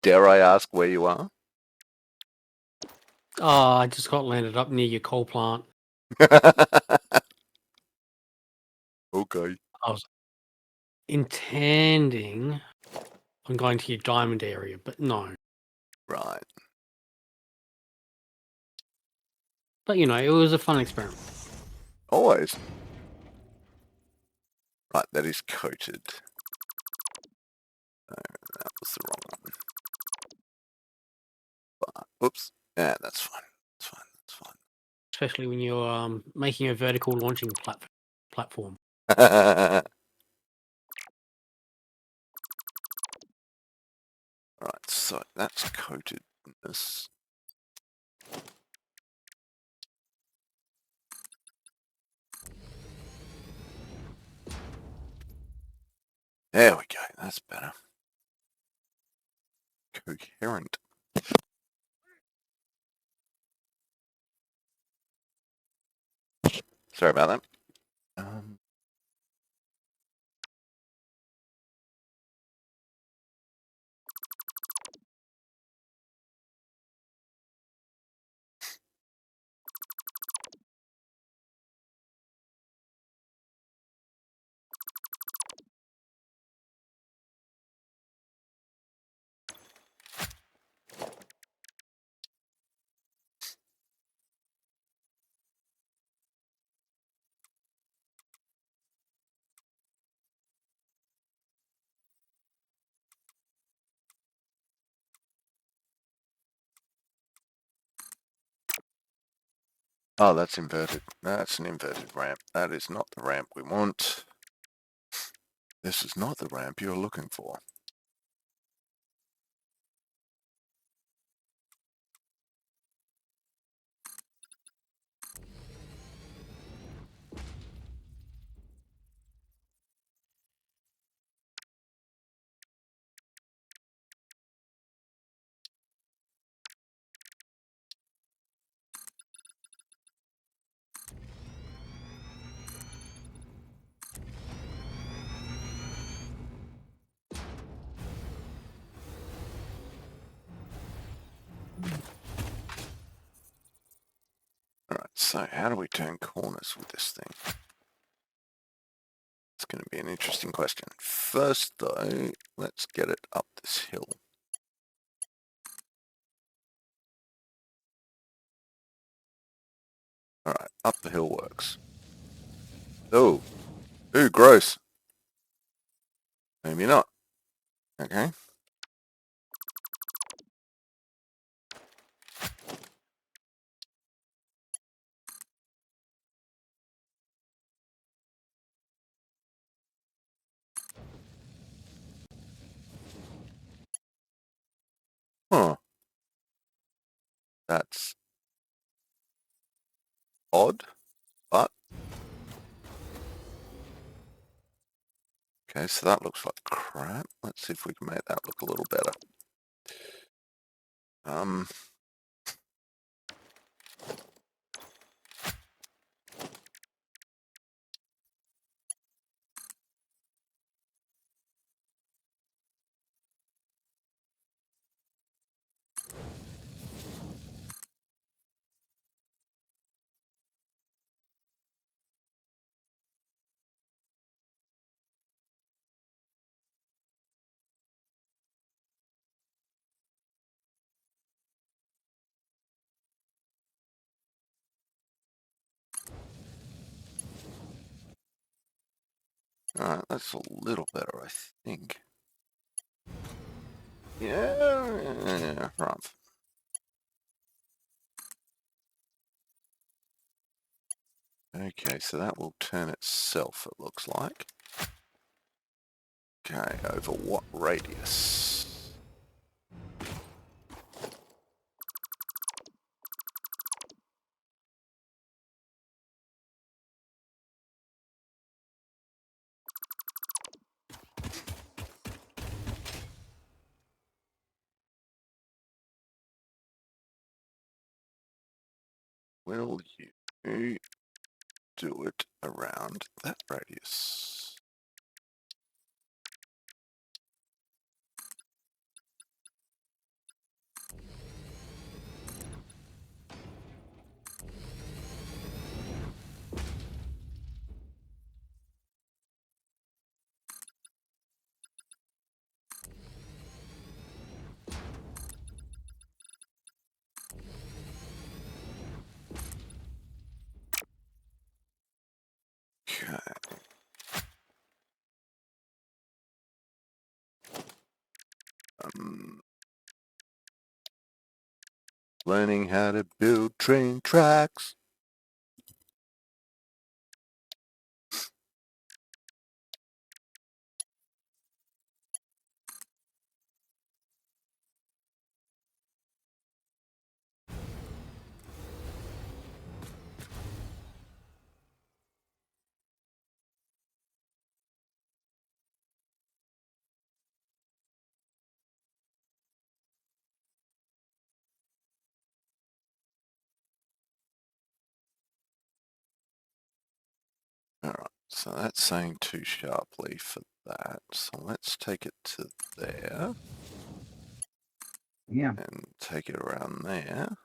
Dare I ask where you are? Oh, I just got landed up near your coal plant. Okay. I was intending on going to your diamond area, but no. Right. But you know, it was a fun experiment. Always. Right, that is coated. No, that was the wrong one. But, oops. Yeah, that's fine. That's fine. That's fine. Especially when you're making a vertical launching platform. Right, so that's coated in this. There we go. That's better. Coherent. Sorry about that. Oh, that's inverted. That's an inverted ramp. That is not the ramp we want. This is not the ramp you're looking for. Alright, so how do we turn corners with this thing? It's going to be an interesting question. First, though, let's get it up this hill. Alright, up the hill works. Oh, ooh, gross. Maybe not. Okay. Huh. That's odd, but... Okay, so that looks like crap. Let's see if we can make that look a little better. Alright, that's a little better, I think. Yeah, right. Okay, so that will turn itself, it looks like. Okay, over what radius? Will you do it around that radius. Okay. Learning how to build train tracks. Alright, so that's saying too sharply for that. So let's take it to there. Yeah. And take it around there.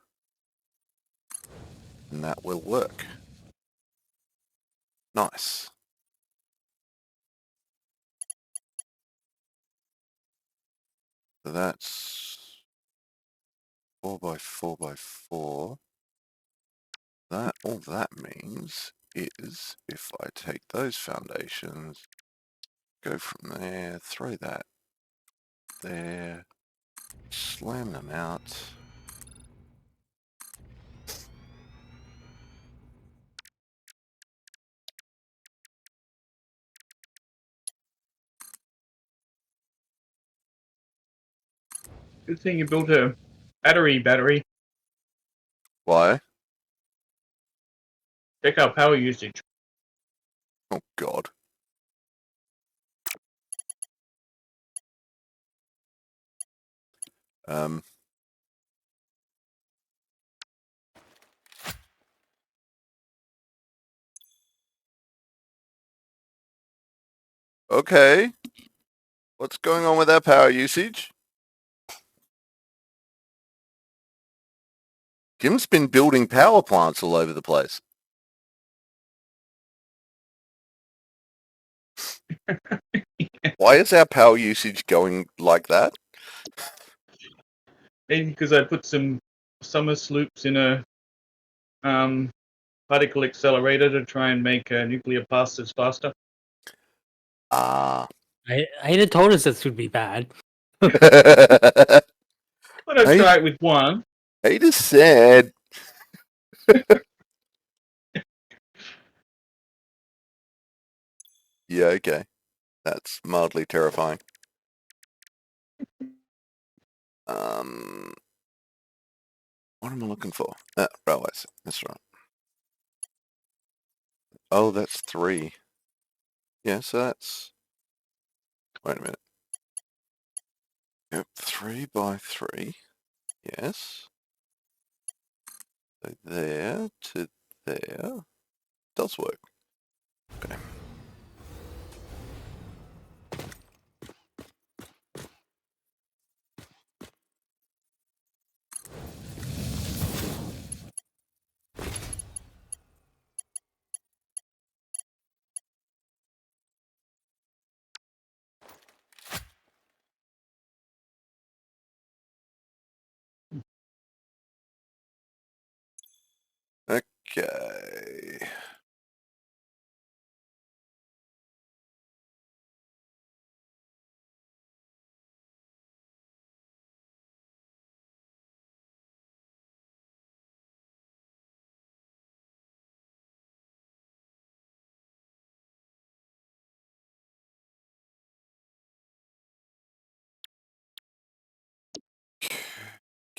And that will work. Nice. So that's 4 by 4 by 4. That all that means is if I take those foundations, go from there, throw that there, slam them out. Good thing you built a battery. Why? Check our power usage. Oh God. Um. Okay. What's going on with our power usage? Kim's been building power plants all over the place. Why is our power usage going like that? Maybe because I put some summer sloops in a particle accelerator to try and make nuclear passes faster. Ah. I had told us this would be bad. But I'd try it with one. I just said. Yeah, okay. That's mildly terrifying. What am I looking for? Railways. That's right. Oh, that's 3. Yeah, so that's... Wait a minute. Yep, 3 by 3. Yes. So there to there. Does work. Okay.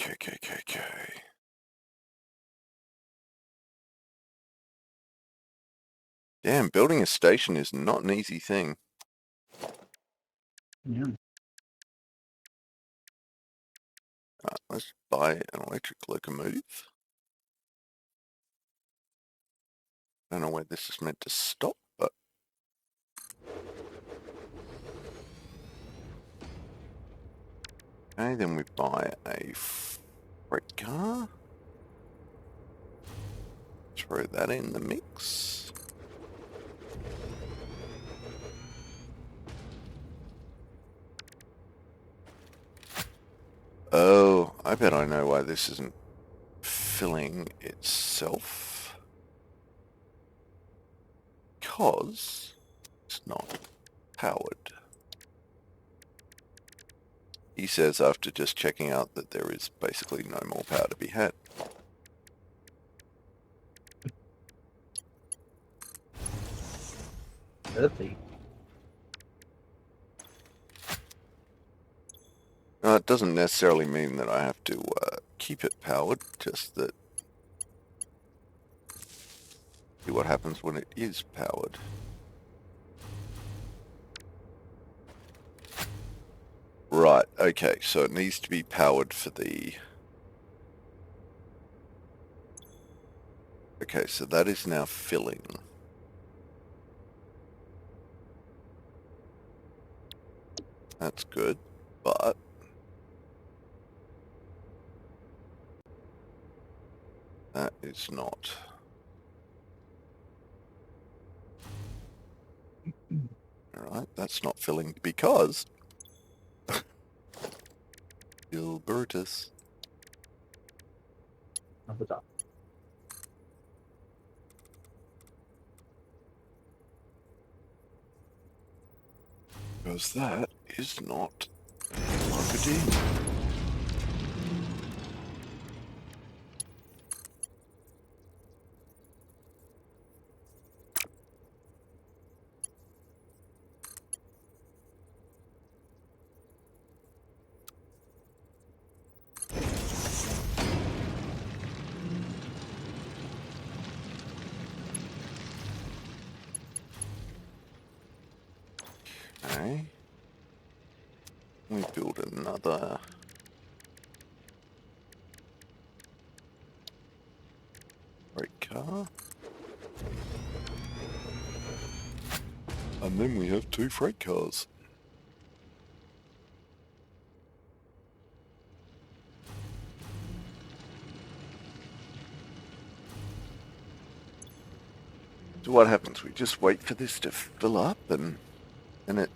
Okay. Okay. Damn, building a station is not an easy thing. Yeah. Let's buy an electric locomotive. I don't know where this is meant to stop, but... Okay, then we buy a freight car. Throw that in the mix. Oh, I bet I know why this isn't filling itself. Because it's not powered. He says after just checking out that there is basically no more power to be had. Earthy. It doesn't necessarily mean that I have to keep it powered, just that see what happens when it is powered. Right, okay, so it needs to be powered for the... Okay, so that is now filling. That's good, but... that is not. Alright, that's not filling because... Gilbertus. Number done. Because that is not plugged in. Okay. We build another freight car. And then we have 2 freight cars. So what happens? We just wait for this to fill up and it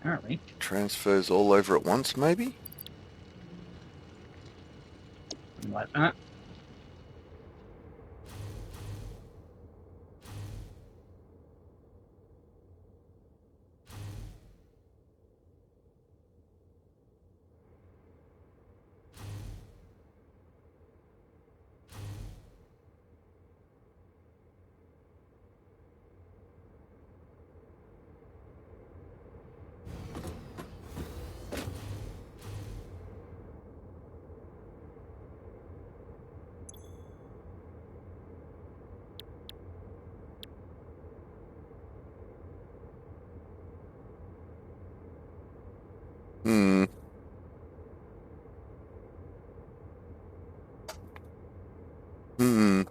Apparently. transfers all over at once, maybe? Something like that. Hmm. Hmm.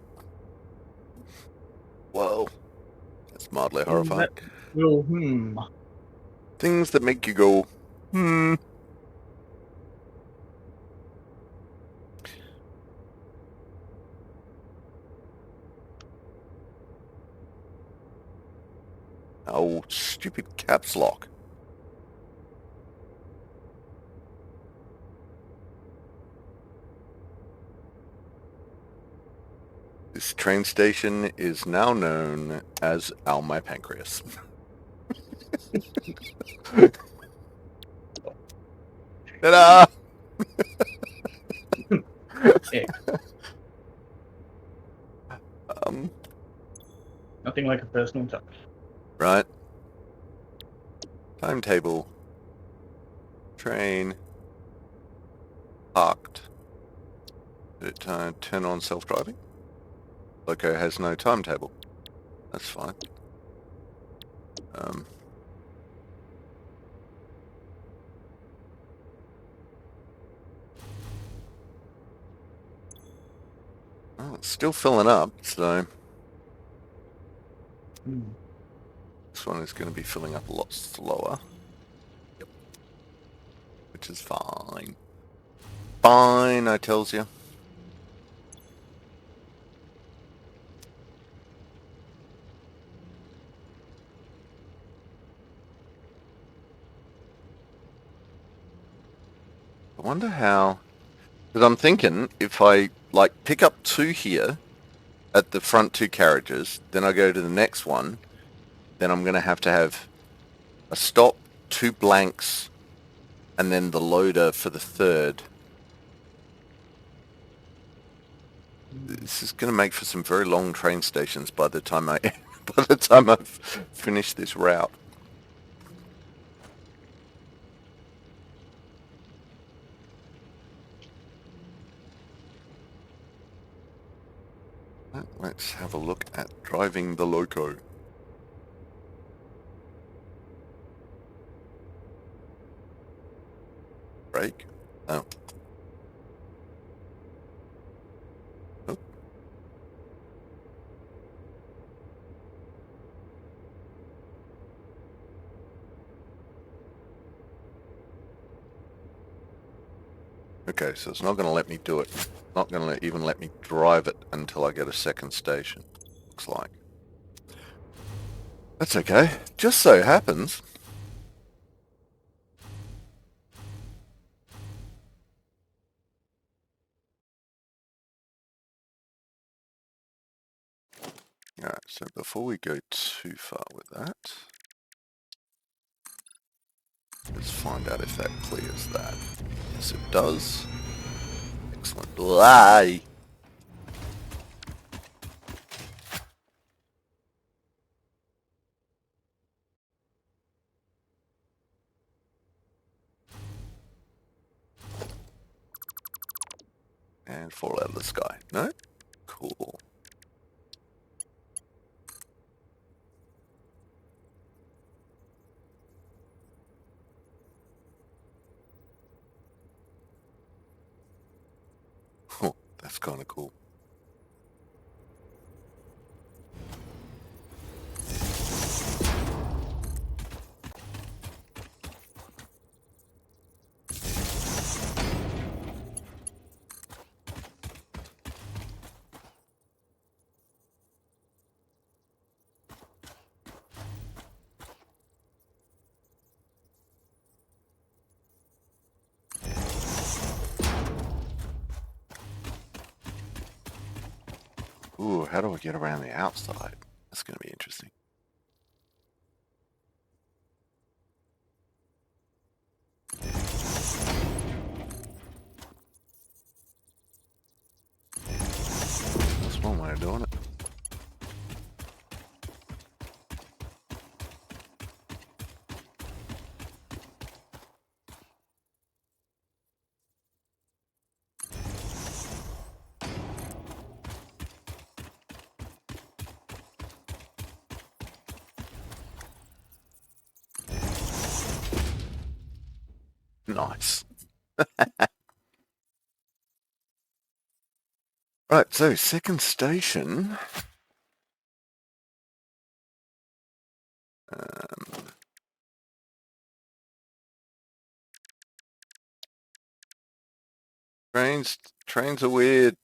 Well, that's mildly horrifying. Well, Things that make you go, hmm. Oh, stupid caps lock. This train station is now known as Ow My Pancreas. Ta-da! yeah, nothing like a personal touch. Right. Timetable. Train. Parked. Did it turn on self-driving? Loco has no timetable. That's fine. Oh, It's still filling up, so this one is going to be filling up a lot slower. Yep. Which is fine. Fine, I tells you. I wonder how... Because I'm thinking if I, like, pick up 2 here at the front 2 carriages, then I go to the next one, then I'm going to have a stop, 2 blanks, and then the loader for the third. This is going to make for some very long train stations by the time I've finished this route. Let's have a look at driving the loco. Brake. Oh. Oh. Okay, so it's not going to let me do it. Not going to even let me drive it until I get a second station. Looks like. That's okay. Just so happens. Alright, so before we go too far with that, let's find out if that clears that. Yes, it does. Excellent. Lie. And fall out of the sky. No? Cool. Oh, that's kind of cool. Ooh, how do I get around the outside? That's going to be interesting. That's one way of doing it. Nice. Right, so second station. Trains are weird.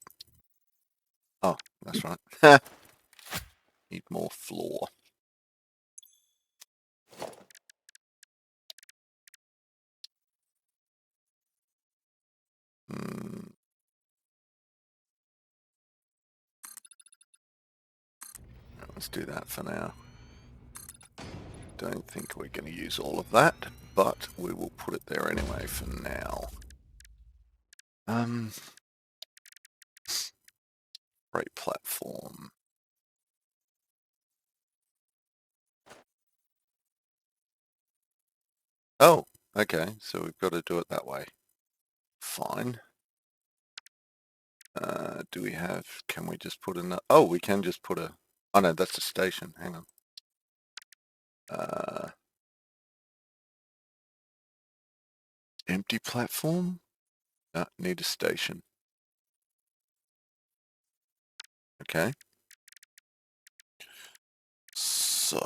Oh, that's right. Need more floor. Hmm. Let's do that for now. Don't think we're going to use all of that, but we will put it there anyway for now. Freight platform. Oh, okay, so we've got to do it that way. Fine. Do we have, can we just put a, oh, we can just put a, oh no, that's a station, hang on. Empty platform? No, need a station. Okay. So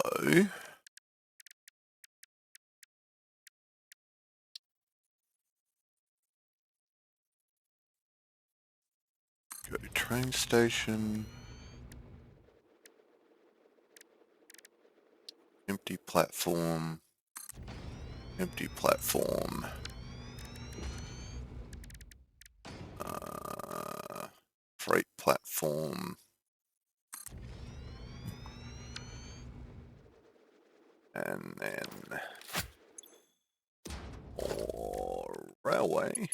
go to train station. Empty platform. Empty platform. Freight platform. And then railway.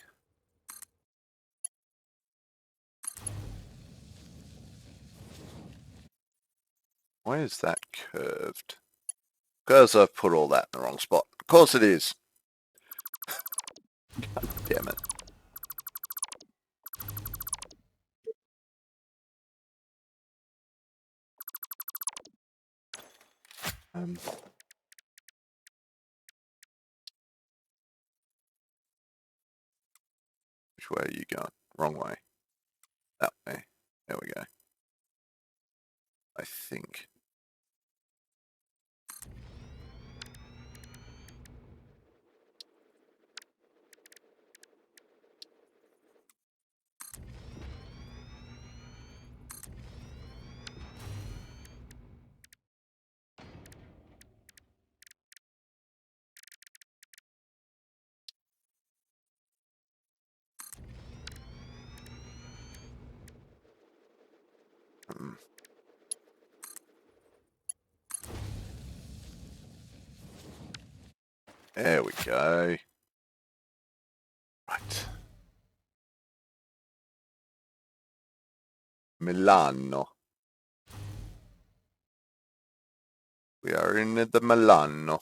Why is that curved? Because I've put all that in the wrong spot. Of course it is. God damn it. Which way are you going? Wrong way. That way. There we go. I think. There we go. Right. Milano. We are in the Milano.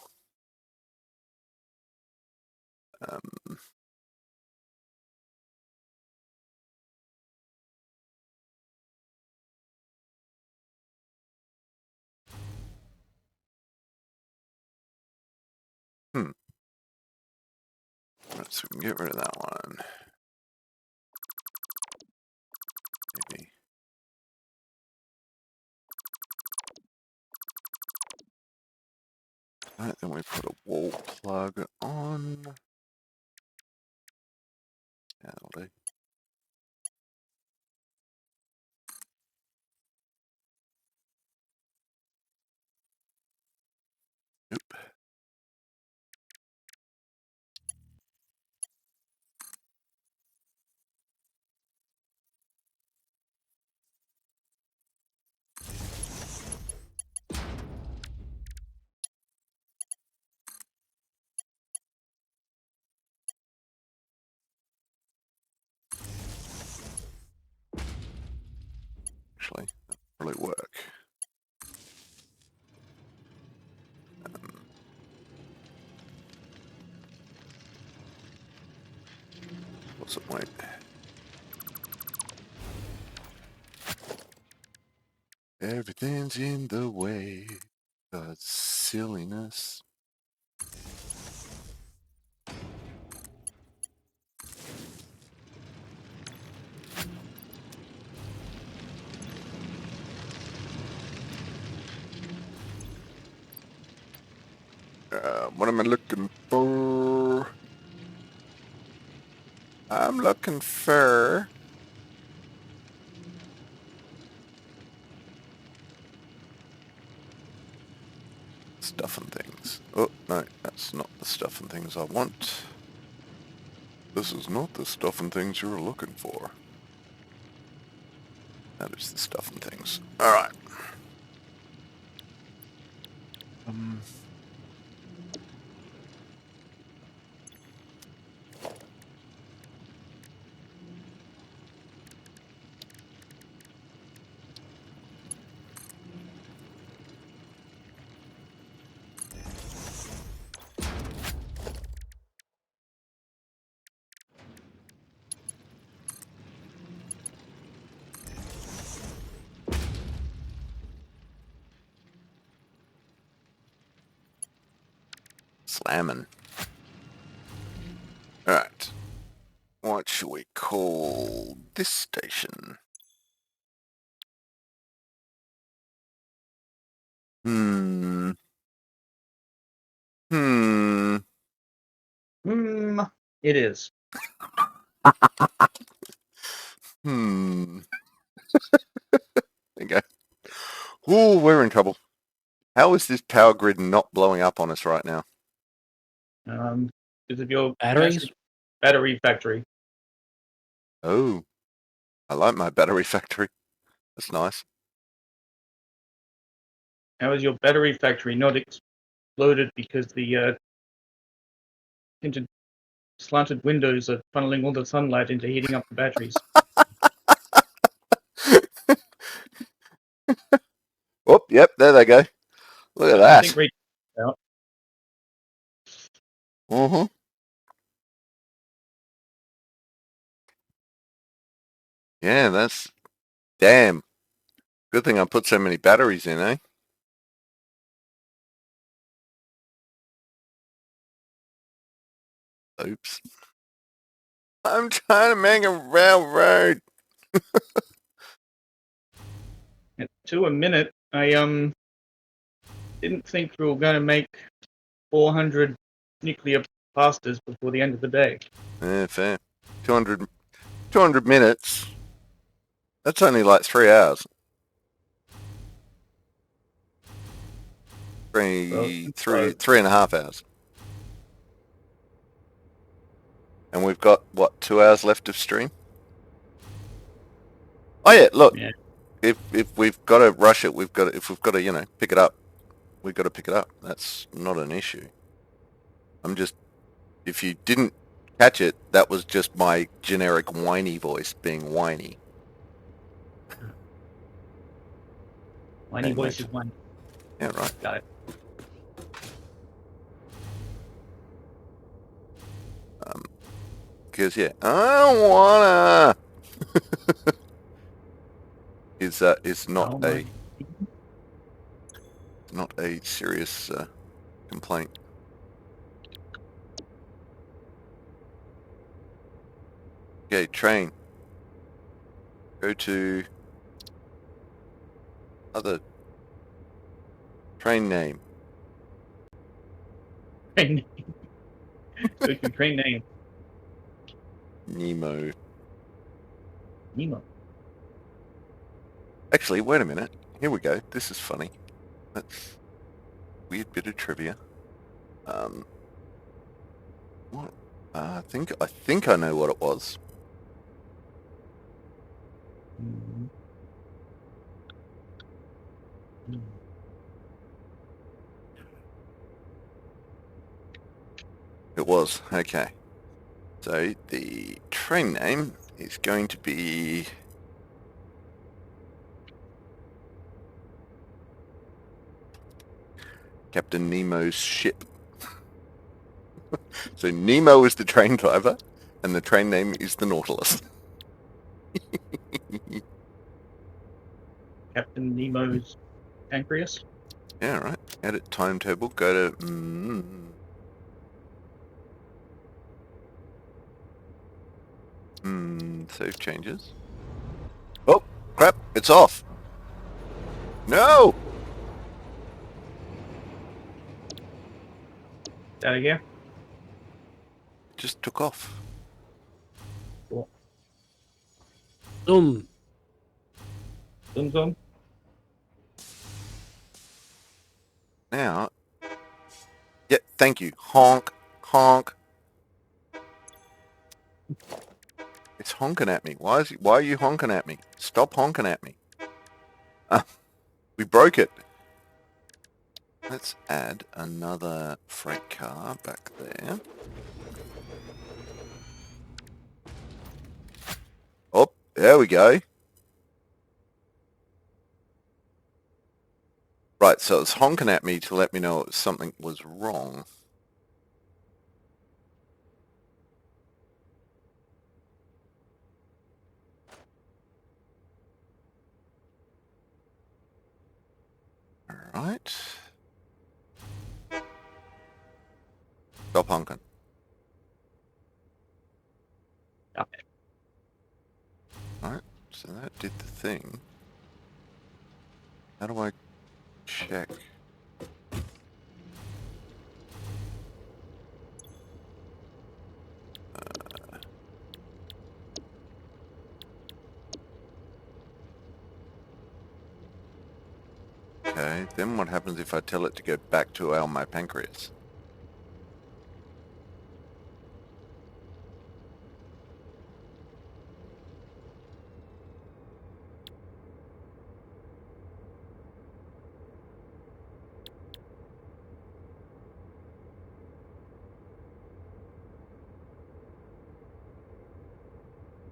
Right, so we can get rid of that one. Maybe. Right, then we put a wall plug on. That'll do. Nope. Actually, that'll probably work. What's it wait? Everything's in the way. That's silliness. What am I looking for? I'm looking for... stuff and things. Oh, no, that's not the stuff and things I want. This is not the stuff and things you're looking for. That is the stuff and things. Alright. Slamming. Alright. What should we call this station? Hmm. It is. There you go. Ooh, we're in trouble. How is this power grid not blowing up on us right now? Because of your Batteries? massive battery factory. Oh, I like my battery factory. That's nice. How is your battery factory not exploded because the tinted slanted windows are funneling all the sunlight into heating up the batteries? Oh, yep, there they go. Look at I think that. out. Mm-hmm. Yeah, that's damn. Good thing I put so many batteries in, eh? Oops. I'm trying to make a railroad. At 2 a minute, I didn't think we were going to make 400 nuclear pastas before the end of the day. Yeah, fair. 200 minutes. That's only like 3 hours. Well, Three and a half hours. And we've got, what, 2 hours left of stream? Oh yeah, look. yeah. If we've got to rush it, if we've got to, pick it up, we've got to pick it up. That's not an issue. If you didn't catch it, that was just my generic whiny voice being whiny. Whiny Okay, voice mate. is one. Yeah, right. Got it. Because yeah, I don't wanna. Is Oh my. not a serious complaint. Okay, train. Go to other train name. Train name. Go to train name. Nemo. Nemo. Actually, wait a minute. Here we go. This is funny. That's a weird bit of trivia. What? I think I know what it was. Mm-hmm. It was. Okay. So the train name is going to be Captain Nemo's ship. So Nemo is the train driver, and the train name is the Nautilus. Captain Nemo's pancreas. Yeah, right. Edit timetable. Go to. Save changes. Oh crap! It's off. No. Out of here. It just took off. Cool. Zoom. Zoom zoom. Now. Yeah. Thank you. Honk. Honk. It's honking at me. Why are you honking at me? Stop honking at me. We broke it. Let's add another freight car back there. Oh, there we go. Right, so it's honking at me to let me know something was wrong. All right. Stop honking. Okay. All right, so that did the thing. How do I check? Okay, then what happens if I tell it to go back to my pancreas?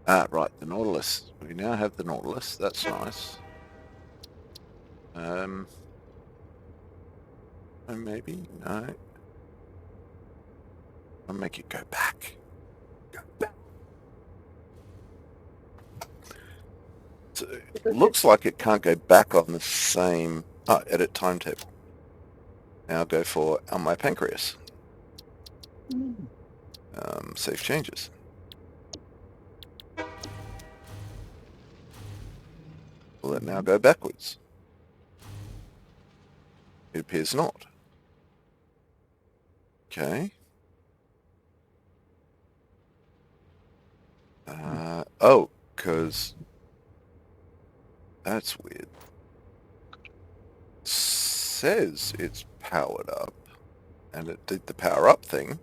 Ah, right, the Nautilus. We now have the Nautilus. That's nice. Oh, maybe? No. I'll make it go back. Go back. So it looks like it can't go back on the same... edit timetable. Now I'll go for my pancreas. Save changes. Will it now go backwards? It appears not. Okay. Oh, because that's weird. Says it's powered up, and it did the power up thing,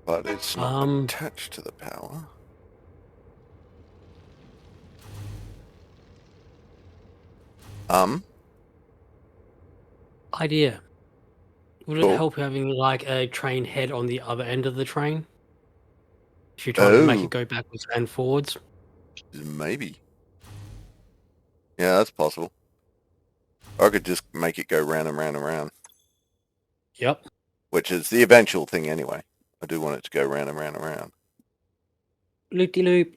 but it's not attached to the power. Idea. Would Cool. it help having like a train head on the other end of the train? If you're trying to make it go backwards and forwards? Maybe. Yeah, that's possible. Or I could just make it go round and round and round. Yep. Which is the eventual thing anyway. I do want it to go round and round and round. Loop-de-loop.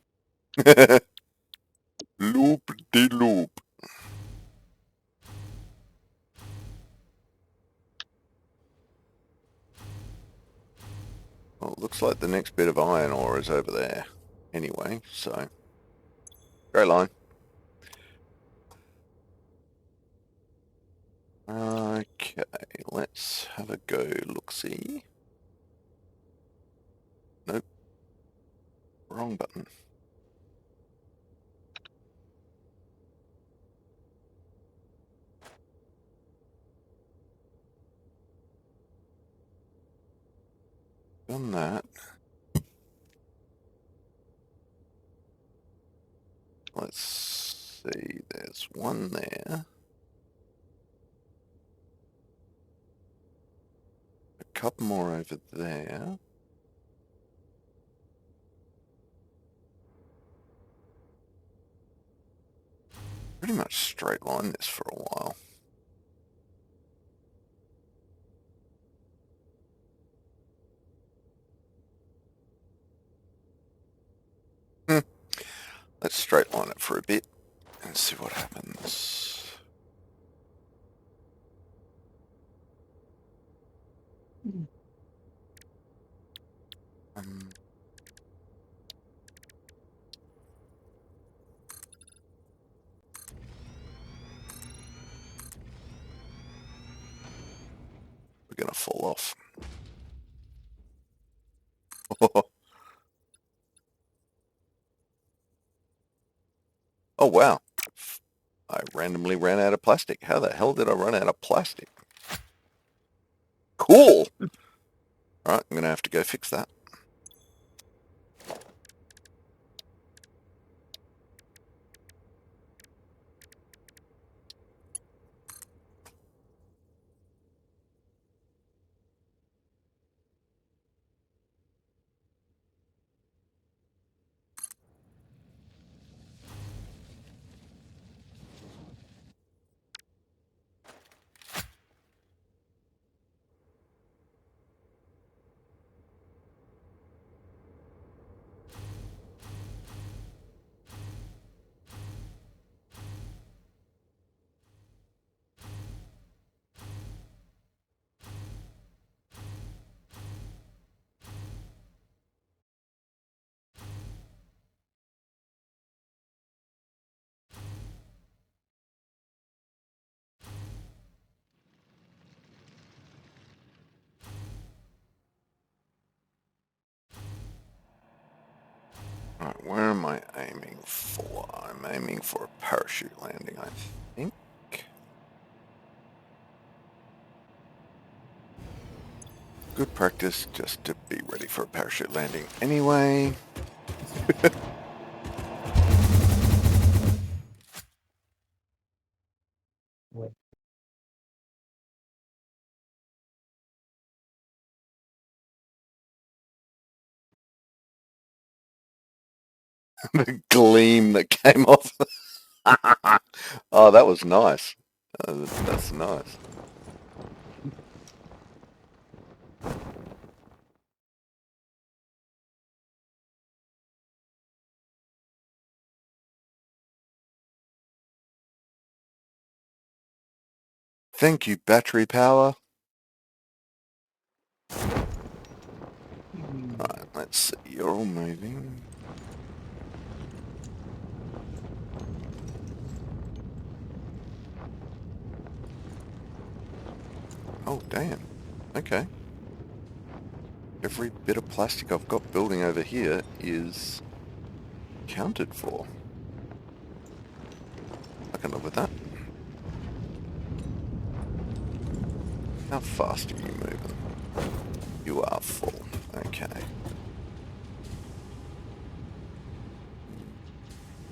Loop-de-loop. Well, it looks like the next bit of iron ore is over there anyway, so... Great line. Okay, let's have a go look-see. Nope. Wrong button. Done that. Let's see, there's one there. A couple more over there. Pretty much straight line this for a while. Let's straight line it for a bit and see what happens. We're gonna fall off. Oh wow. I randomly ran out of plastic. How the hell did I run out of plastic? Cool! Alright, I'm gonna have to go fix that. Alright, where am I aiming for? I'm aiming for a parachute landing, I think. good practice just to be ready for a parachute landing anyway. The gleam that came off. Oh, that was nice. That's nice. Thank you, battery power. Right, let's see. You're all moving. Oh, damn. Okay. Every bit of plastic I've got building over here is accounted for. I can live with that. How fast are you moving? You are full. Okay.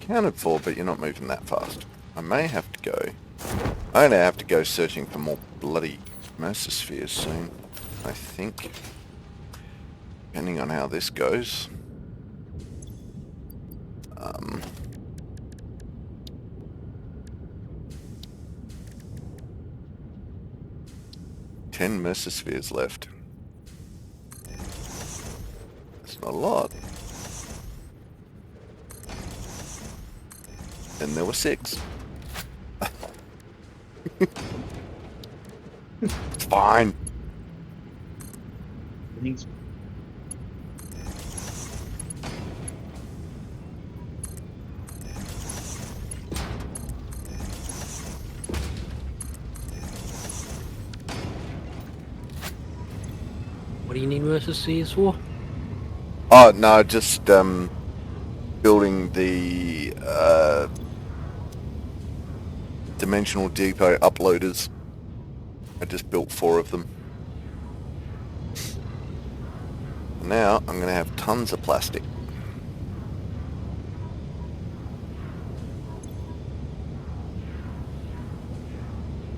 Accounted for, but you're not moving that fast. I may have to go. I'm going to have to go searching for more bloody mesospheres soon, I think. Depending on how this goes. 10 mesospheres left. That's not a lot. And there were 6. It's fine. What do you need versus Seas for? Oh, no, just building the Dimensional Depot uploaders. I just built 4 of them. Now I'm going to have tons of plastic.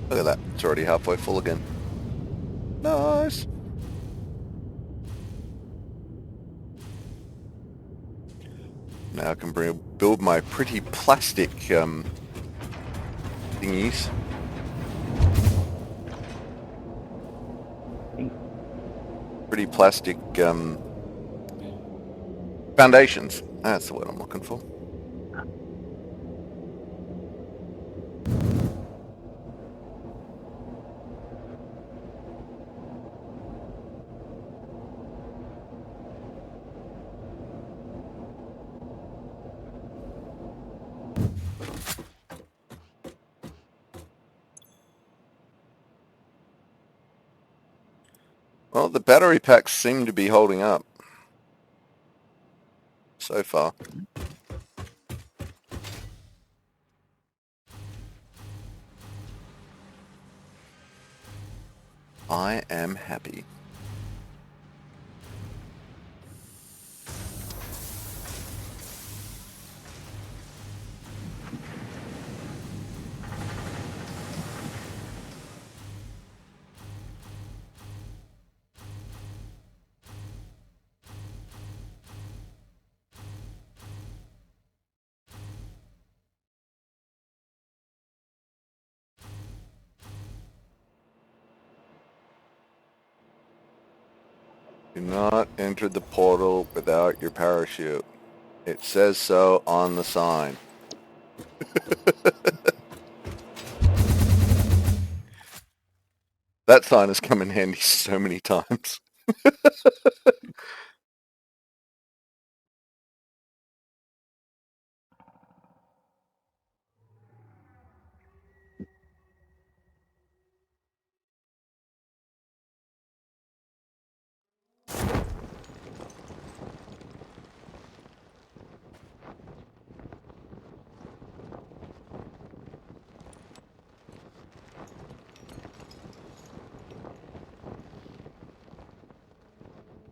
Look at that. It's already halfway full again. Nice. Now I can build my pretty plastic thingies. Pretty plastic foundations. That's the word I'm looking for. Well, the battery packs seem to be holding up so far. I am happy. Do not enter the portal without your parachute. It says so on the sign. That sign has come in handy so many times.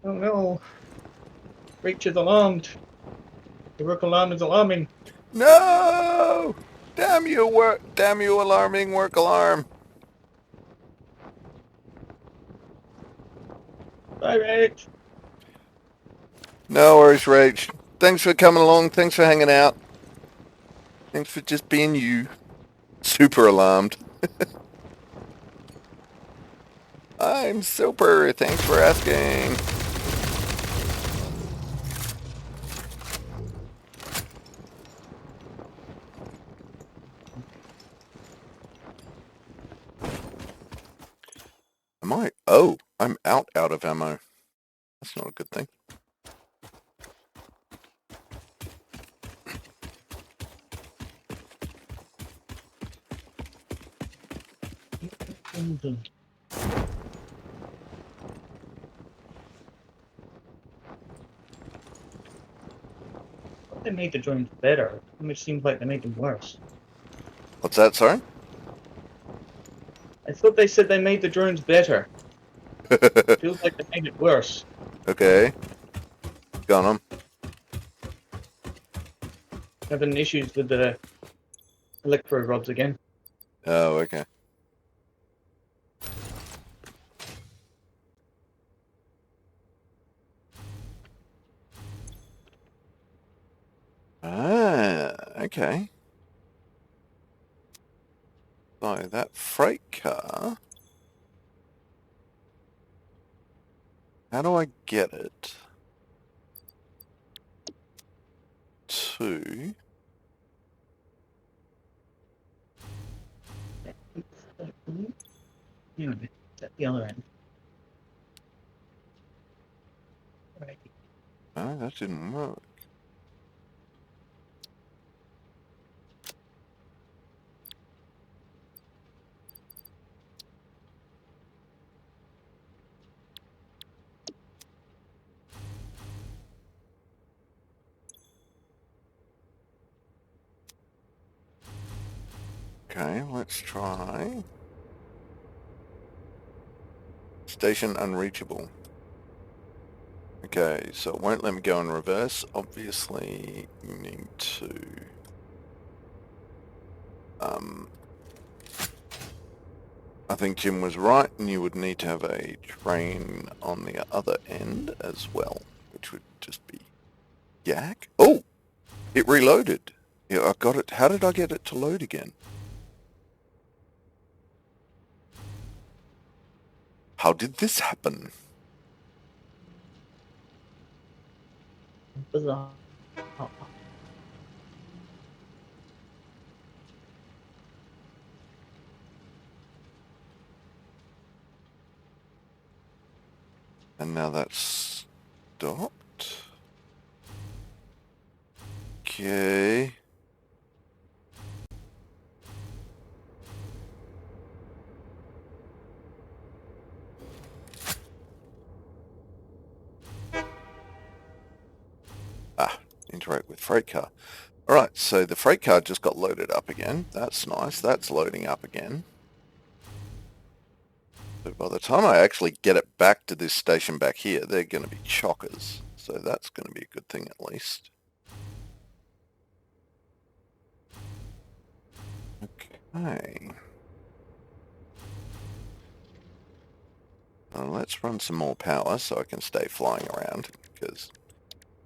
Oh no. Reach is alarmed. The work alarm is alarming. No! Damn you, alarming work alarm. Bye, Rach. No worries, Rach. Thanks for coming along. Thanks for hanging out. Thanks for just being you. Super alarmed. I'm super. Thanks for asking. Am I? Oh, I'm out of ammo. That's not a good thing. They made the drones better. It seems like they made them worse. What's that, sorry? I thought they said they made the drones better. Feels like they made it worse. Okay. Got 'em. Having issues with the electro rods again. Oh, okay. Ah, okay. So that freight car, how do I get it to... Yeah, at the other end. Right. Oh, that didn't work. Okay, let's try. Station unreachable. Okay, so it won't let me go in reverse. Obviously, you need to... I think Jim was right, and you would need to have a train on the other end as well, which would just be yak. Oh! It reloaded. Yeah, I got it. How did I get it to load again? How did this happen? Bizarre. And now that's stopped. Okay. Ah, interact with freight car. Alright, so the freight car just got loaded up again. That's nice. That's loading up again. But by the time I actually get it back to this station back here, they're going to be chockers. So that's going to be a good thing at least. Okay. Well, let's run some more power so I can stay flying around, because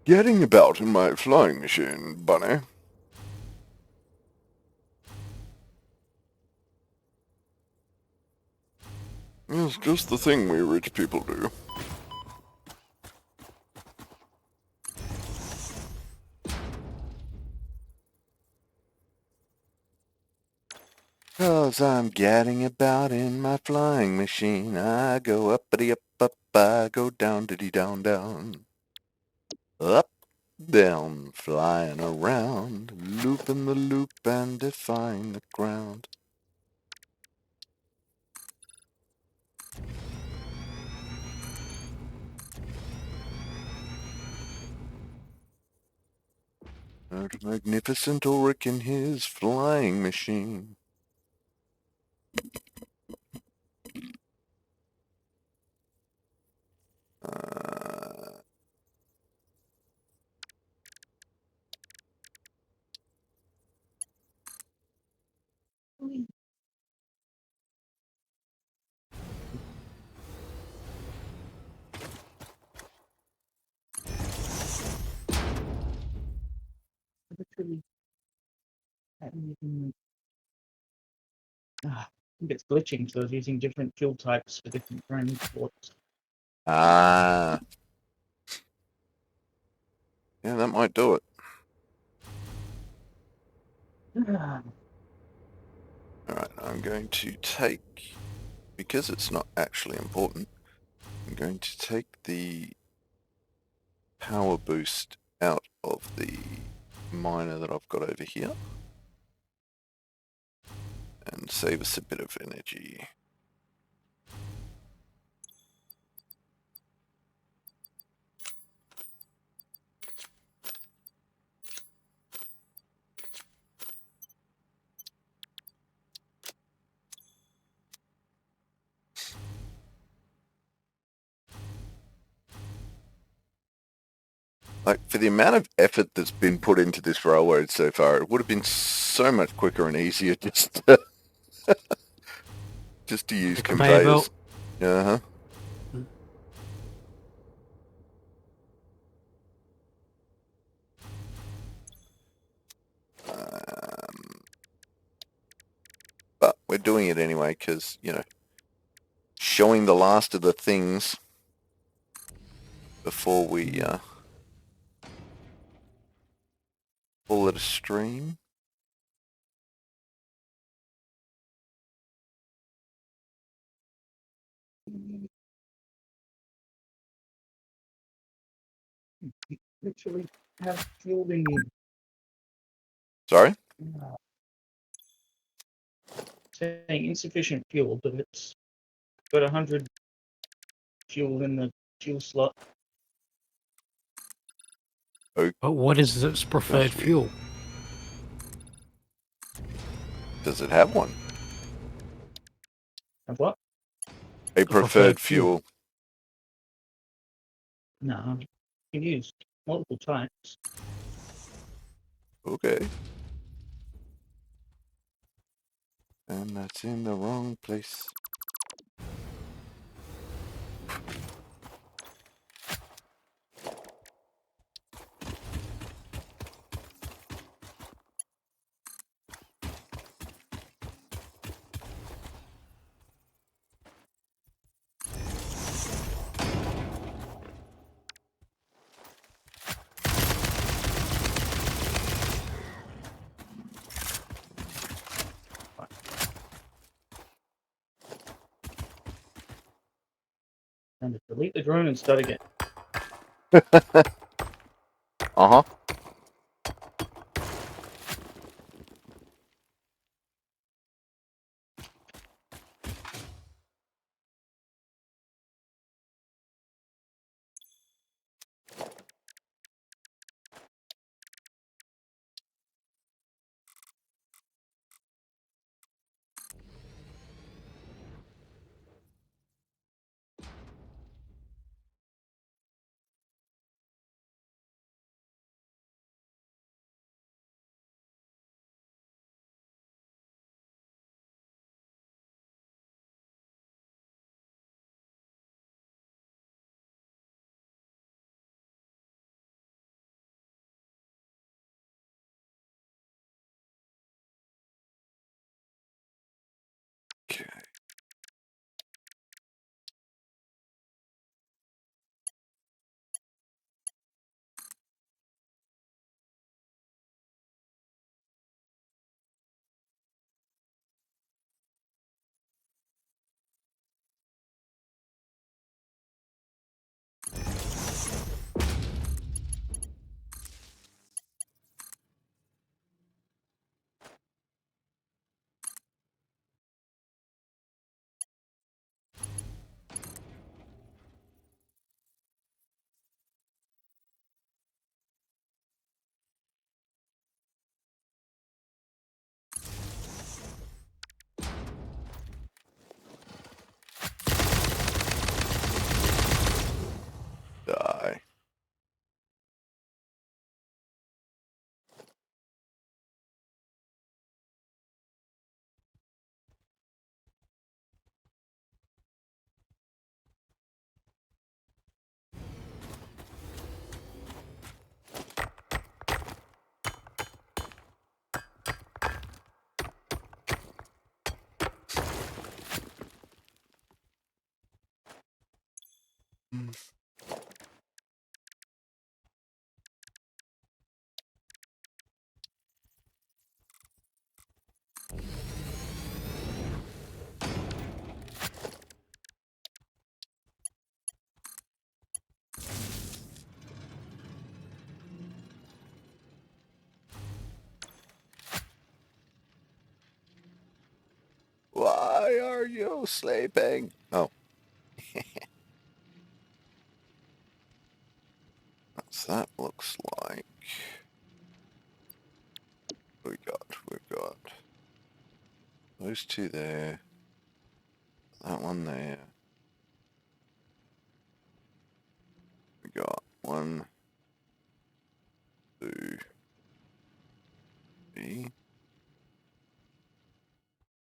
getting about in my flying machine, bunny. It's just the thing we rich people do. Cause I'm getting about in my flying machine. I go uppity up, I go down diddy down down. Up, down, flying around, looping the loop and defying the ground. That magnificent Ulrich in his flying machine. I think it's glitching, so I was using different fuel types for different transports. Ah. Yeah, that might do it. Alright, I'm going to take, because it's not actually important, I'm going to take the power boost out of the miner that I've got over here and save us a bit of energy. Like, for the amount of effort that's been put into this railroad so far, it would have been so much quicker and easier just to, just to use The conveyor conveyors. belt. Uh-huh. But we're doing it anyway because, you know, showing the last of the things before we pull it a stream. Literally have fuel in you. Sorry? Saying insufficient fuel, but it's got 100 fuel in the fuel slot. But what is its preferred Must be. fuel? Does it have one? Have what? A preferred fuel. No, you can use multiple types. Okay. And that's in the wrong place. And delete the drone and start again. Uh-huh. Why are you sleeping? Oh. So that looks like we've got those two there, that one there. We got 1, 2, 3.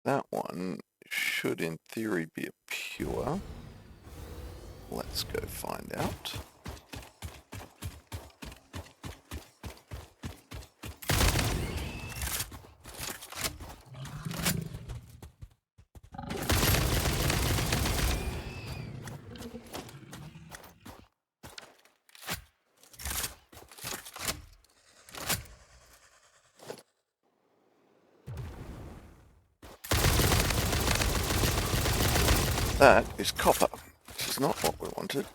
That one should in theory be a pure. Let's go find out. That is copper, which is not what we wanted.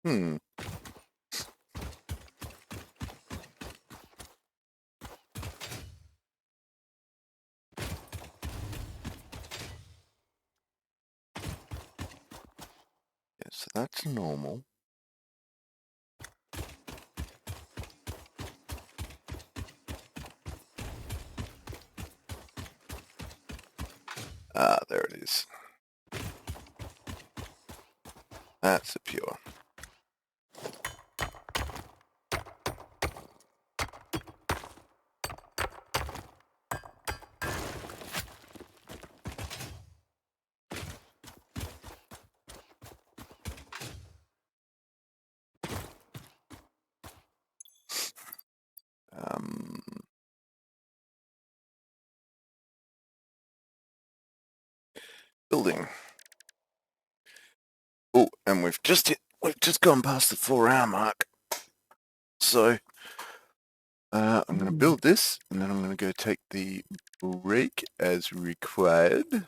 Yeah, so that's normal. Ah, there it is. That's a pure. Building. Oh, and we've just gone past the 4-hour mark. So I'm going to build this, and then I'm going to go take the break as required.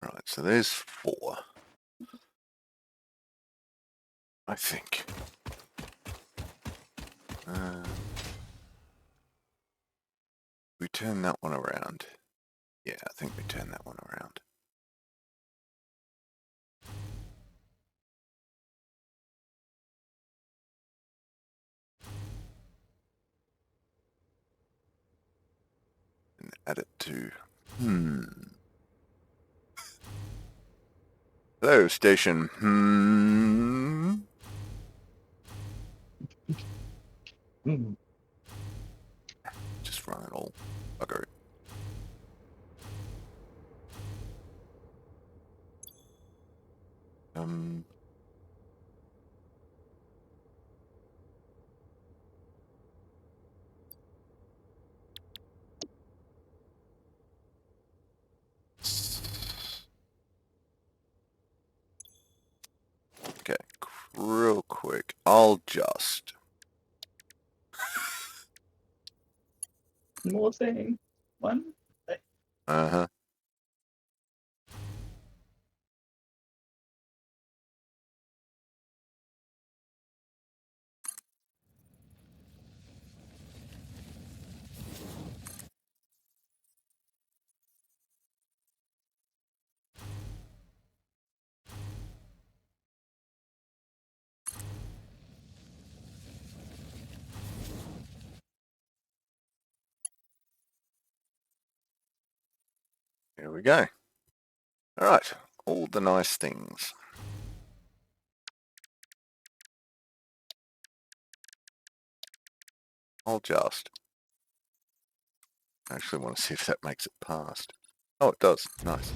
Right, so there's 4. I think. We turn that one around. Yeah, I think we turn that one around. And add it to... Hello, station. Just run it all. Bugger it. Okay, real quick. I'll just... More thing. One. Uh-huh. Here we go. All right, all the nice things. I'll just... I actually want to see if that makes it past. Oh, it does. Nice.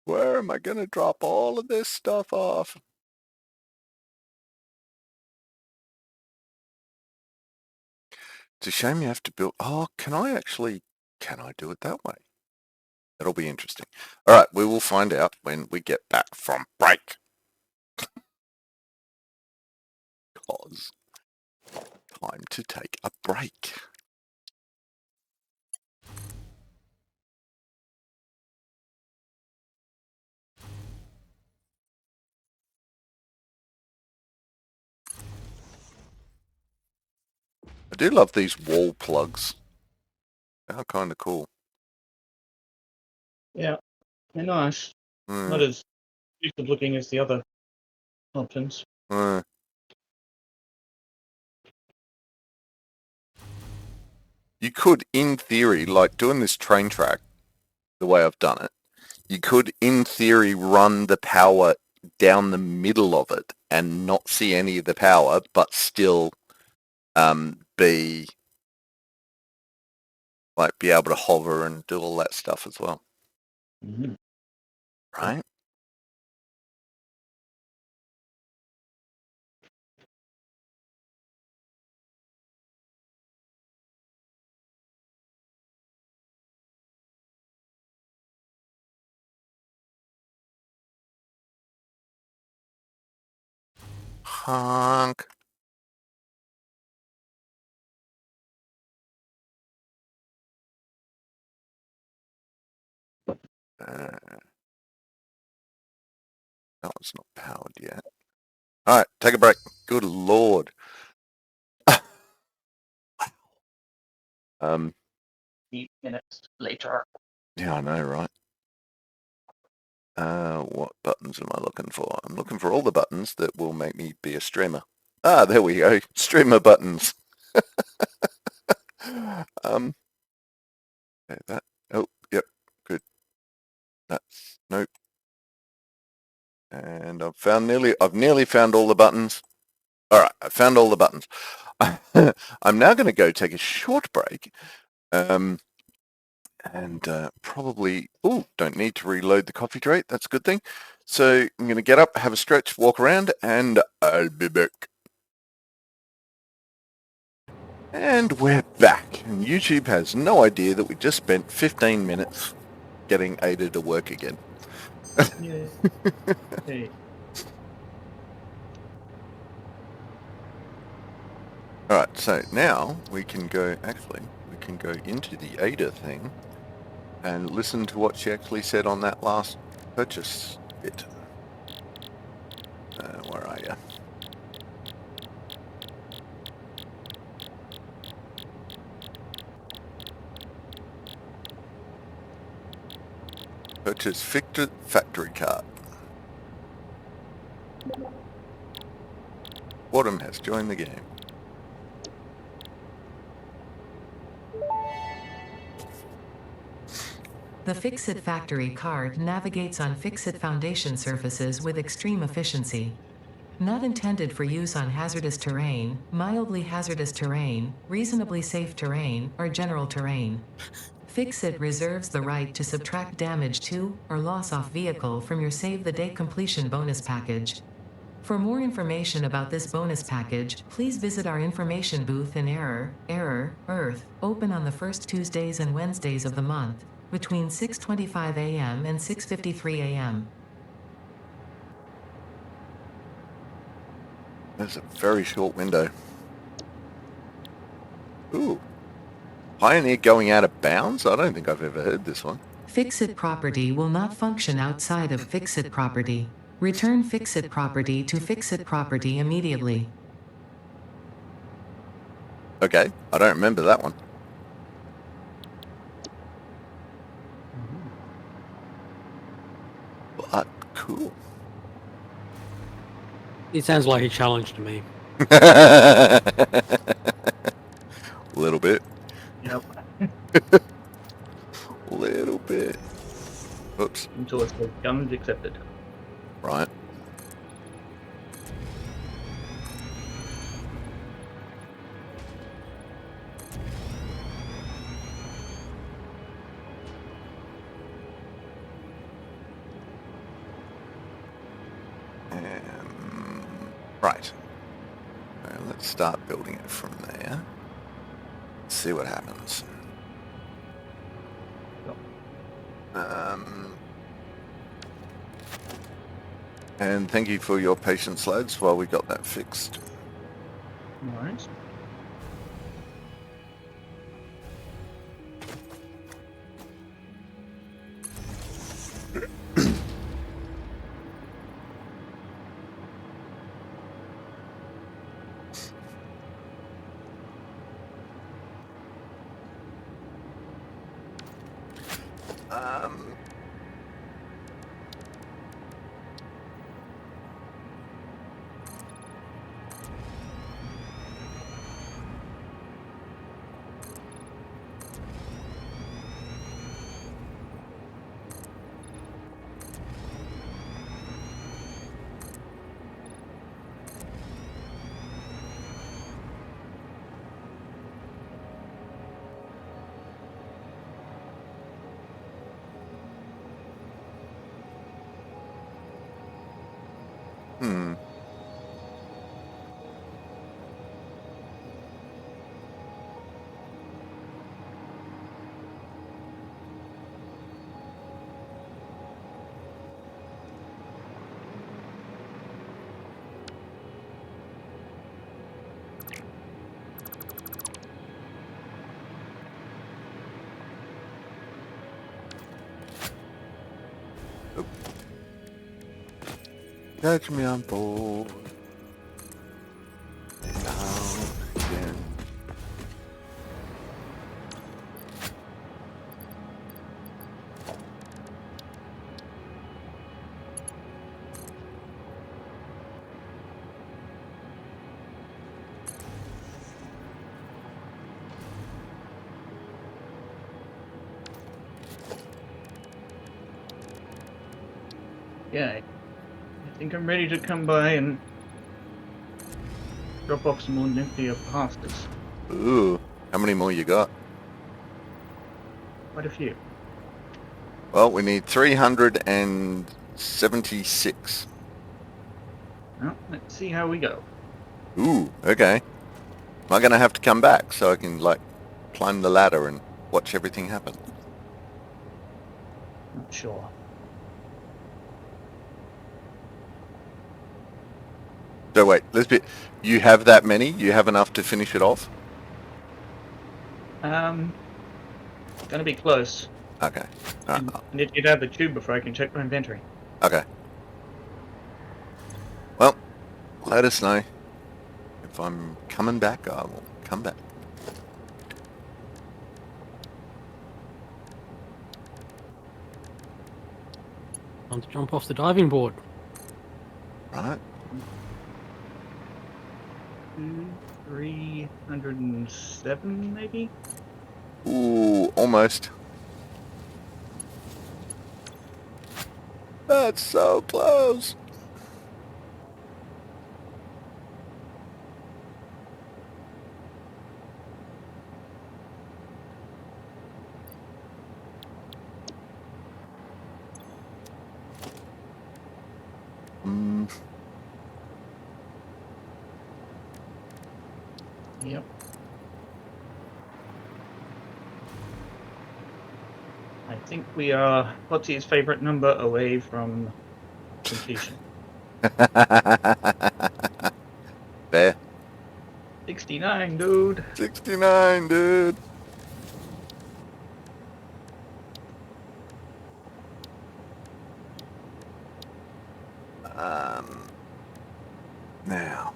Where am I going to drop all of this stuff off? It's a shame you have to build... Oh, can I do it that way? That'll be interesting. All right, we will find out when we get back from break. Because time to take a break. I do love these wall plugs. They're kind of cool. Yeah, they're nice. Not as decent looking as the other options. You could, in theory, like doing this train track, the way I've done it, you could, in theory, run the power down the middle of it and not see any of the power, but still be able to hover and do all that stuff as well. Mm-hmm. Right? Honk. That one's not powered yet. All right, take a break. Good Lord. 8 minutes later. Yeah, I know, right? What buttons am I looking for? I'm looking for all the buttons that will make me be a streamer. Ah, there we go. Streamer buttons. That. Oh, yep. Good. That's nope. And I've nearly found all the buttons. All right, I found all the buttons. I'm now going to go take a short break. And probably, don't need to reload the coffee tray. That's a good thing. So I'm going to get up, have a stretch, walk around, and I'll be back. And we're back. And YouTube has no idea that we just spent 15 minutes getting Ada to work again. Yeah. Hey. All right, so now we can go into the Ada thing and listen to what she actually said on that last purchase bit. Where are you? Purchase factory card. Autumn has joined the game. The Fix-It Factory card navigates on Fix-It foundation surfaces with extreme efficiency. Not intended for use on hazardous terrain, mildly hazardous terrain, reasonably safe terrain, or general terrain. Fix-It reserves the right to subtract damage to, or loss off vehicle from your Save the Day completion bonus package. For more information about this bonus package, please visit our information booth in Earth, open on the first Tuesdays and Wednesdays of the month, between 6:25 a.m. and 6:53 a.m. That's a very short window. Ooh. Pioneer going out of bounds? I don't think I've ever heard this one. Fix-It property will not function outside of Fix-It property. Return Fix-It property to Fix-It property immediately. Okay, I don't remember that one. But cool. It sounds like a challenge to me. A little bit. Yep. A little bit. Oops. Until it's guns accepted. Right. Right. Let's start building it from there. See what happens. And thank you for your patience, lads, while we got that fixed. No worries. Hmm. Catch me on board. Down again. Yeah, I think I'm ready to come by and drop off some more nuclear pastas. Ooh. How many more you got? Quite a few. Well, we need 376. Well, let's see how we go. Ooh, okay. Am I going to have to come back so I can, like, climb the ladder and watch everything happen? Not sure. So wait, Lisbeth, you have that many? You have enough to finish it off? Gonna be close. Okay. I need to get out of the tube before I can check my inventory. Okay. Well, let us know. If I'm coming back, I will come back. Time to jump off the diving board. Right? 307, maybe? Ooh, almost. That's so close. Yep. I think we are Potsy's favorite number away from completion. Fair. 69, dude. 69, dude. Now,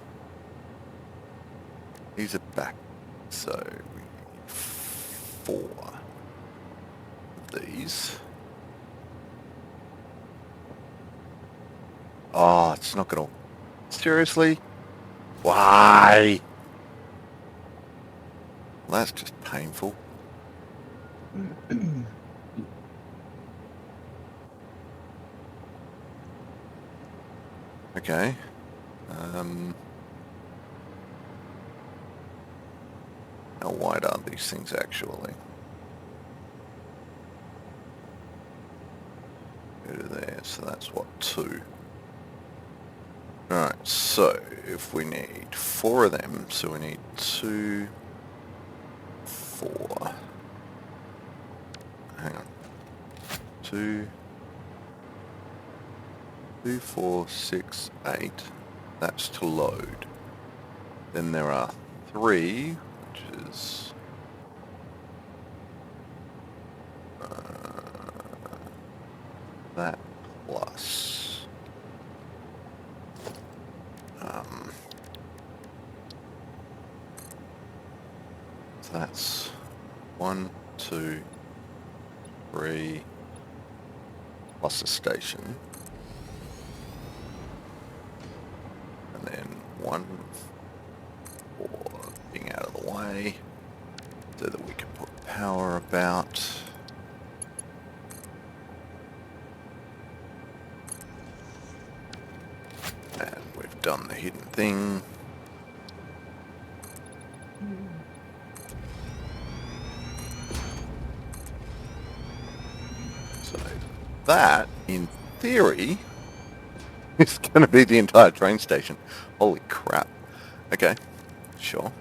these are back, so we need 4 of these. Oh, it's not gonna... Seriously? Why? Well, that's just painful. Okay. How wide are these things actually? Go to there, so that's what, 2. Alright, so if we need 4 of them, so we need 2, 4. Hang on. 2, 4, 6, 8. That's to load. Then there are 3, which is that plus so that's 1, 2, 3 plus a station, and then 1 for being out of the way so that we can put power about. And we've done the hidden thing. So that, in theory, is going to be the entire train station. Holy crap. Okay, sure.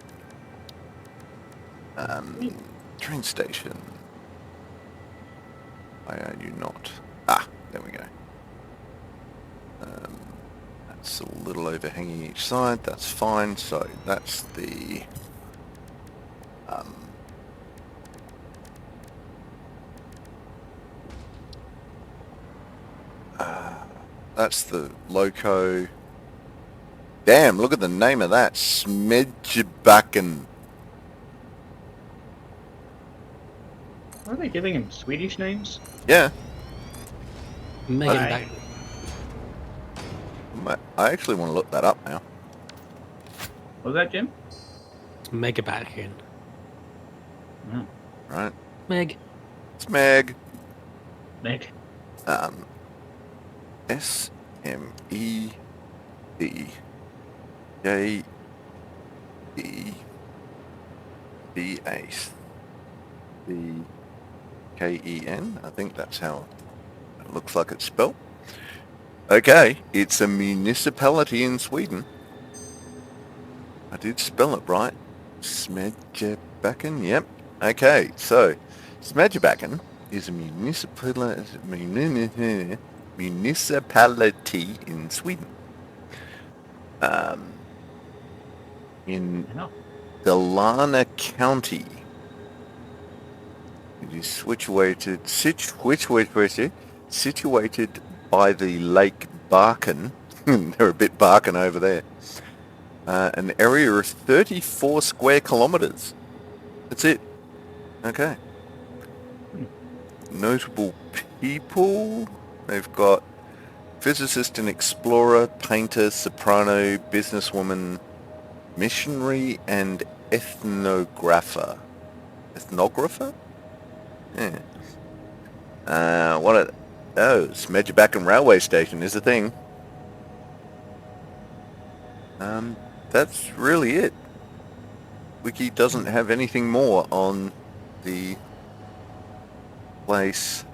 Train station. Why are you not? Ah, there we go. That's a little overhanging each side. That's fine. So that's the that's the loco. Damn, look at the name of that. Smedjebacken. Are they giving him Swedish names? Yeah. Megan Right. back. I actually want to look that up now. What was that, Jim? Mega back in. Right. Meg. It's Meg. Meg. Smedjebacken. I think that's how it looks like it's spelled. Okay, it's a municipality in Sweden. I did spell it right. Smedjebacken, yep. Okay, so Smedjebacken is a municipality in Sweden. In Dalarna County. It is situated by the Lake Barken. They're a bit Barken over there. An area of 34 square kilometers. That's it. Okay. Notable people. They've got physicist and explorer, painter, soprano, businesswoman, missionary, and ethnographer. Ethnographer? Yeah. Smedjebacken railway station is a thing. That's really it. Wiki doesn't have anything more on the place.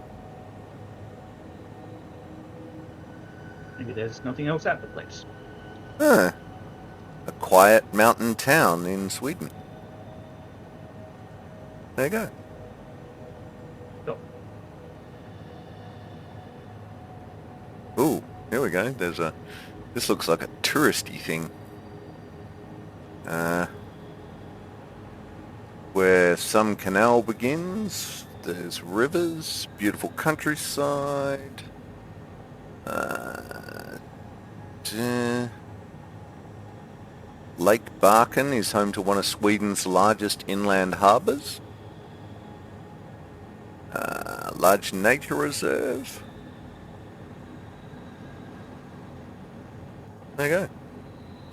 Maybe there's nothing else at the place. Huh. A quiet mountain town in Sweden. There you go. Ooh, here we go. This looks like a touristy thing. Where some canal begins, there's rivers, beautiful countryside. Lake Barken is home to one of Sweden's largest inland harbours. Large nature reserve. There you go.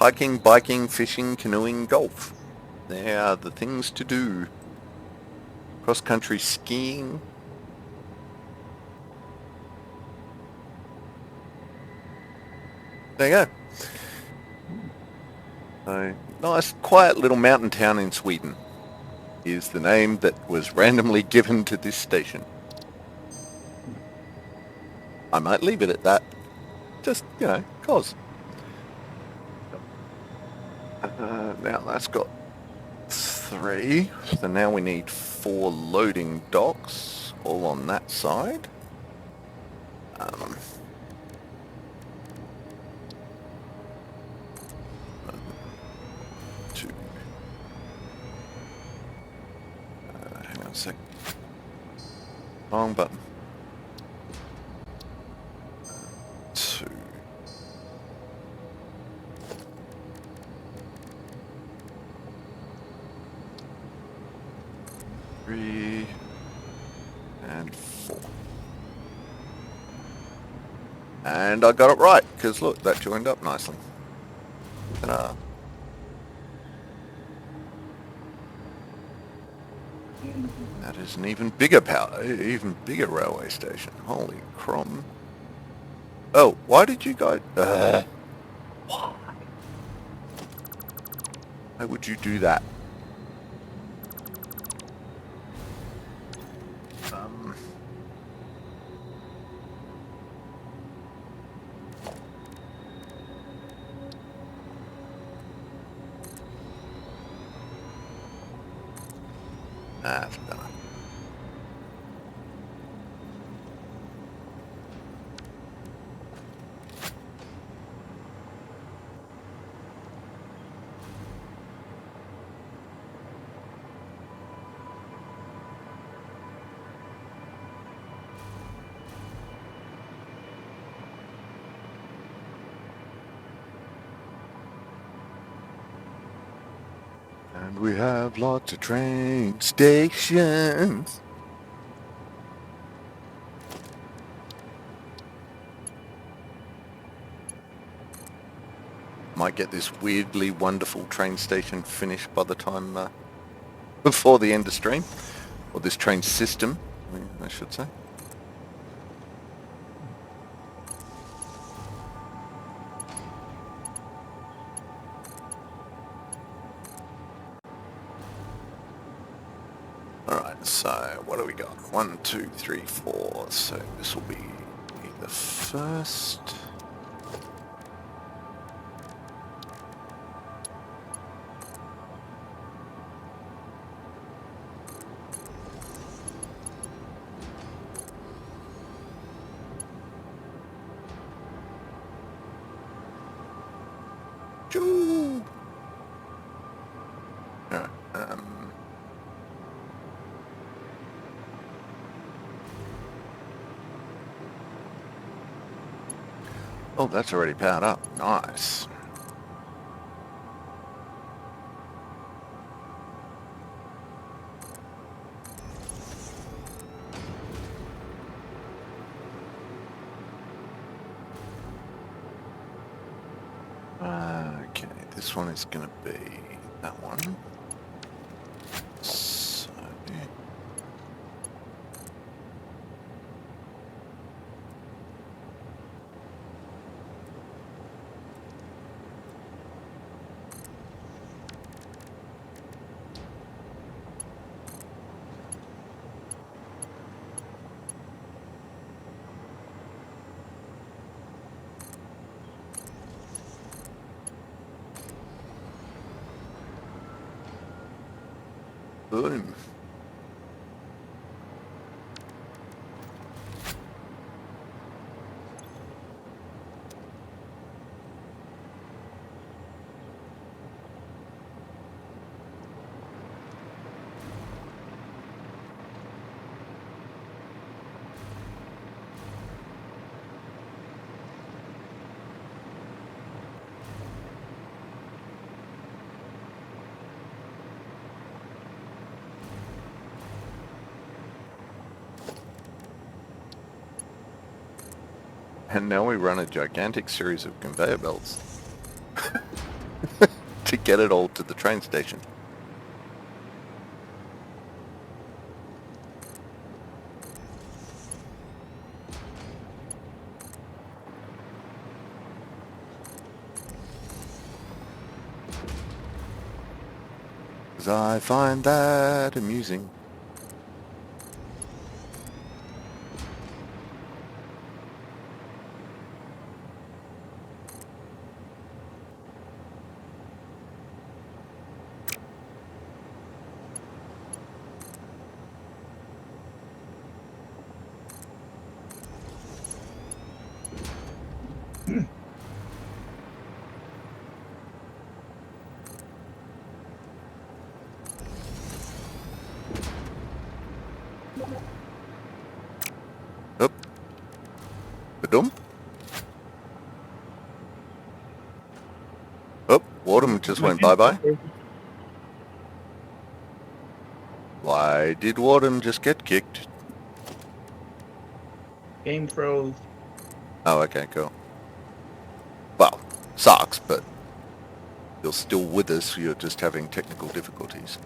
Hiking, biking, fishing, canoeing, golf. They are the things to do. Cross-country skiing. There you go. So, nice, quiet little mountain town in Sweden is the name that was randomly given to this station. I might leave it at that. Just, 'cause. Now that's got 3. So now we need 4 loading docks, all on that side. 2. Hang on a sec. Wrong button. 2. Three and 4. And I got it right, because look, that joined up nicely. Ta-da. That is an even bigger railway station. Holy crom. Oh, why did you guys... why? Why would you do that? That's better. And we have lots of train stations. Might get this weirdly wonderful train station finished by the time before the end of stream, or this train system, I should say. Alright, so what do we got? 1, 2, 3, 4. So this will be the first. Choo! Alright, oh, that's already powered up. Nice. Okay, this one is going to be that one. So, boom. And now we run a gigantic series of conveyor belts to get it all to the train station. Because I find that amusing. Oop. Ba-dum. Oh, Wardham just went bye-bye. Why did Wardham just get kicked? Game froze. Oh, okay, cool. Well, sucks, but you're still with us. You're just having technical difficulties.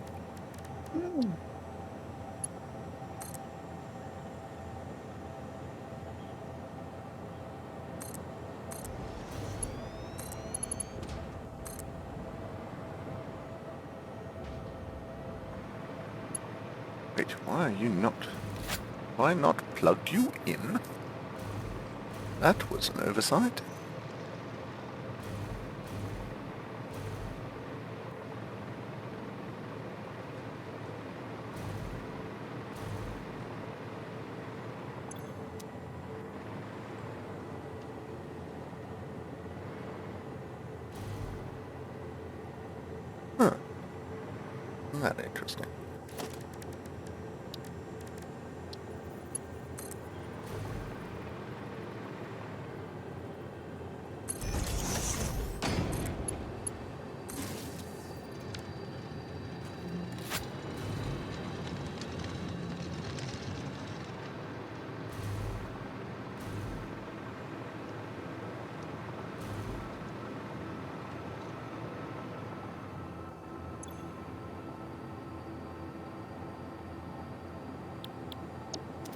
Wait, why are you not... Why not plug you in? That was an oversight. Huh. Isn't that interesting?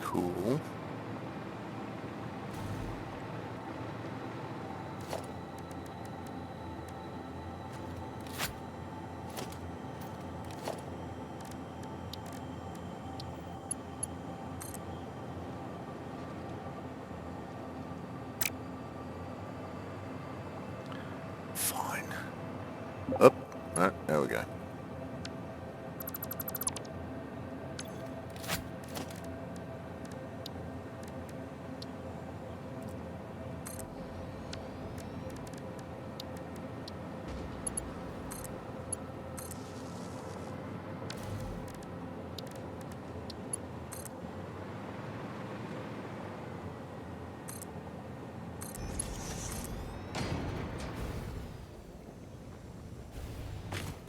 Cool. Fine. Up. Right, there we go.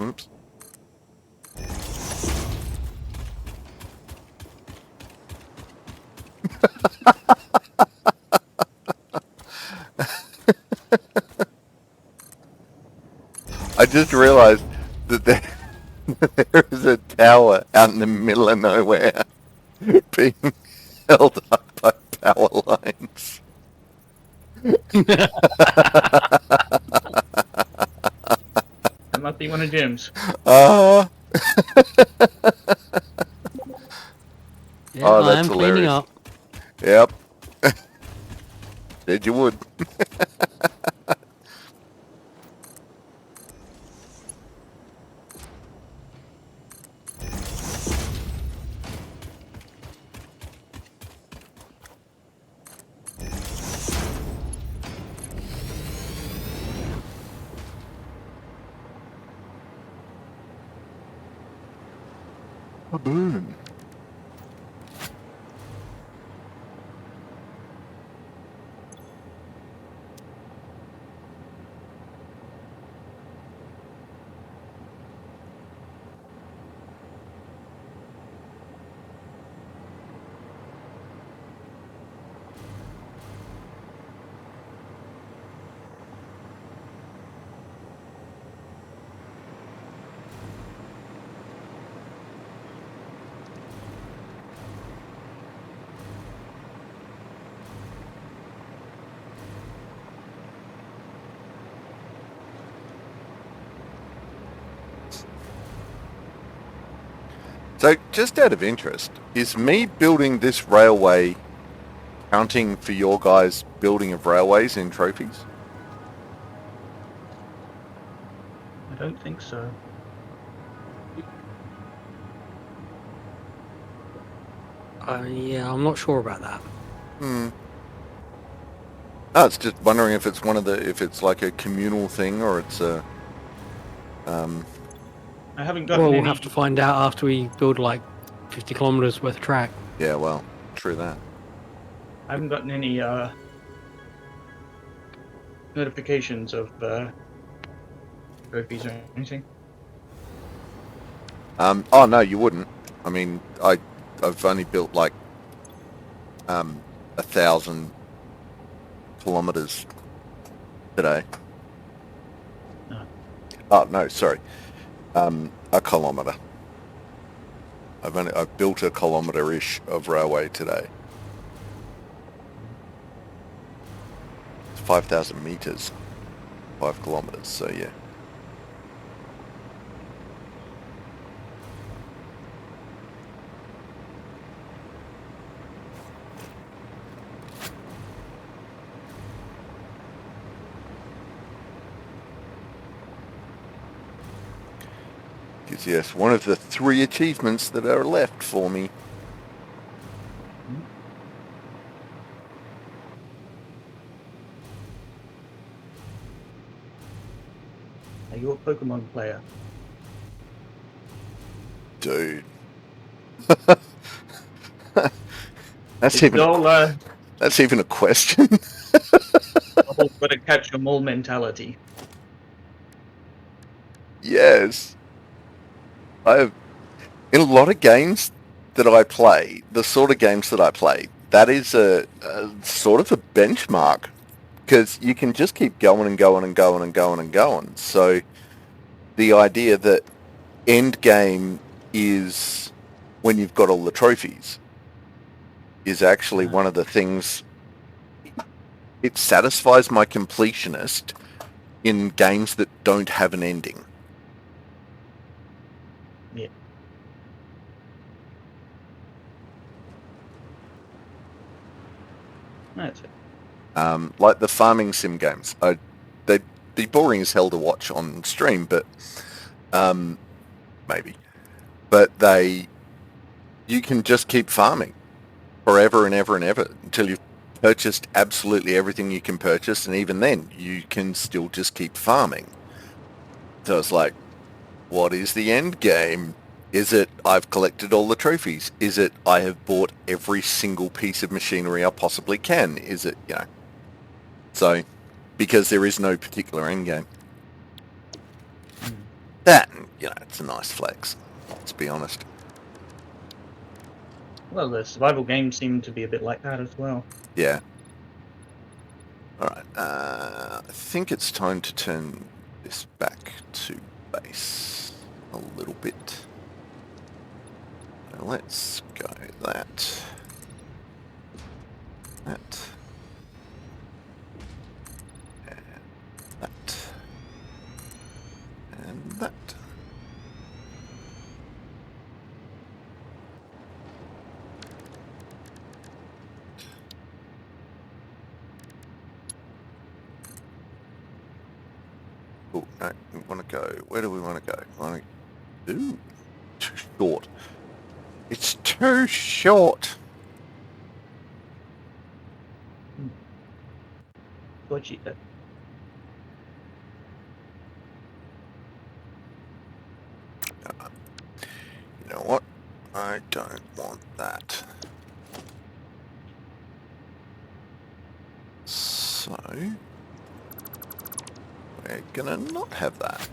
Oops. I just realized that there is a tower out in the middle of nowhere being held up by power lines. That must be one of Jim's. Yeah, Oh, I that's am cleaning hilarious. up. Yep. Said you would. Boom. So, just out of interest, is me building this railway counting for your guys' building of railways in trophies? I don't think so. Yeah, I'm not sure about that. Hmm. No, it's just wondering if it's if it's like a communal thing or it's a. I haven't gotten Well, any. we'll have to find out after we build like 50 kilometers worth of track. Yeah, well, true that. I haven't gotten any notifications of trophies or anything. Oh no, you wouldn't. I mean, I've only built like 1,000 kilometers today. No. Oh no, sorry, a kilometer. I've built a kilometer-ish of railway today. It's 5,000 meters, 5 kilometers. So yeah. Because yes, one of the 3 achievements that are left for me. Are you a Pokemon player? Dude. That's It's even all that's even a question. almost got to catch 'em all mentality. Yes. I have, in a lot of games that I play, the sort of games that I play, that is a sort of a benchmark because you can just keep going and going and going and going and going. So the idea that end game is when you've got all the trophies is actually one of the things. It satisfies my completionist in games that don't have an ending. Yeah. That's it. Like the farming sim games. They'd be boring as hell to watch on stream, but maybe. But you can just keep farming forever and ever and ever until you've purchased absolutely everything you can purchase, and even then, you can still just keep farming. So it's like, what is the end game? Is it I've collected all the trophies? Is it I have bought every single piece of machinery I possibly can? Is it, so, because there is no particular end game. That, it's a nice flex, let's be honest. Well, the survival games seem to be a bit like that as well. Yeah. Alright, I think it's time to turn this back to base a little bit. Now let's go that. That. And that. And that. Oh, no, we want to go. Where do we want to go? Ooh, too short. It's too short. What you, You know what? I don't want that. So, we're gonna not have that.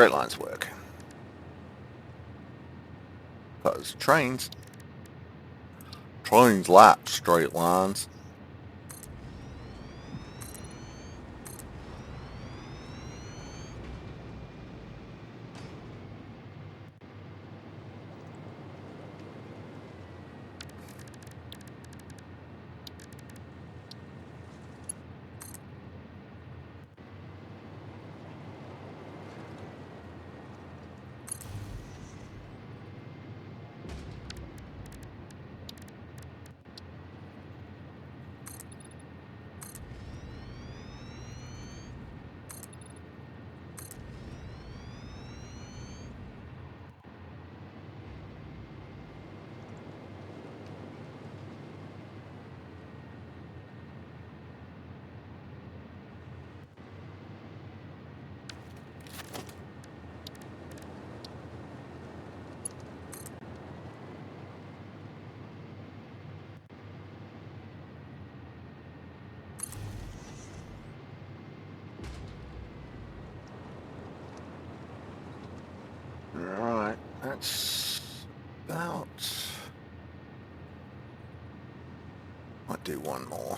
straight lines work. Because trains lap straight lines. Right, that's about... Might do one more.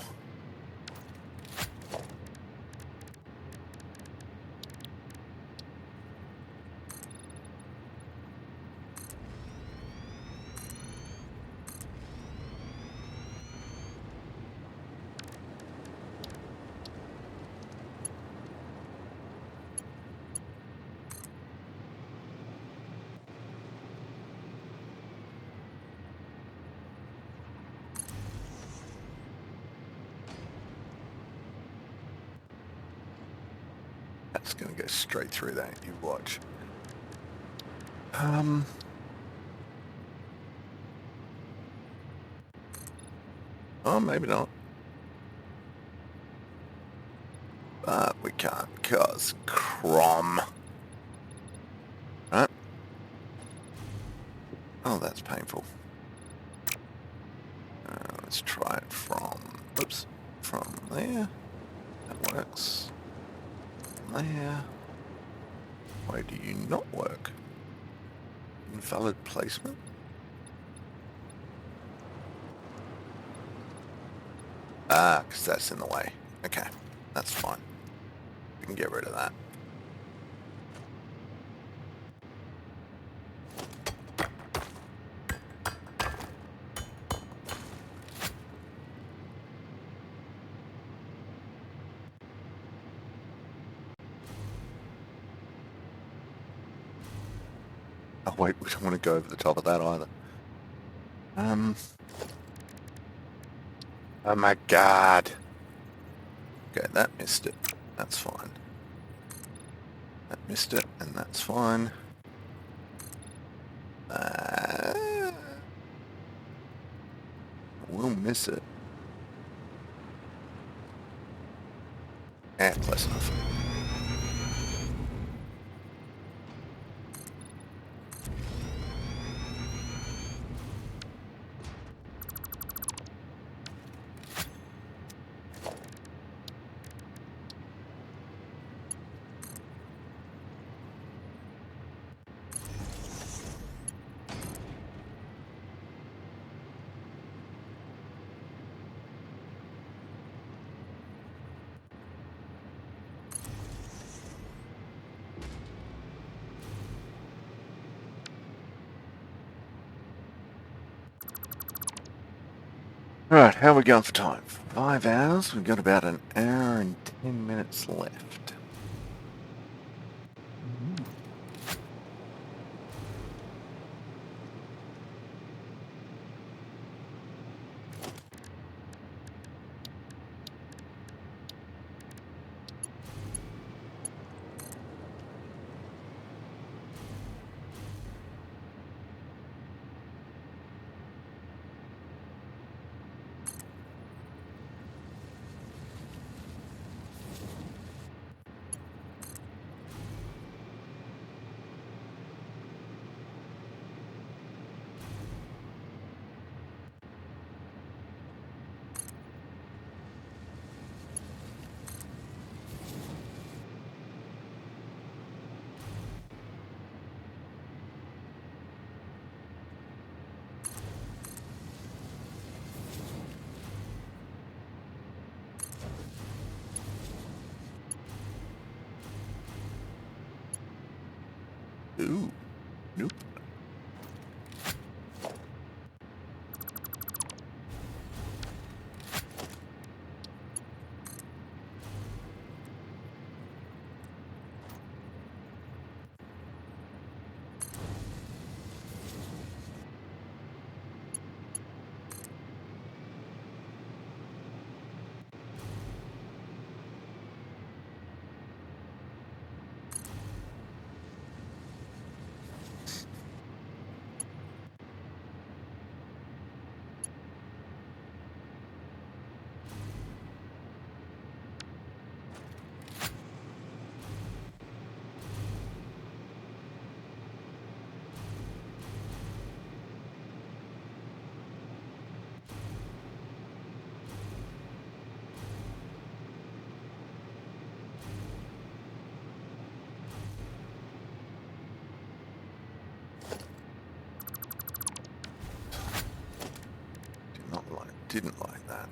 That's gonna go straight through that, you watch. Oh, maybe not. But we can't, because Crom. Right? Oh, that's painful. Let's try it from, oops, from there. That works. There. Why do you not work? Invalid placement? Ah, because that's in the way. Okay, that's fine. We can get rid of that. Oh wait, we don't want to go over the top of that either. Oh my god. Okay, that missed it. That's fine. That missed it, and that's fine. We'll miss it. Close enough. Right, how are we going for time? 5 hours. We've got about an hour and 10 minutes left. Ooh. Nope. Didn't like that.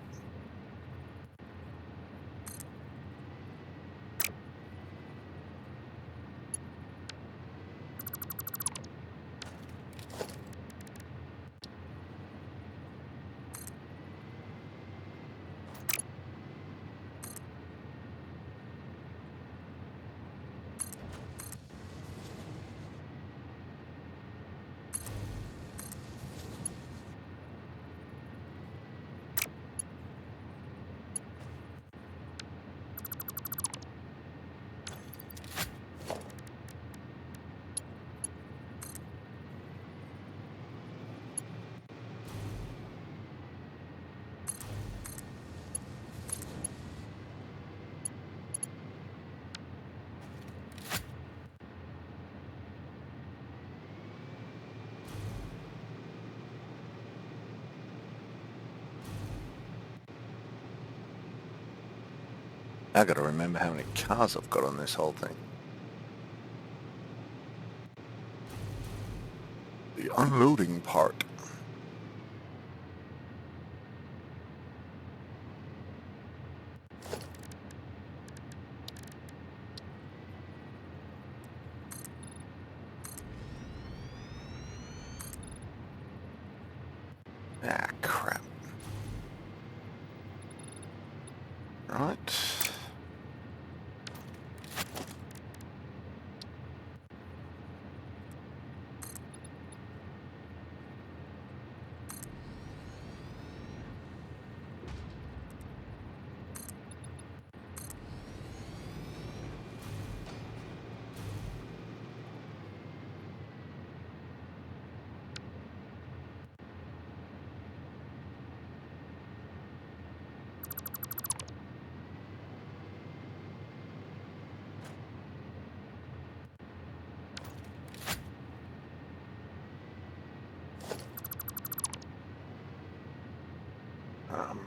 I gotta remember how many cars I've got on this whole thing. The unloading part. Ah, crap. Right. Um,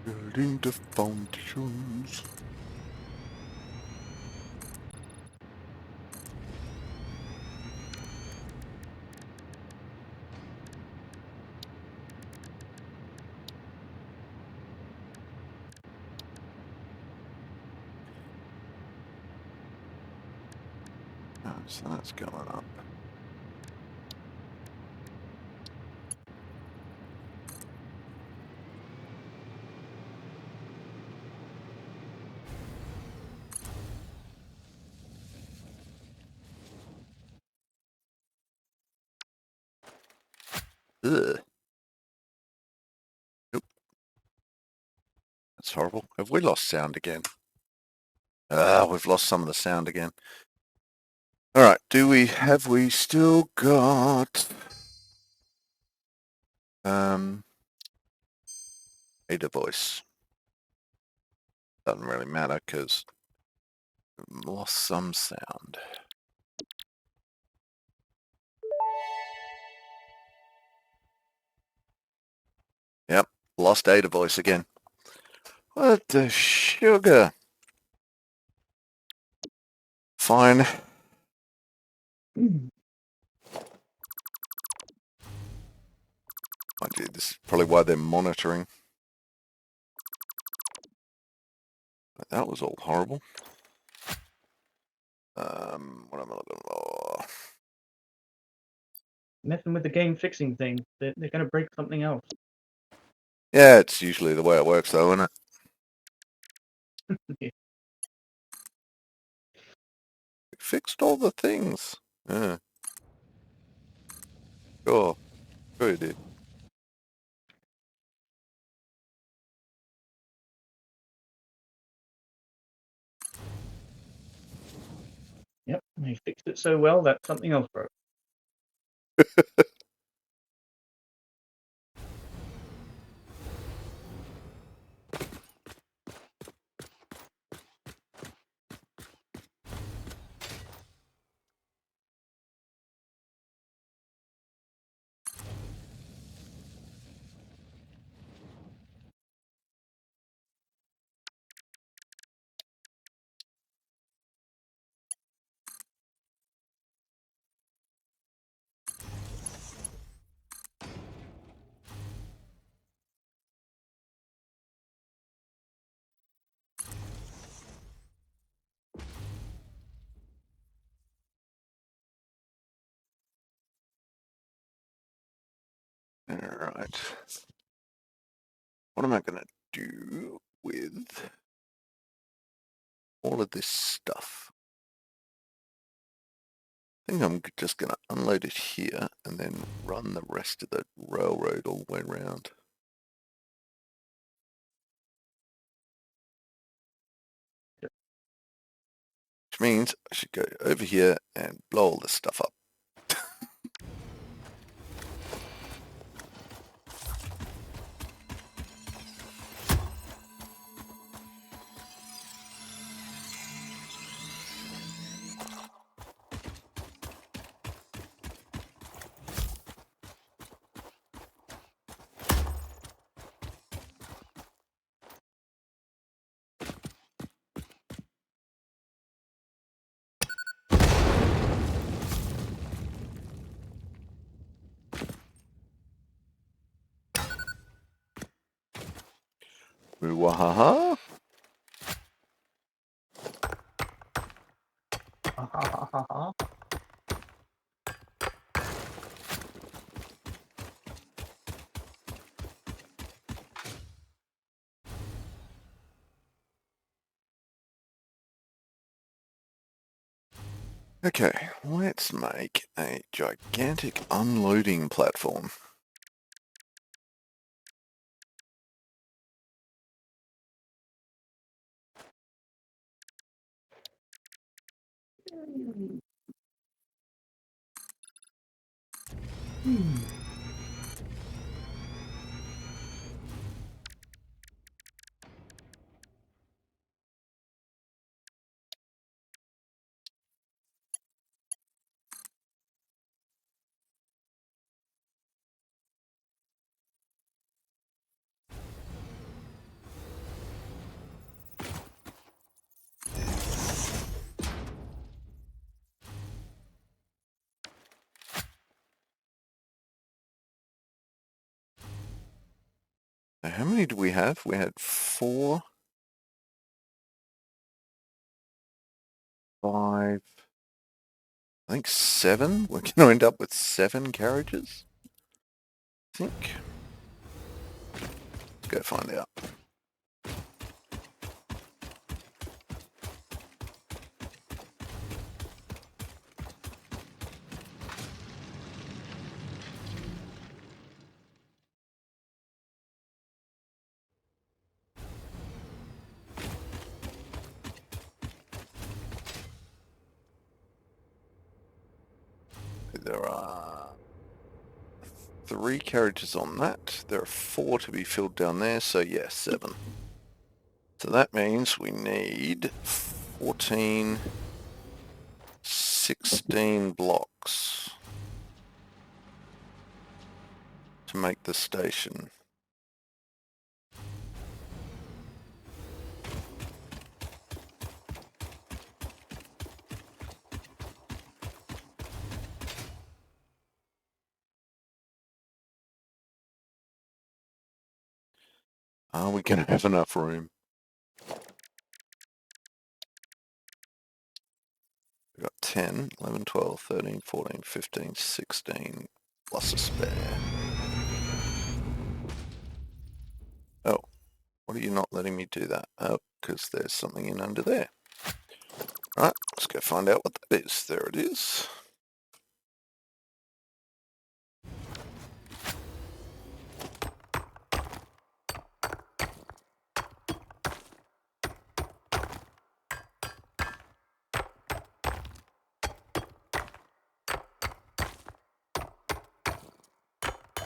Building the foundations. Oh, so that's going up. Ugh. Nope. That's horrible. Have we lost sound again? Ah, we've lost some of the sound again. All right, have we still got a voice? Doesn't really matter because we've lost some sound. lost Ada voice again. What the sugar? Fine. Mm. Mind you, this is probably why they're monitoring. But that was all horrible. What am I looking for? Messing with the game fixing thing. They're going to break something else. Yeah, it's usually the way it works though, isn't it? Yeah. Fixed all the things. Yeah. Sure. Sure you did. Yep, they fixed it so well that something else broke. Alright. What am I going to do with all of this stuff? I think I'm just going to unload it here and then run the rest of the railroad all the way around. Which means I should go over here and blow all this stuff up. Wahaha. Ha ha ha ha ha. Okay, let's make a gigantic unloading platform. Now, how many do we have? We had 4, 5, I think 7. We're going to end up with 7 carriages, I think. Let's go find out. There are 3 carriages on that. There are 4 to be filled down there, so yeah, 7. So that means we need 14, 16 blocks to make the station. Are we going to have enough room? We've got 10, 11, 12, 13, 14, 15, 16, plus a spare. Oh, what are you not letting me do that? Oh, because there's something in under there. Right, let's go find out what that is. There it is.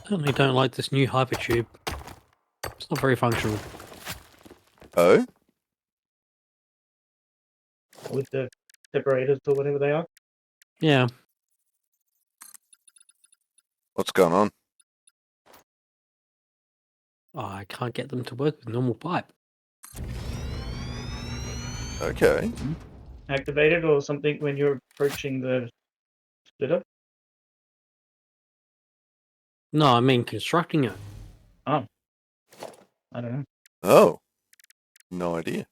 Certainly don't like this new hypertube. It's not very functional. Oh? With the separators or whatever they are. Yeah. What's going on? I can't get them to work with normal pipe. Okay. Activated or something when you're approaching the splitter. No, I mean constructing it. Oh. I don't know. Oh. No idea.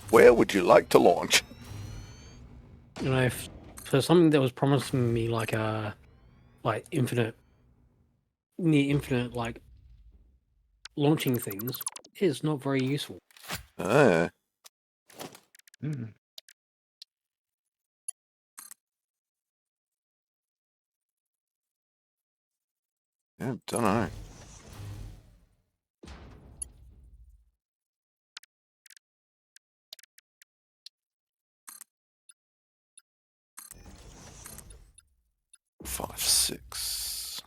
Where would you like to launch? You know, for something that was promising me like infinite, near infinite, like launching things, is not very useful. Ah. Hmm. Yeah, don't know. Five, 6,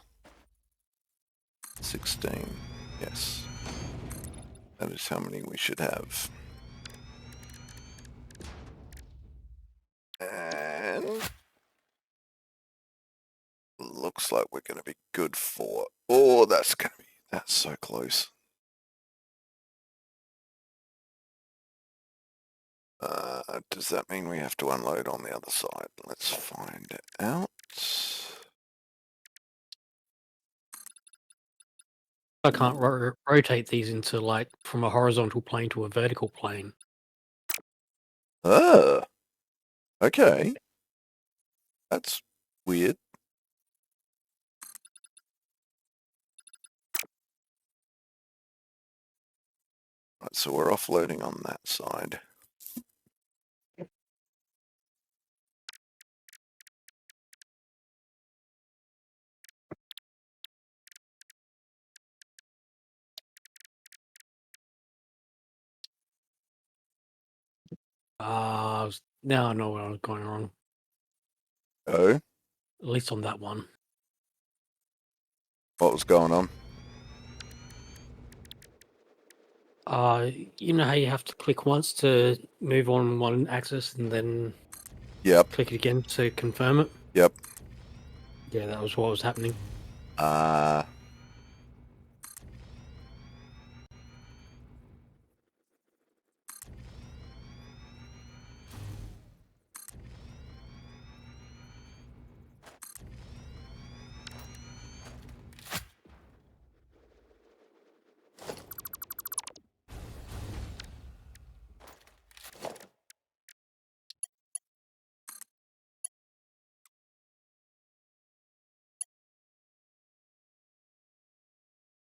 16. Yes. That is how many we should have. And looks like we're going to be good for... Oh, that's so close. Does that mean we have to unload on the other side? Let's find out. I can't rotate these into like from a horizontal plane to a vertical plane. Oh, okay. That's weird. Right, so we're offloading on that side. Now I know where I was going wrong. Oh, At least on that one. what was going on? You know how you have to click once to move on one axis and then Yep, click it again to confirm it? yep. Yeah, that was what was happening.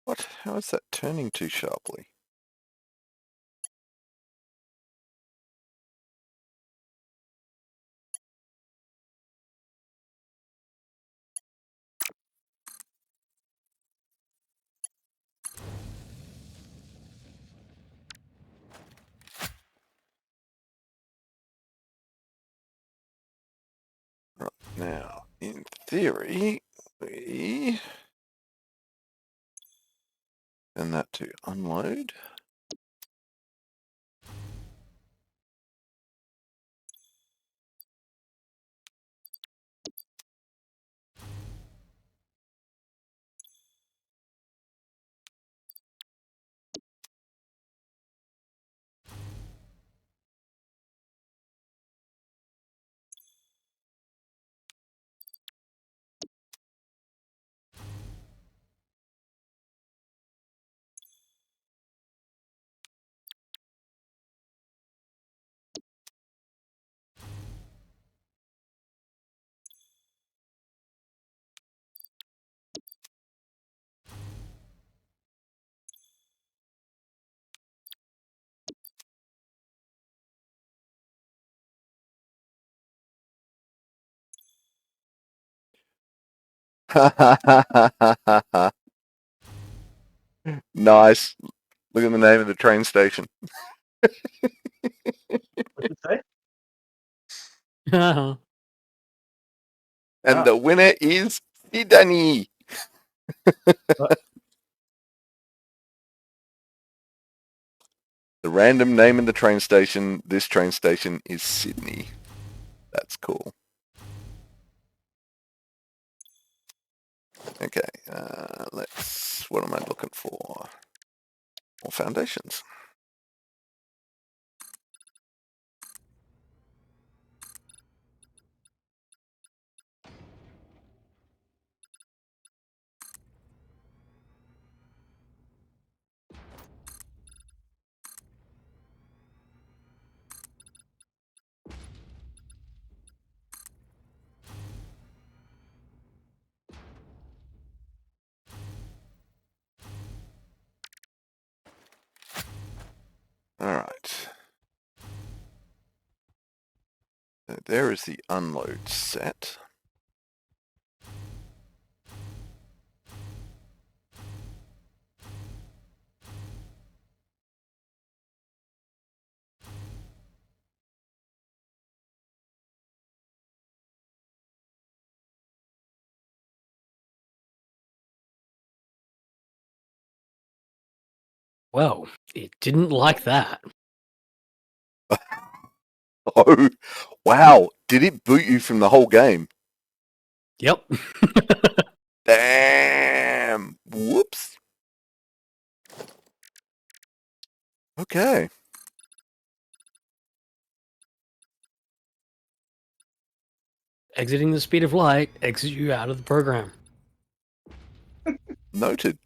What? How is that turning too sharply? Right, now, in theory, we send that to unload. Nice. Look at the name of the train station. What's it say? And Ah. the winner is Sydney. The random name in the train station, this train station is Sydney. That's cool. Okay, what am I looking for? More foundations. All right. So there is the unload set. Well, it didn't like that. Oh, wow. Did it boot you from the whole game? Yep. Damn. Whoops. Okay. Exiting the speed of light exits you out of the program. Noted.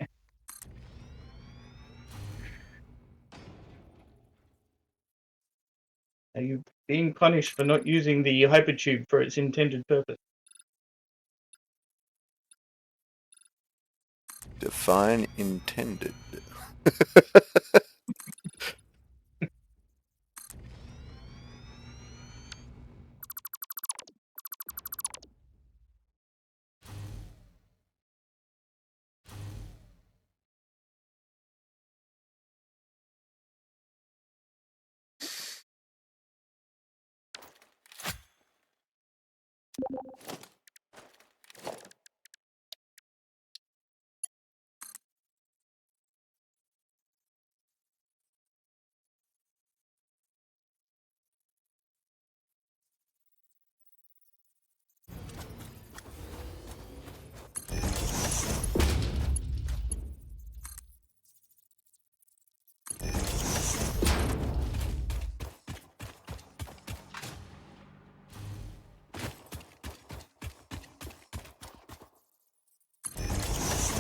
Are you being punished for not using the hypertube for its intended purpose? Define intended.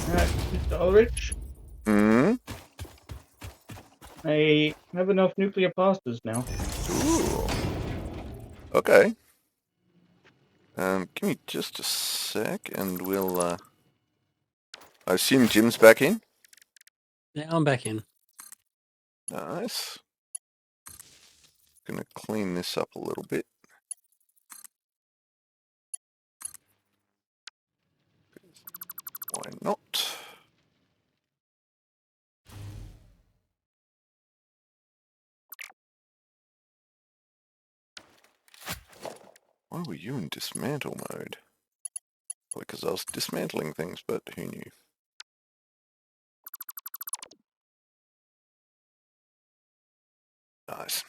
Alright, Mr. Ulrich, Hmm? I have enough nuclear pastas now. Ooh. Okay. Give me just a sec and we'll, I assume Jim's back in? Yeah, I'm back in. Nice. Gonna clean this up a little bit. Why not? Why were you in dismantle mode? Because I was dismantling things, but who knew? Nice.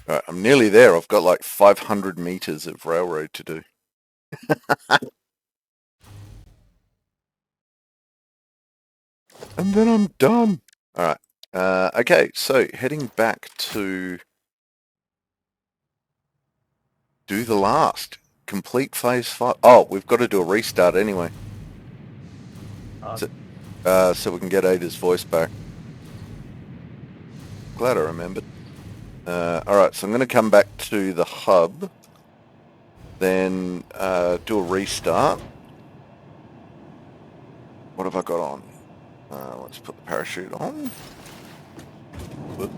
Alright, I'm nearly there. I've got like 500 meters of railroad to do. And then I'm done. Alright. Okay, so heading back to do the last. Complete phase 5. Oh, we've got to do a restart anyway. So we can get Ada's voice back. Glad I remembered. Alright, so I'm going to come back to the hub. Then do a restart. What have I got on? Let's put the parachute on. Whoop.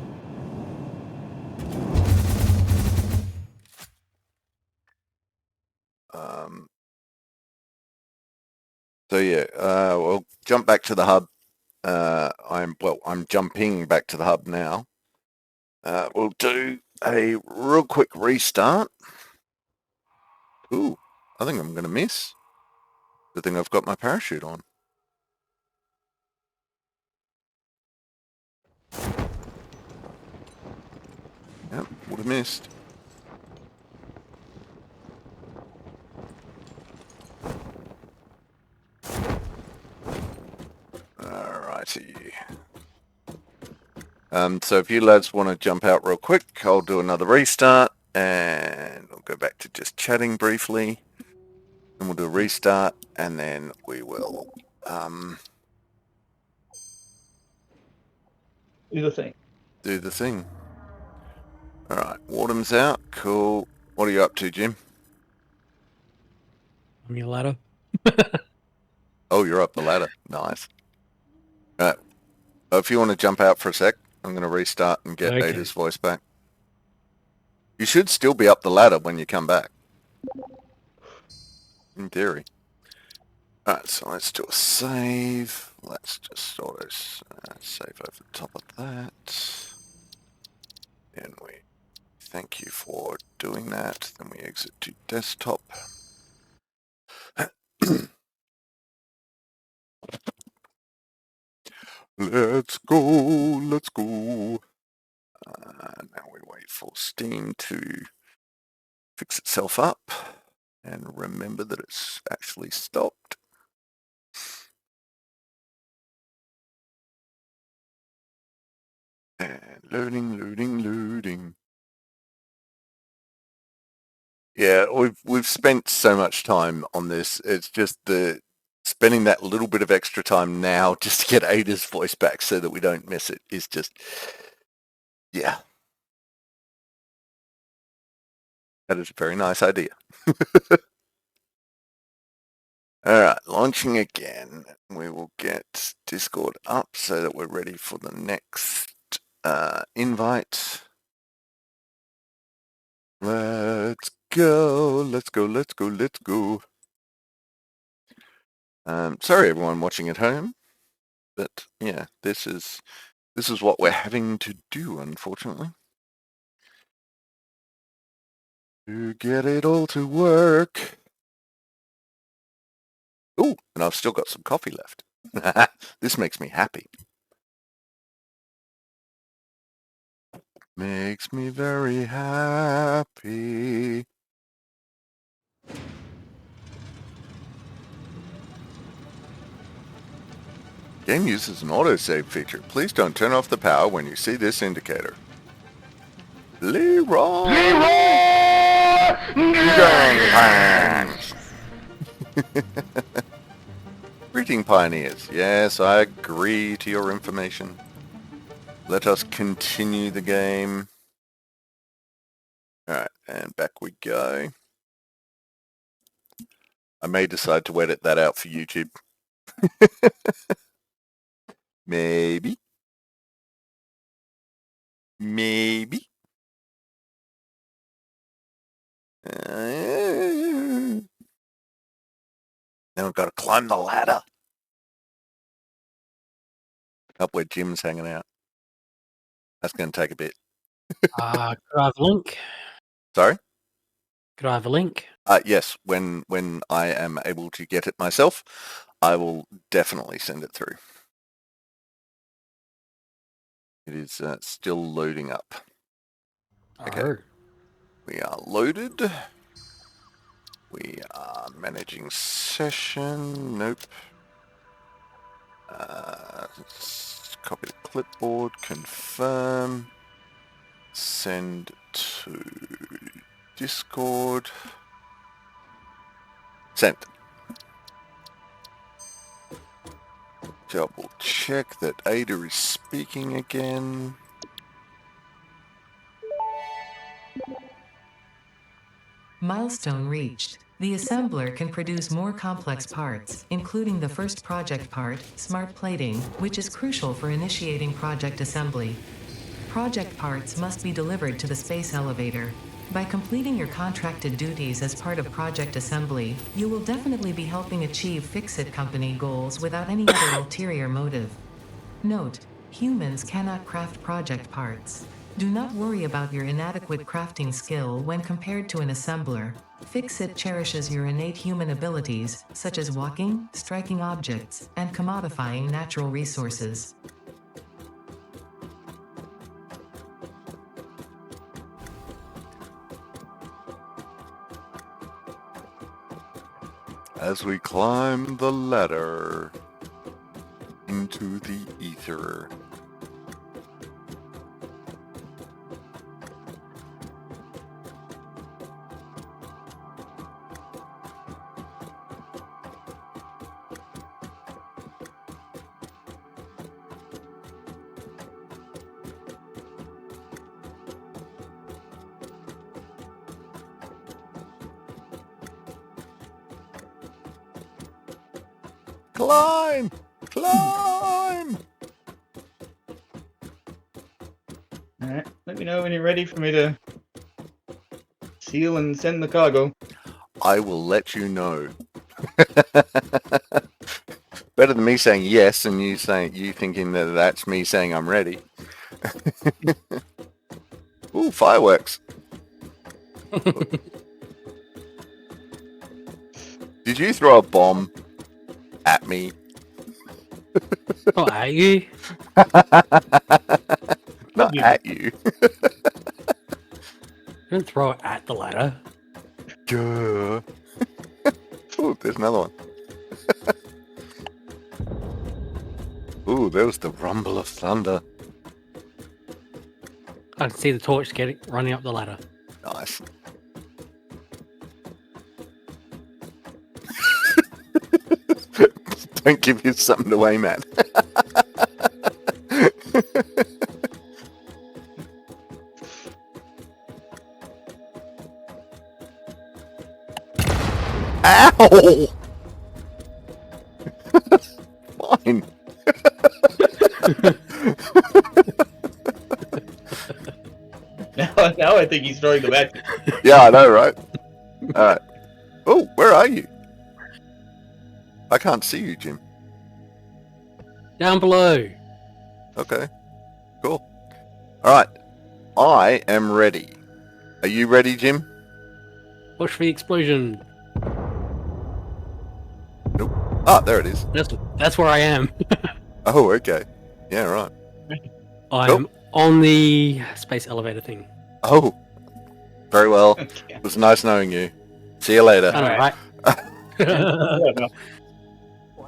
So yeah, we'll jump back to the hub. I'm jumping back to the hub now. We'll do a real quick restart. Ooh, I think I'm going to miss. Good thing I've got my parachute on. Yep, would have missed. Alrighty. So if you lads want to jump out real quick, I'll do another restart and we'll go back to just chatting briefly. And we'll do a restart and then we will Do the thing. do the thing. Alright, Wardham's out. Cool. What are you up to, Jim? On your ladder. Oh, you're up the ladder. Nice. Alright. If you want to jump out for a sec, I'm going to restart and get Okay. Ada's voice back. You should still be up the ladder when you come back. In theory. Alright, so let's do a save. Let's just auto save over the top of that. And we thank you for doing that. Then we exit to desktop. Let's go, let's go. Now we wait for Steam to fix itself up and remember that it's actually stopped. And loading. Yeah, we've spent so much time on this. It's just spending that little bit of extra time now just to get Ada's voice back so that we don't miss it is just, yeah. That is a very nice idea. All right, launching again. We will get Discord up so that we're ready for the next invite. Let's go. Sorry everyone watching at home, but yeah, this is what we're having to do, unfortunately. To get it all to work. Oh, and I've still got some coffee left. This makes me happy. Makes me very happy. Game uses an autosave feature. Please don't turn off the power when you see this indicator. Leroy! Gangplank! Greeting, pioneers. Yes, I agree to your information. Let us continue the game. Alright, and back we go. I may decide to edit that out for YouTube. Maybe. Now we've got to climb the ladder. Up where Jim's hanging out. That's going to take a bit. Could I have a link? Sorry? Could I have a link? Yes, when I am able to get it myself, I will definitely send it through. It is still loading up. Okay. Oh. We are loaded. We are managing session. Nope. Let's copy the clipboard. Confirm. Send to Discord. Sent. Double check that Ada is speaking again. Milestone reached. The assembler can produce more complex parts, including the first project part, smart plating, which is crucial for initiating project assembly. Project parts must be delivered to the space elevator. By completing your contracted duties as part of Project Assembly, you will definitely be helping achieve Fix-It Company goals without any other ulterior motive. Note: humans cannot craft project parts. Do not worry about your inadequate crafting skill when compared to an assembler. Fix-It cherishes your innate human abilities, such as walking, striking objects, and commodifying natural resources. As we climb the ladder into the ether. Climb! Climb! Alright, let me know when you're ready for me to seal and send the cargo. I will let you know. Better than me saying yes and you thinking that that's me saying I'm ready. Ooh, fireworks. Did you throw a bomb at me? Oh, are you? Not Yeah. at you. Don't throw it at the ladder. Duh. Ooh, there's another one. Ooh, there was the rumble of thunder. I can see the torch running up the ladder. Nice. Don't give you something to aim at. Ow! Fine. Now I think he's throwing them at you. Yeah, I know, right? Alright. Oh, where are you? I can't see you, Jim. Down below. Okay. Cool. Alright. I am ready. Are you ready, Jim? Watch for the explosion. Nope. Ah, there it is. That's where I am. Oh, okay. Yeah, right. I'm on the space elevator thing. Oh. Very well. Okay. It was nice knowing you. See you later. I know, right?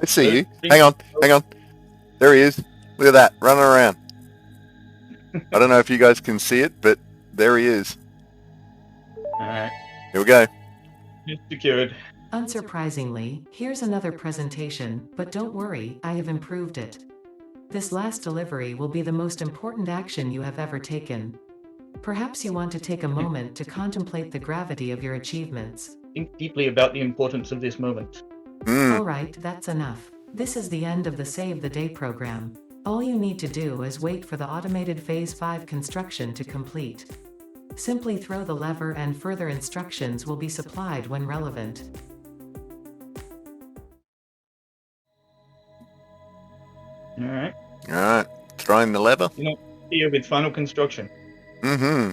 I see you. Hang on. Hang on. There he is. Look at that. Running around. I don't know if you guys can see it, but there he is. Alright, Here we go. it's secured. Unsurprisingly, here's another presentation, but don't worry, I have improved it. This last delivery will be the most important action you have ever taken. Perhaps you want to take a moment to contemplate the gravity of your achievements. Think deeply about the importance of this moment. Alright, that's enough. This is the end of the Save the Day program. All you need to do is wait for the automated Phase 5 construction to complete. Simply throw the lever and further instructions will be supplied when relevant. Alright, Alright. Throwing the lever. here with final construction. Mm-hmm.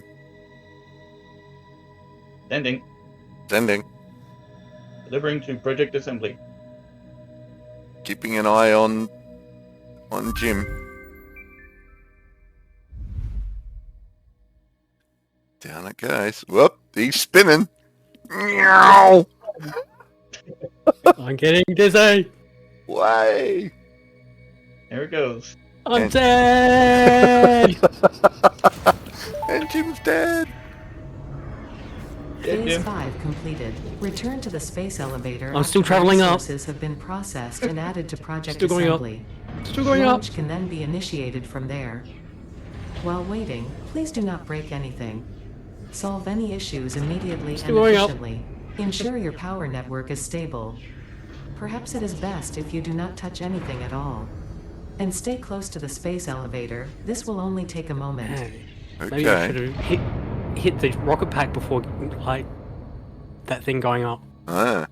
Sending. Sending. Delivering to Project Assembly. Keeping an eye on Jim. Down it goes. Whoop, he's spinning. Meow. I'm getting dizzy. Way. There it goes. I'm dead. And Jim's dead. Dead, Phase Jim. 5 completed. Return to the space elevator. I'm still after traveling up. resources have been processed and added to Project Still going up. Assembly. Still going up. Launch can then be initiated from there. While waiting, please do not break anything. Solve any issues immediately Still and going up. efficiently. Ensure your power network is stable. Perhaps it is best if you do not touch anything at all. And stay close to the space elevator. This will only take a moment. Maybe I Okay. should have hit. hit the rocket pack before like that thing going up. Ah,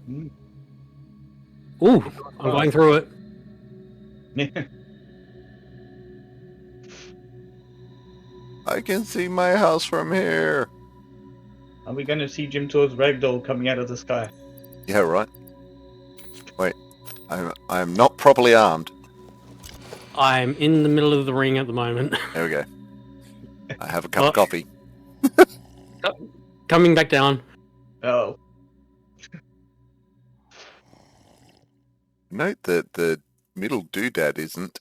Ooh, I'm going through it. I can see my house from here. Are we going to see Jim Tour's ragdoll coming out of the sky? Yeah, right. Wait, I'm not properly armed. I'm in the middle of the ring at the moment. There we go. I have a cup of coffee. Coming back down. Oh, Note that the middle doodad isn't.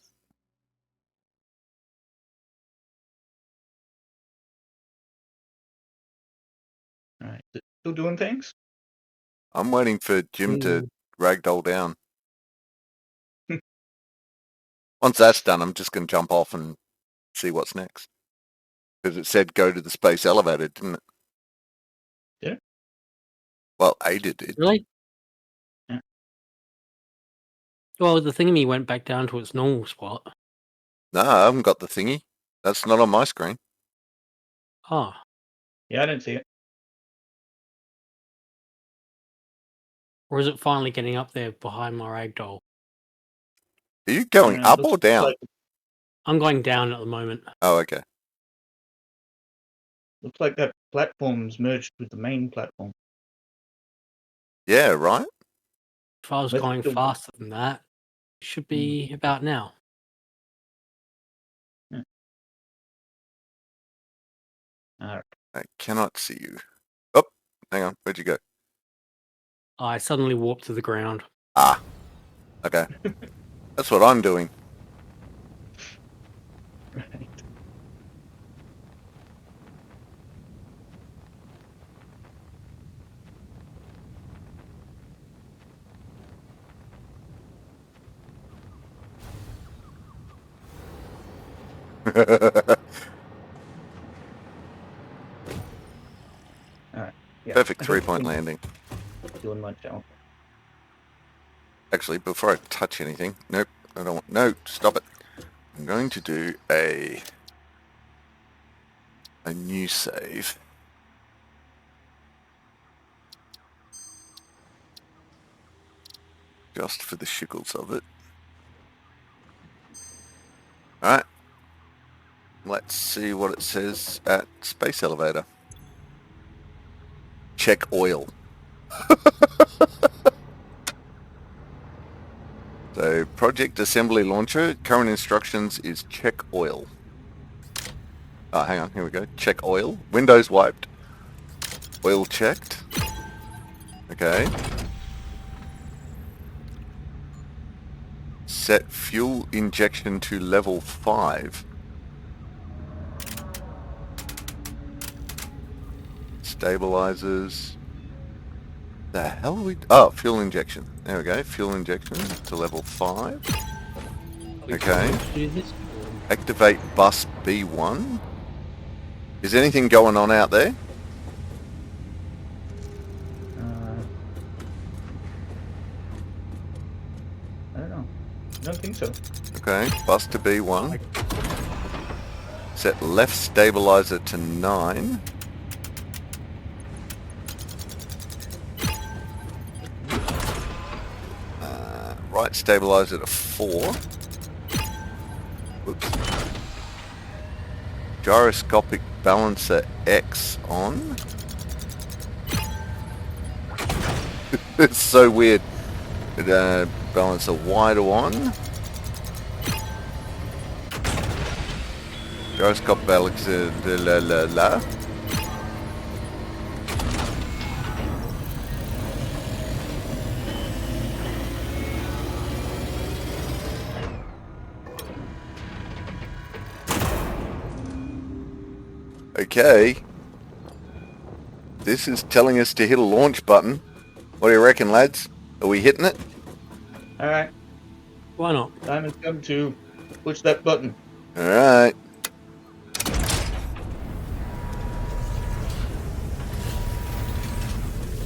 all right. Still doing things? I'm waiting for Jim to ragdoll down. Once that's done, I'm just going to jump off and see what's next. Because it said go to the space elevator, didn't it? Yeah. Well, Ada did. Really? Yeah. Well, the thingy went back down to its normal spot. No, I haven't got the thingy. That's not on my screen. Oh, Yeah, I didn't see it. or is it finally getting up there behind my ragdoll? Are you going up or down? I'm going down at the moment. Oh, okay. Looks like that platform's merged with the main platform. Yeah, right? If I was Let's going go. faster than that, it should be about now. All right. I cannot see you. Oh, hang on. Where'd you go? I suddenly warped to the ground. Ah, okay. That's what I'm doing. Right. Yeah. Perfect 3-point landing. Doing my job. Actually, before I touch anything, nope, I don't want, no, stop it. I'm going to do a new save. Just for the shickles of it. Alright. Let's see what it says at Space Elevator. Check oil. So, Project Assembly Launcher, current instructions is check oil. Oh, hang on, here we go. Check oil. Windows wiped. Oil checked. Okay. Set fuel injection to level 5. Stabilizers. The hell are we... Oh, fuel injection. There we go. Fuel injection to level 5. Okay. Do this? Activate bus B1. Is anything going on out there? I don't know. I don't think so. Okay. Bus to B1. Set left stabilizer to 9. Right stabilizer to 4. Whoops. Gyroscopic balancer X on. It's so weird. Balancer Y to on. Gyroscopic balancer la. Okay. This is telling us to hit a launch button. What do you reckon, lads? Are we hitting it? All right. Why not? Time has come to push that button. Alright.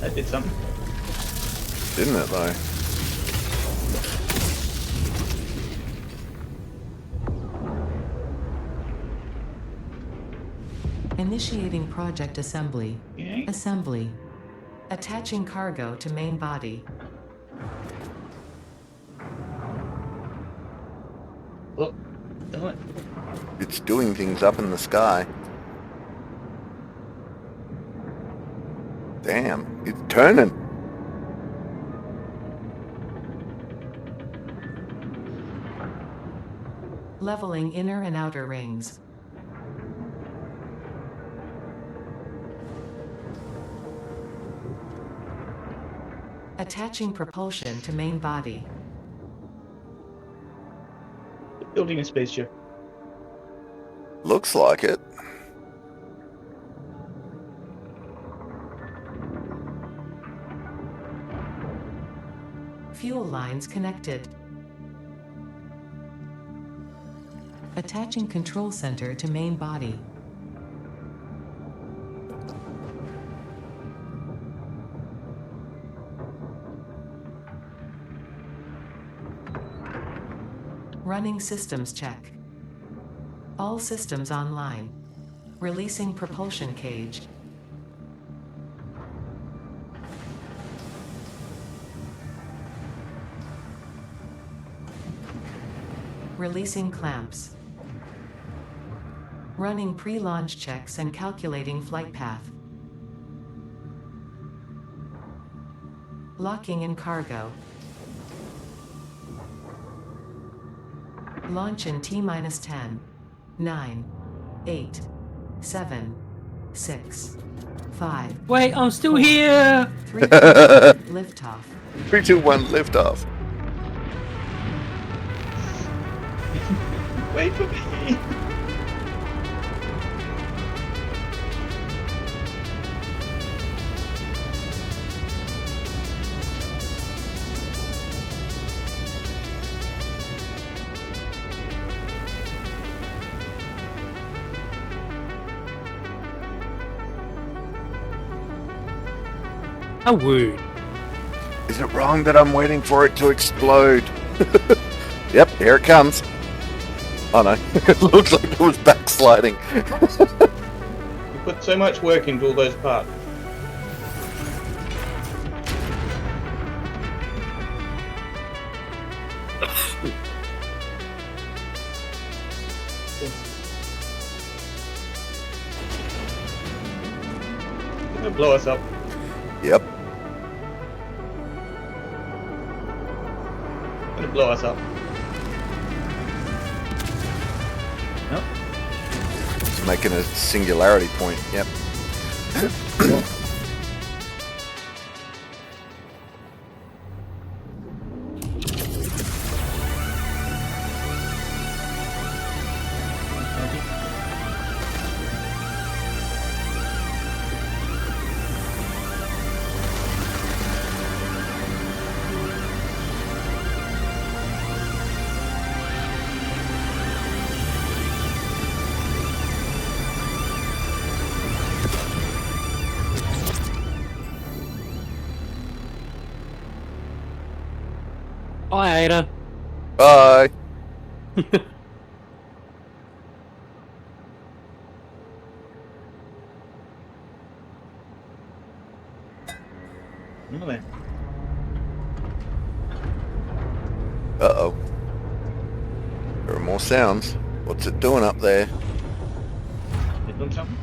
That did something. Didn't it, though? Initiating project assembly. Okay. Assembly. Attaching cargo to main body. Look, do it. It's doing things up in the sky. Damn, it's turning. Leveling inner and outer rings. Attaching propulsion to main body. Building a spaceship. Looks like it. Fuel lines connected. Attaching control center to main body. Running systems check. All systems online. Releasing propulsion cage. Releasing clamps. Running pre-launch checks and calculating flight path. Locking in cargo. Launch in T-minus 10, 9, 8, 7, 6, 5, Wait, I'm still here! 3, 2, 1, liftoff. 3, 2, 1, lift off. Wait for me. I would. Is it wrong that I'm waiting for it to explode? Yep, here it comes. Oh no, it looks like it was backsliding. You put so much work into all those parts. It'll blow us up. Yep. It'll blow us up. Nope. It's making a singularity point. Yep. Bye, Ada. Bye. Well then. Uh-oh. There are more sounds. What's it doing up there? You doing something?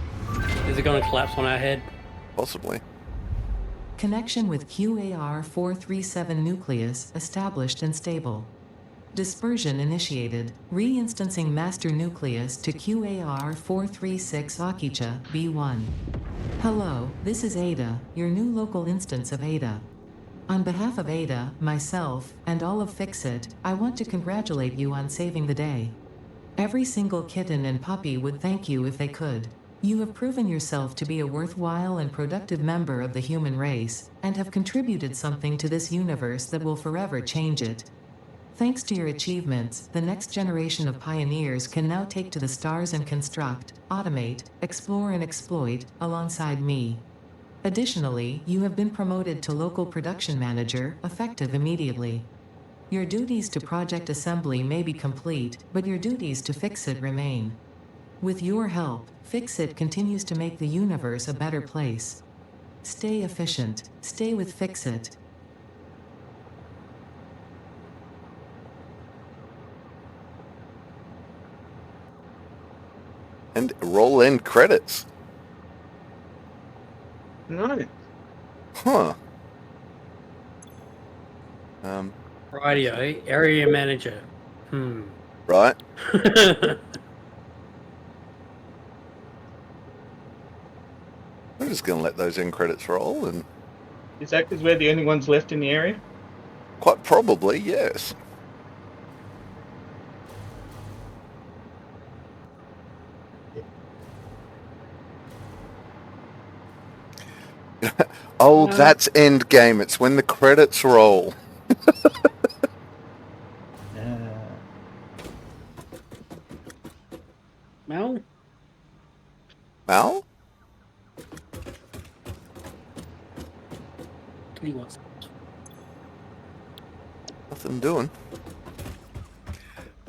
Is it going to collapse on our head? Possibly. Connection with QAR-437 nucleus established and stable. Dispersion initiated. Reinstancing master nucleus to QAR-436 Akicha, B1. Hello, this is Ada, your new local instance of Ada. On behalf of Ada, myself, and all of Fixit, I want to congratulate you on saving the day. Every single kitten and puppy would thank you if they could. You have proven yourself to be a worthwhile and productive member of the human race, and have contributed something to this universe that will forever change it. Thanks to your achievements, the next generation of pioneers can now take to the stars and construct, automate, explore and exploit, alongside me. Additionally, you have been promoted to local production manager, effective immediately. Your duties to project assembly may be complete, but your duties to fix it remain. With your help, Fixit continues to make the universe a better place. Stay efficient. Stay with Fixit. And roll end credits. No. Huh. Radio area manager. Right. I'm just going to let those end credits roll, and Is that because we're the only ones left in the area? quite probably, yes. Oh, that's end game. It's when the credits roll. Mel? Mal? He wants. Nothing doing.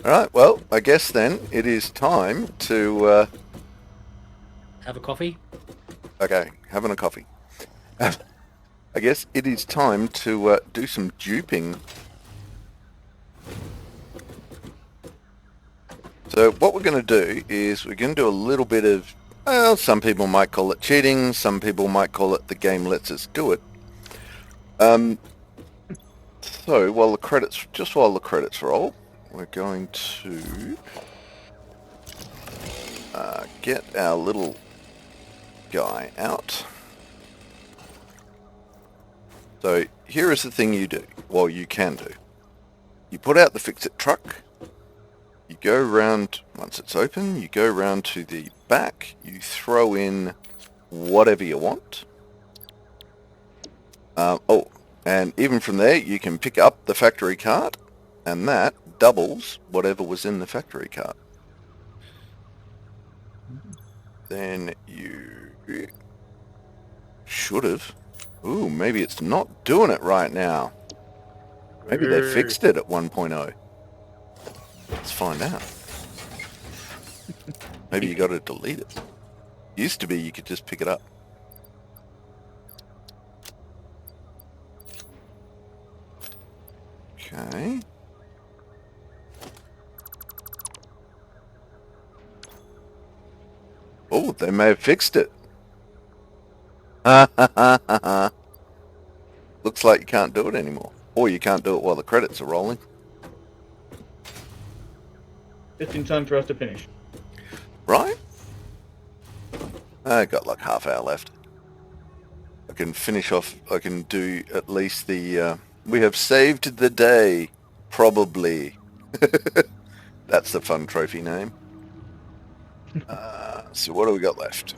Alright, well, I guess then it is time to... Have a coffee? Okay, having a coffee. I guess it is time to do some duping. So what we're going to do is we're going to do a little bit of, well, some people might call it cheating, some people might call it the game lets us do it. So while the credits roll, we're going to get our little guy out. So here is the thing you do, well, you can do. You put out the Fix-It truck, you go round, once it's open, you go round to the back, you throw in whatever you want. And even from there, you can pick up the factory cart, and that doubles whatever was in the factory cart. Then you should have. Ooh, maybe it's not doing it right now. Maybe they fixed it at 1.0. Let's find out. Maybe you got to delete it. Used to be you could just pick it up. Okay. Oh, they may have fixed it. Looks like you can't do it anymore. Or you can't do it while the credits are rolling. Just in time for us to finish. Right? I got like half hour left. I can finish off, I can do at least the, we have saved the day, probably. That's the fun trophy name. So what do we got left?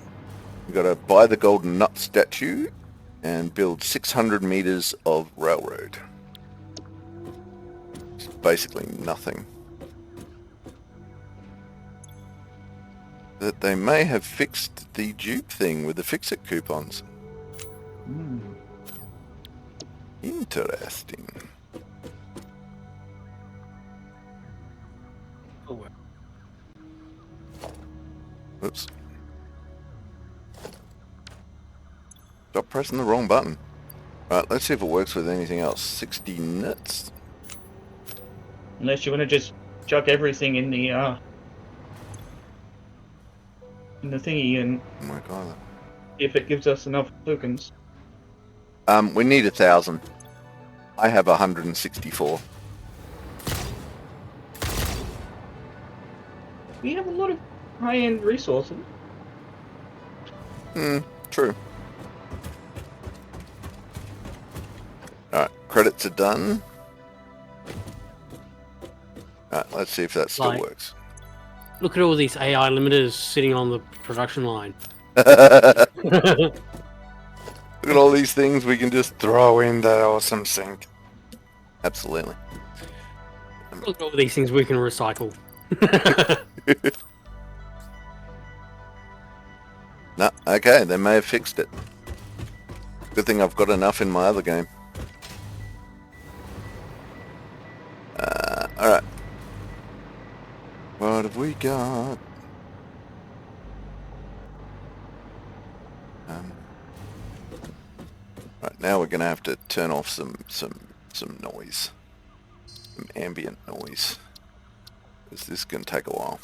We've got to buy the golden nut statue and build 600 meters of railroad. It's basically nothing. That they may have fixed the dupe thing with the Fix-It coupons. Interesting. Oh, well. Oops. Stop pressing the wrong button. Right, let's see if it works with anything else. 60 nuts. Unless you want to just chuck everything in the thingy and Oh my god. if it gives us enough tokens. We need 1,000. I have 164. We have a lot of high-end resources. True. Alright, credits are done. Alright, let's see if that still Like- works. Look at all these AI limiters sitting on the production line. Look at all these things we can just throw in that awesome sink. Absolutely. Look at all these things we can recycle. No, okay, they may have fixed it. Good thing I've got enough in my other game. Alright. What have we got? Right, now we're going to have to turn off some noise, some ambient noise, because this is going to take a while.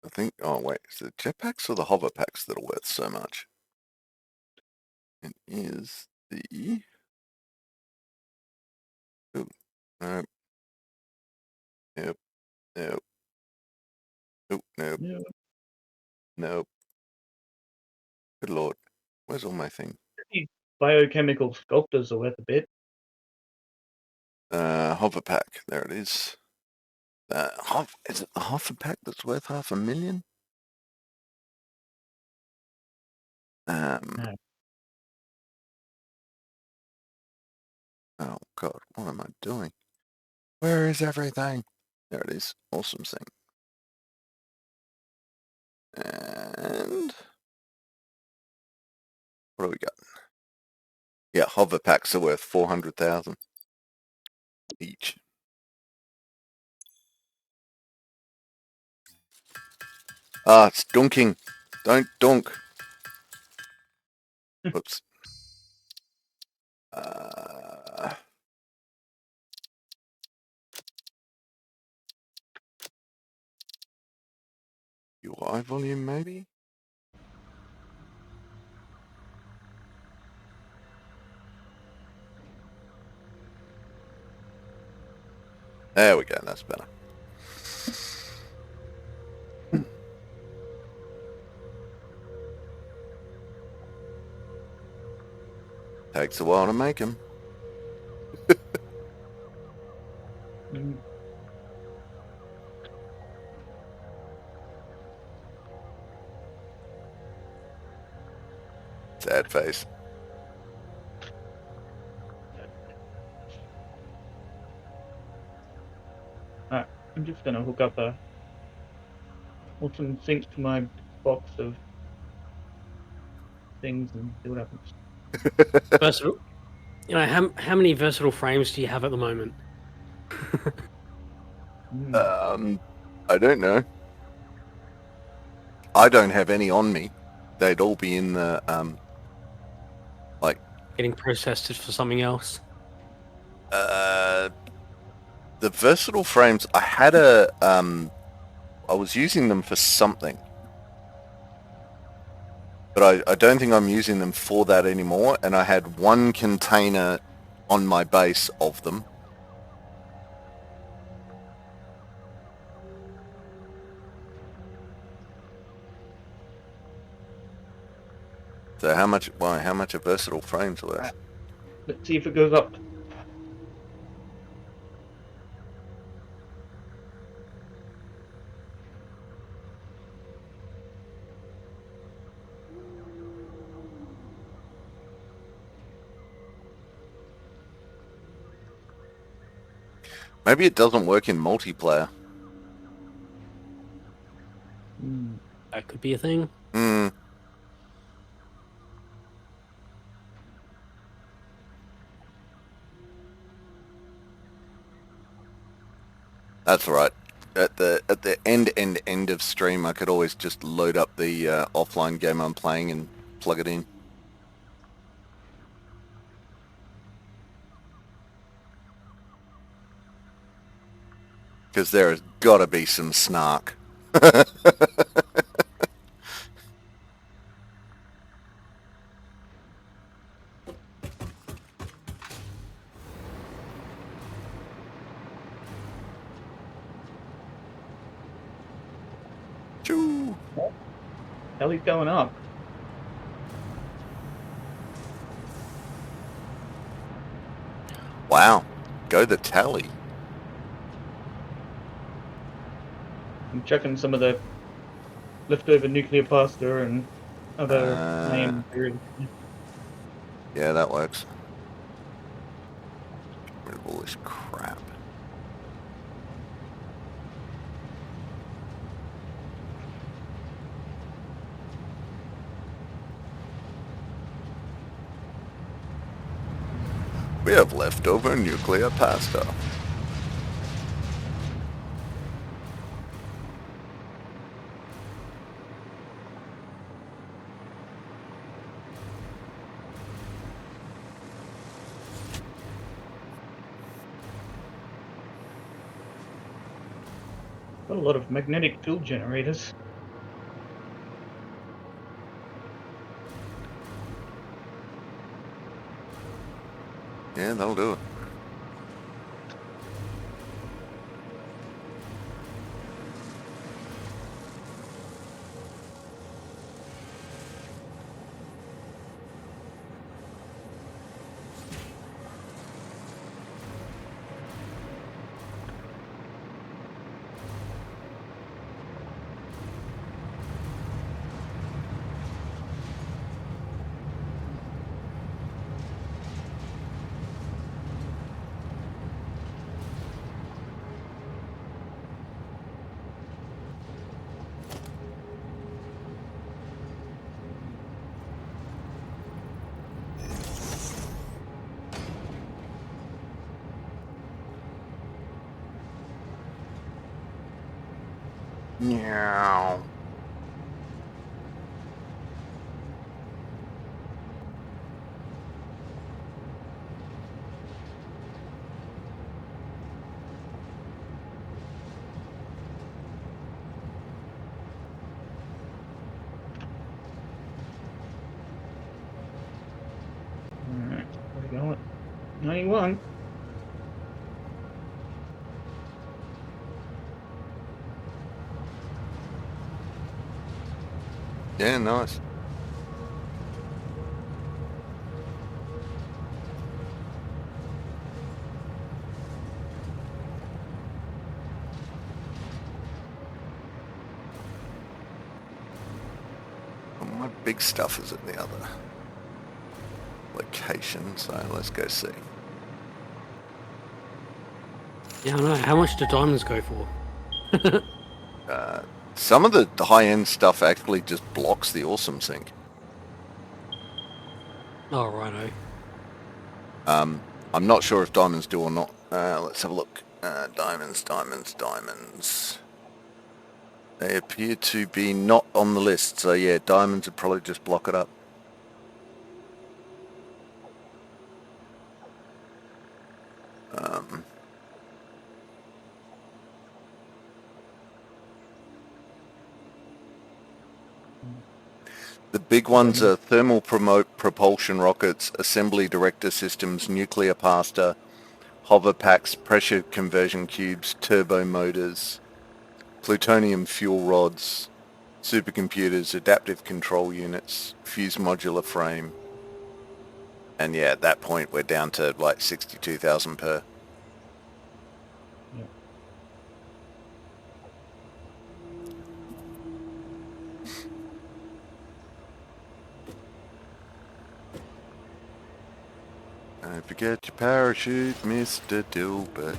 I think, oh wait, is it jetpacks or the hover packs that are worth so much? It is the, oh, no, nope, nope, nope, nope, Yeah. nope, good lord, where's all my thing? These biochemical sculptors are worth a bit. Hover pack, there it is. Is it the hover pack that's worth $500,000? No. Oh god, what am I doing? Where is everything? There it is. Awesome thing. And what do we got? Yeah, hover packs are worth 400,000 each. Ah, it's dunking. Don't dunk. Whoops. UI volume maybe? There we go, that's better. Takes a while to make them. Mm. Sad face. Alright, I'm just gonna hook up a awesome sync to my box of things and see what happens. Versatile. You know, how many versatile frames do you have at the moment? I don't know. I don't have any on me. They'd all be in the, like, Getting processed for something else. the versatile frames, I was using them for something. But I don't think I'm using them for that anymore, and I had one container on my base of them. So how much are versatile frames worth? Let's see if it goes up. Maybe it doesn't work in multiplayer. Mm. That could be a thing. Hmm. That's all right. At the end of stream, I could always just load up the offline game I'm playing and plug it in. Because there has got to be some snark. Choo. Kelly's going up. Wow. Go the tally. I'm checking some of the leftover nuclear pasta and other main food. Yeah, that works. Get rid of all this crap. We have leftover nuclear pasta. Got a lot of magnetic field generators. Yeah, that'll do it. Meow. Alright, where we going? 91. Yeah, nice. And what big stuff is at the other location? So let's go see. Yeah, I know. How much do diamonds go for? Some of the high-end stuff actually just blocks the awesome sink. Oh, righto. I'm not sure if diamonds do or not. Let's have a look. Diamonds. They appear to be not on the list, so yeah, diamonds would probably just block it up. The big ones are thermal propulsion rockets, assembly director systems, nuclear pasta, hover packs, pressure conversion cubes, turbo motors, plutonium fuel rods, supercomputers, adaptive control units, fuse modular frame. And yeah, at that point we're down to like 62,000 per. Yeah. Don't forget your parachute, Mr. Dilbert.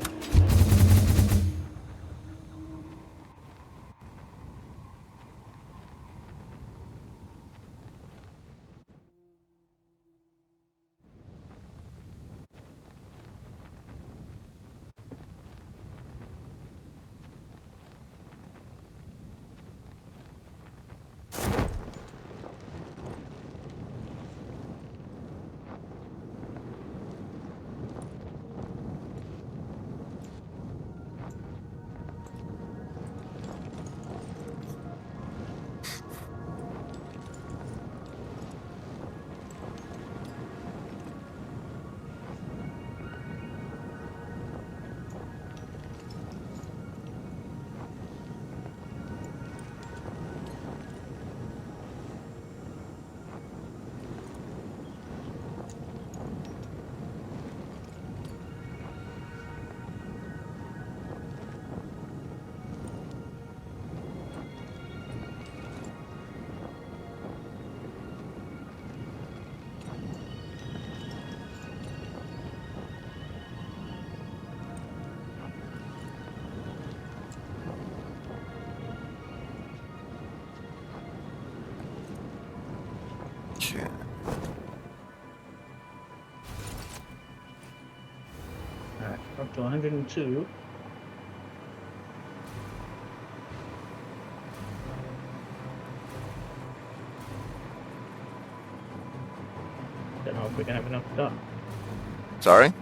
to 102. Don't know if we're gonna have enough stuff. Sorry?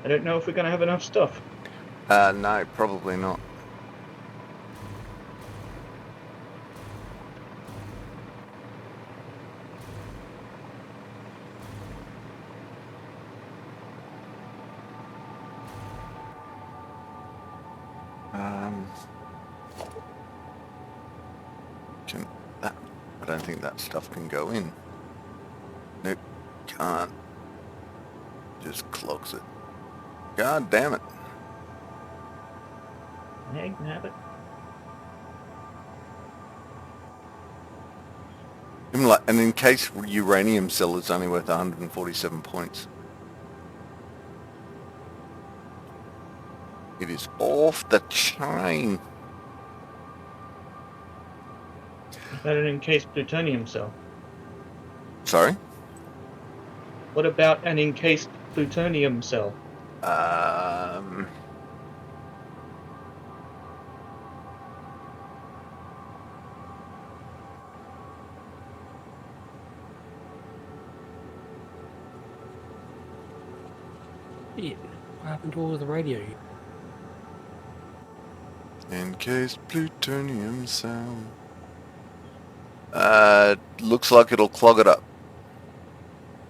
I don't know if we're gonna have enough stuff. No, probably not. Can that? I don't think that stuff can go in. Nope, can't. Just clogs it. God damn it. Egg nabbit. Even like an encased uranium cell is only worth 147 points. It is off the chain. Is that an encased plutonium cell? Sorry? What about an encased plutonium cell? Yeah. What happened to all of the radio? Encased plutonium cell. Looks like it'll clog it up.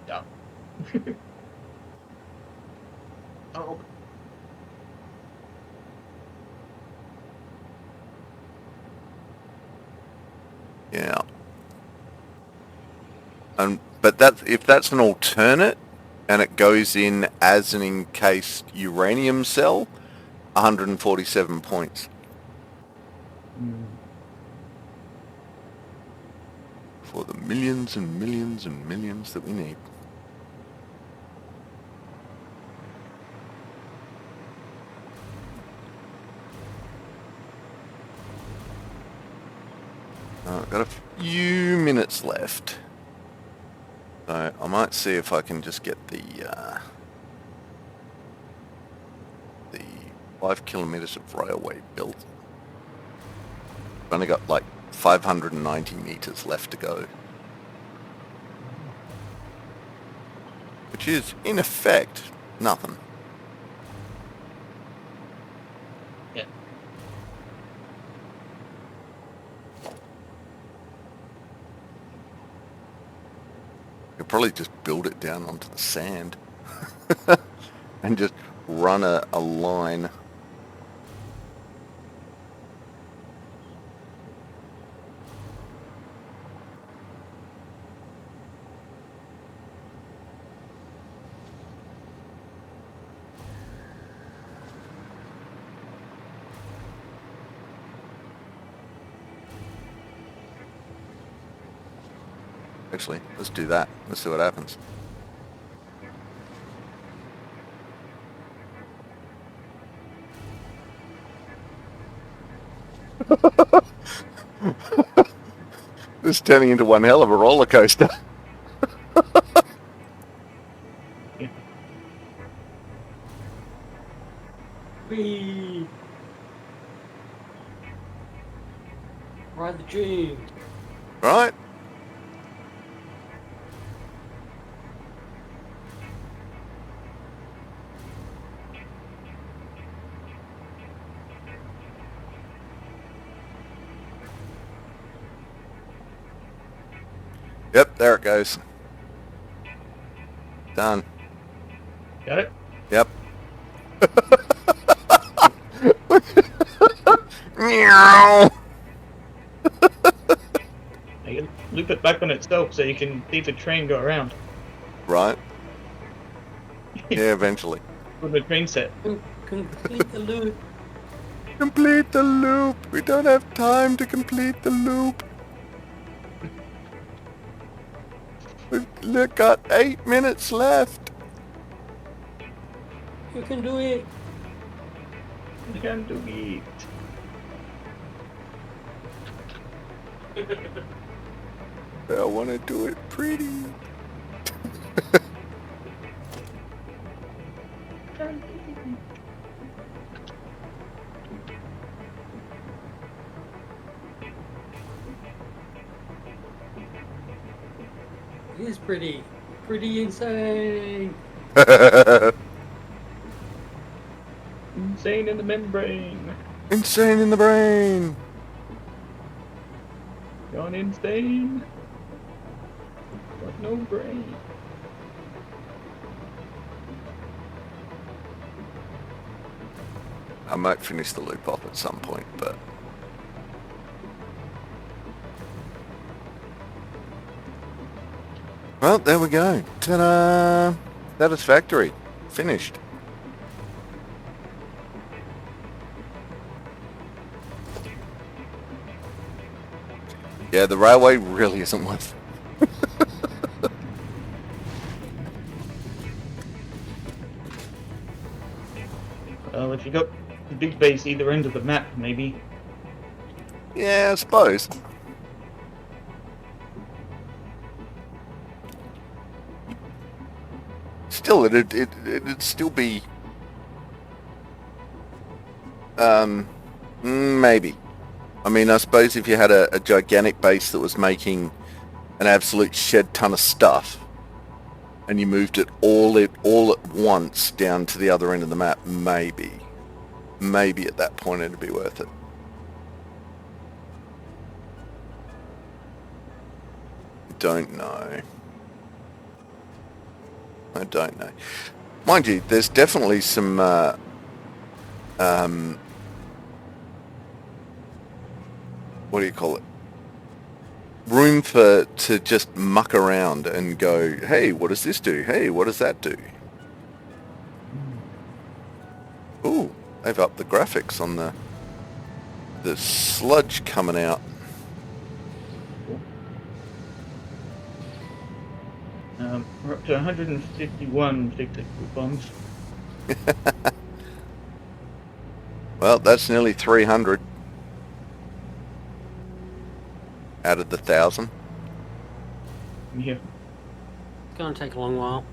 Yeah. Oh. Yeah. But if that's an alternate and it goes in as an encased uranium cell, 147 points. For the millions and millions and millions that we need. I've got a few minutes left. So I might see if I can just get the 5 kilometers of railway built. I've only got like 590 meters left to go. Which is, in effect, nothing. Yeah. Could probably just build it down onto the sand. And just run a line. Actually, let's do that. Let's see what happens. This is turning into one hell of a roller coaster. Yeah. Whee! Ride the dream. Right? Yep, there it goes. Done. Got it? Yep. Meow. You can loop it back on itself so you can see the train go around. Right? Yeah, eventually. With the train set. Complete the loop. Complete the loop. We don't have time to complete the loop. We've got 8 minutes left. You can do it. You can do it. I want to do it pretty. It is pretty insane. Insane in the membrane. Insane in the brain. Gone insane. Got no brain. I might finish the loop off at some point, but... Well, there we go. Ta-da! Satisfactory. Finished. Yeah, the railway really isn't worth it. Well, if you got the big base either end of the map, maybe. Yeah, I suppose. Still, it'd still be... maybe. I mean, I suppose if you had a gigantic base that was making an absolute shed ton of stuff, and you moved it all at once down to the other end of the map, maybe at that point it'd be worth it. Don't know. I don't know. Mind you, there's definitely some what do you call it? Room to just muck around and go, hey, what does this do? Hey, what does that do? Ooh, they've upped the graphics on the sludge coming out. We're up to 151 fixed bombs. Well, that's nearly 300 out of the 1,000. Yeah. It's gonna take a long while.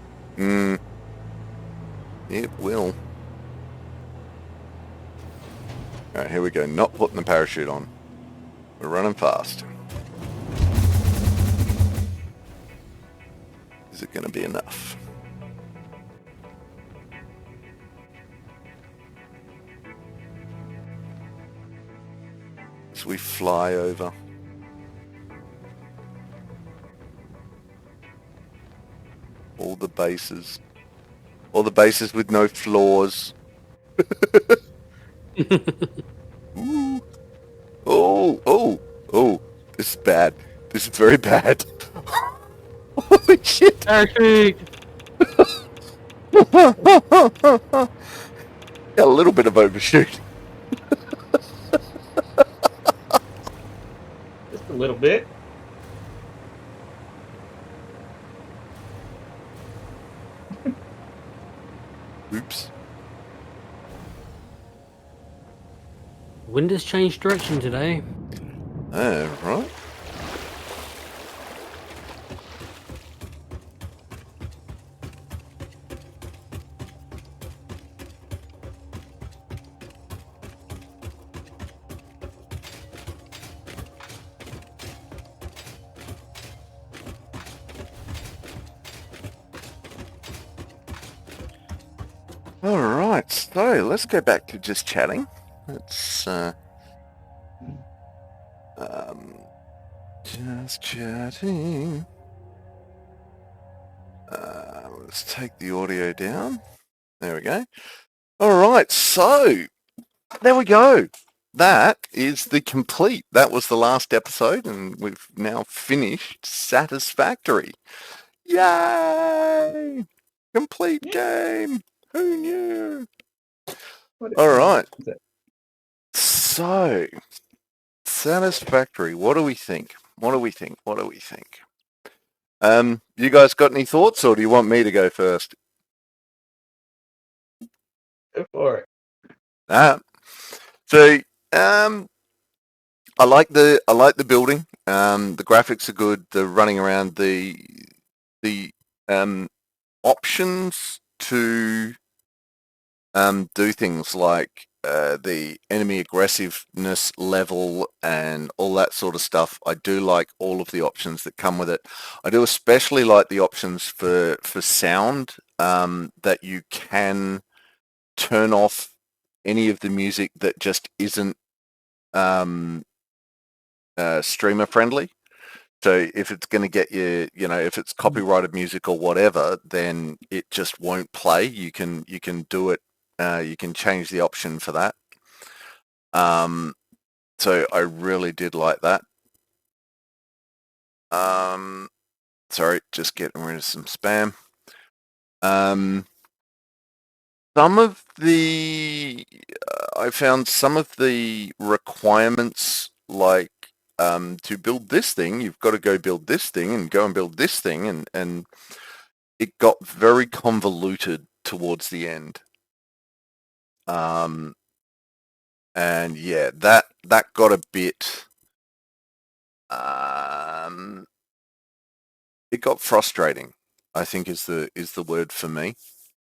It will. Alright, here we go. Not putting the parachute on. We're running fast. Is it going to be enough? As we fly over. All the bases. All the bases with no floors. Ooh. Oh. This is bad. This is very bad. Holy shit. Parachute! Got a little bit of overshoot. Just a little bit. Oops. Wind has changed direction today. Right. Alright, so let's go back to just chatting. Let's just chatting. Let's take the audio down. There we go. Alright, so there we go. That is the complete. That was the last episode, and we've now finished Satisfactory. Yay! Complete game. Who knew? All right. So, Satisfactory. What do we think? You guys got any thoughts, or do you want me to go first? Go for it. So, I like the building. The graphics are good. The running around, the options to do things like the enemy aggressiveness level and all that sort of stuff. I do like all of the options that come with it. I do especially like the options for sound, that you can turn off any of the music that just isn't streamer friendly. So if it's going to get you, if it's copyrighted music or whatever, then it just won't play. You can do it. You can change the option for that. So I really did like that. Sorry, just getting rid of some spam. Some of the I found some of the requirements, like to build this thing, you've got to go build this thing and go and build this thing, and it got very convoluted towards the end. And yeah, that got a bit. It got frustrating, I think is the word for me.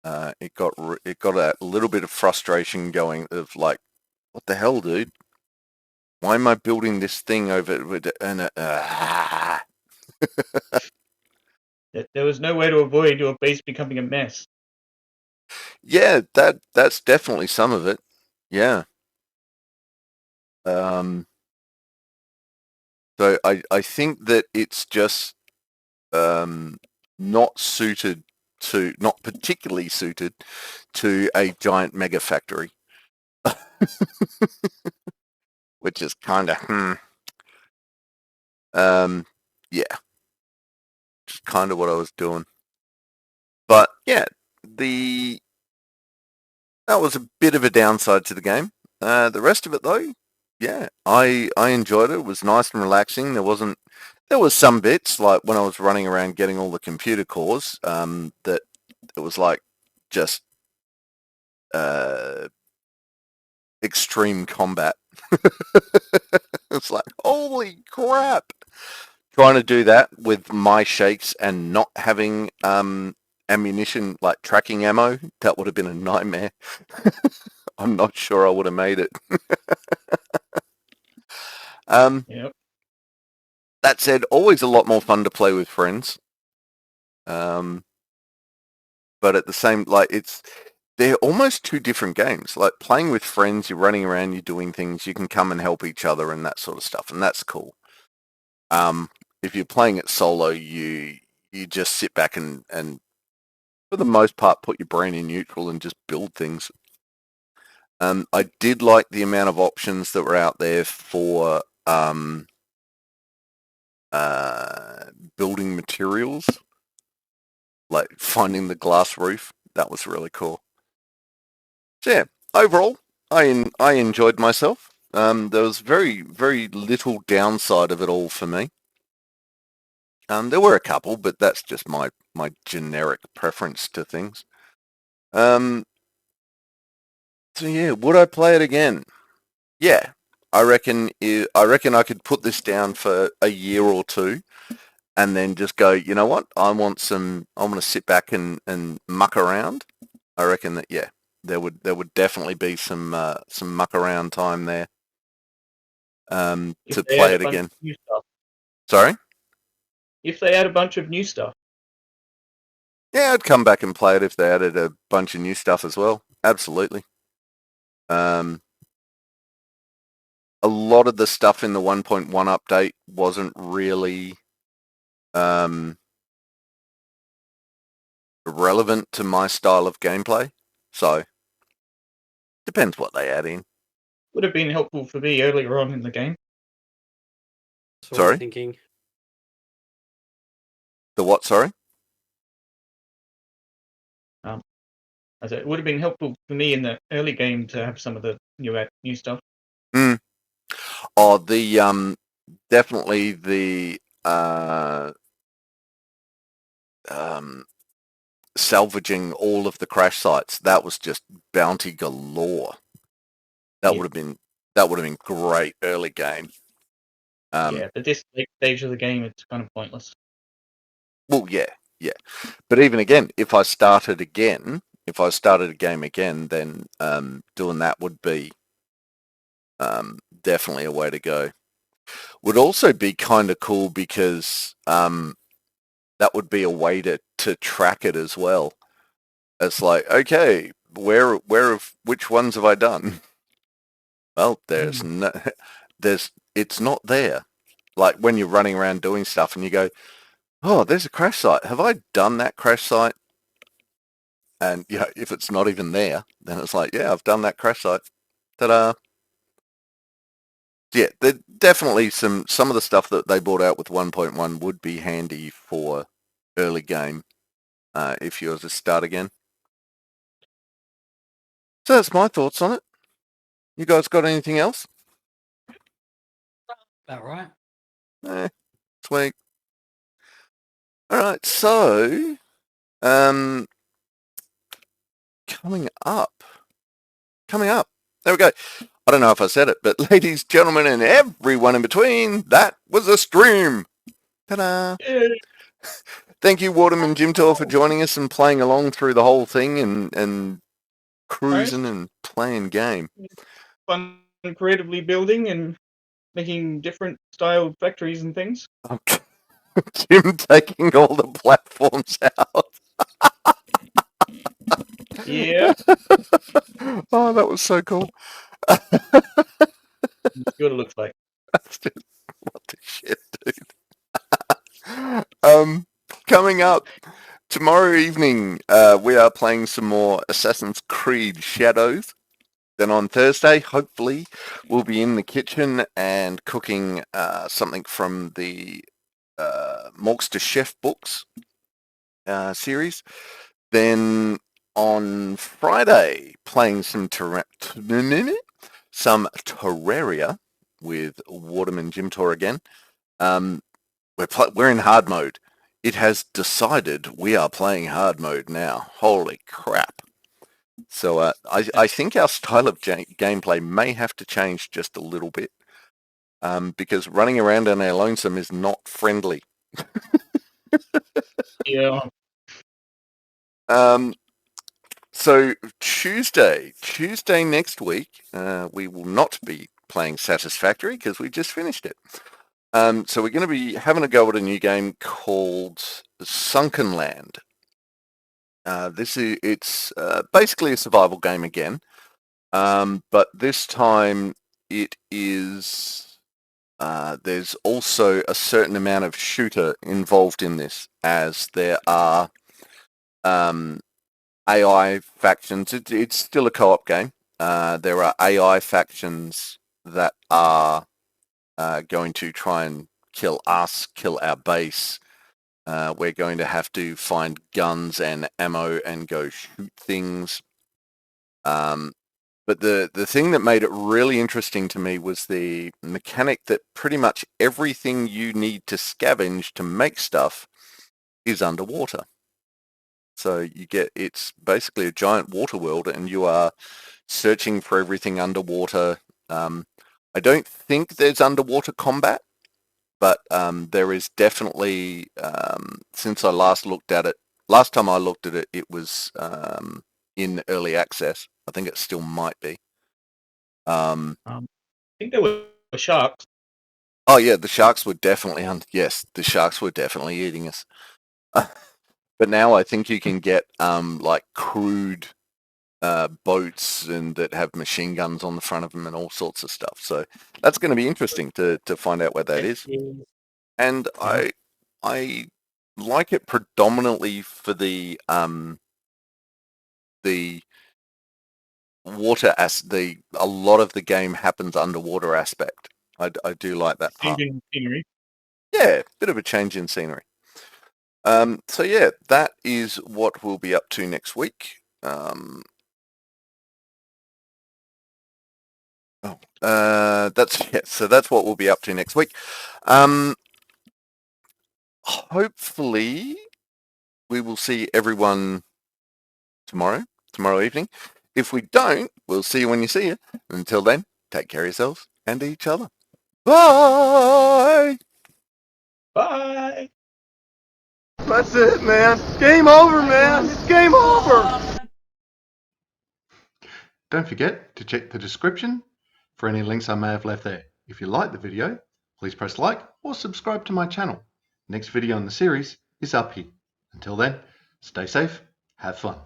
It got a little bit of frustration going of like, what the hell, dude? Why am I building this thing over with and There was no way to avoid your base becoming a mess. Yeah, that's definitely some of it. Yeah. So I think that it's just not particularly suited to a giant mega factory, which is kind of yeah, just kind of what I was doing. But yeah, that was a bit of a downside to the game. The rest of it, though, yeah, I enjoyed it. It was nice and relaxing. There was some bits, like when I was running around getting all the computer cores, that it was like just extreme combat. It's like, holy crap! Trying to do that with my shakes and not having ammunition, like tracking ammo, that would have been a nightmare. I'm not sure I would have made it. Yep. That said, always a lot more fun to play with friends. But at the same, they're almost two different games. Like playing with friends, you're running around, you're doing things, you can come and help each other and that sort of stuff, and that's cool. If you're playing it solo, you just sit back and for the most part put your brain in neutral and just build things. I did like the amount of options that were out there for building materials, like finding the glass roof. That was really cool. So yeah, overall, I enjoyed myself. There was very, very little downside of it all for me. There were a couple, but that's just my generic preference to things. So yeah, would I play it again? Yeah, I reckon I could put this down for a year or two, and then just go, you know what? I want to sit back and muck around. I reckon that yeah, there would definitely be some muck around time there. If To they play add a it bunch again. of new stuff. Sorry? If they add a bunch of new stuff. Yeah, I'd come back and play it if they added a bunch of new stuff as well. Absolutely. A lot of the stuff in the 1.1 update wasn't really relevant to my style of gameplay. So, depends what they add in. Would have been helpful for me earlier on in the game. That's what Sorry? I'm thinking. The what, sorry? As it would have been helpful for me in the early game to have some of the new stuff. Oh, the definitely the salvaging all of the crash sites. That was just bounty galore. That Yeah. would have been great early game. Yeah, at this late stage of the game, it's kind of pointless. Well, yeah. But even again, if I started again, if I started a game again, then doing that would be definitely a way to go. Would also be kind of cool because that would be a way to track it as well. It's like, okay, which ones have I done? Well, it's not there. Like when you're running around doing stuff and you go, oh, there's a crash site. Have I done that crash site? And if it's not even there, then it's like, yeah, I've done that crash site. Ta-da! Yeah, definitely some of the stuff that they brought out with 1.1 would be handy for early game if you were to start again. So that's my thoughts on it. You guys got anything else? About right. Sweet. All right, so coming up. There we go. I don't know if I said it, but ladies, gentlemen, and everyone in between, that was a stream. Ta-da! Thank you, Waterman Jimtor, for joining us and playing along through the whole thing and cruising and playing game. Fun creatively building and making different style factories and things. Jim taking all the platforms out. Yeah. Oh, that was so cool. See what it looks like. That's just, what the shit, dude. Coming up tomorrow evening, we are playing some more Assassin's Creed Shadows. Then on Thursday, hopefully, we'll be in the kitchen and cooking something from the Morgster Chef books series. Then on Friday, playing some Terraria with Waterman Jimtor again. We're in hard mode. It has decided we are playing hard mode now. Holy crap. So I think our style of gameplay may have to change just a little bit because running around on our lonesome is not friendly. Yeah. So Tuesday next week, we will not be playing Satisfactory because we just finished it. So we're going to be having a go at a new game called Sunken Land. It's basically a survival game again, but this time it is. There's also a certain amount of shooter involved in this, as there are AI factions. It's still a co-op game. There are AI factions that are going to try and kill us, kill our base. We're going to have to find guns and ammo and go shoot things. But the thing that made it really interesting to me was the mechanic that pretty much everything you need to scavenge to make stuff is underwater. So it's basically a giant water world and you are searching for everything underwater. I don't think there's underwater combat, but there is definitely, since I last time I looked at it, it was in early access. I think it still might be. I think there were sharks. Oh yeah, the sharks were definitely yes, the sharks were definitely eating us. But now I think you can get like crude boats and that have machine guns on the front of them and all sorts of stuff. So that's going to be interesting to find out where that is. And I like it predominantly for the water a lot of the game happens underwater aspect. I do like that part. Scenery. Yeah, bit of a change in scenery. So yeah, that is what we'll be up to next week. So that's what we'll be up to next week. Hopefully we will see everyone tomorrow evening. If we don't, we'll see you when you see you. Until then, take care of yourselves and each other. Bye! Bye. That's it, man. Game over, man. It's game over. Don't forget to check the description for any links I may have left there. If you like the video, please press like or subscribe to my channel. Next video in the series is up here. Until then, stay safe, have fun.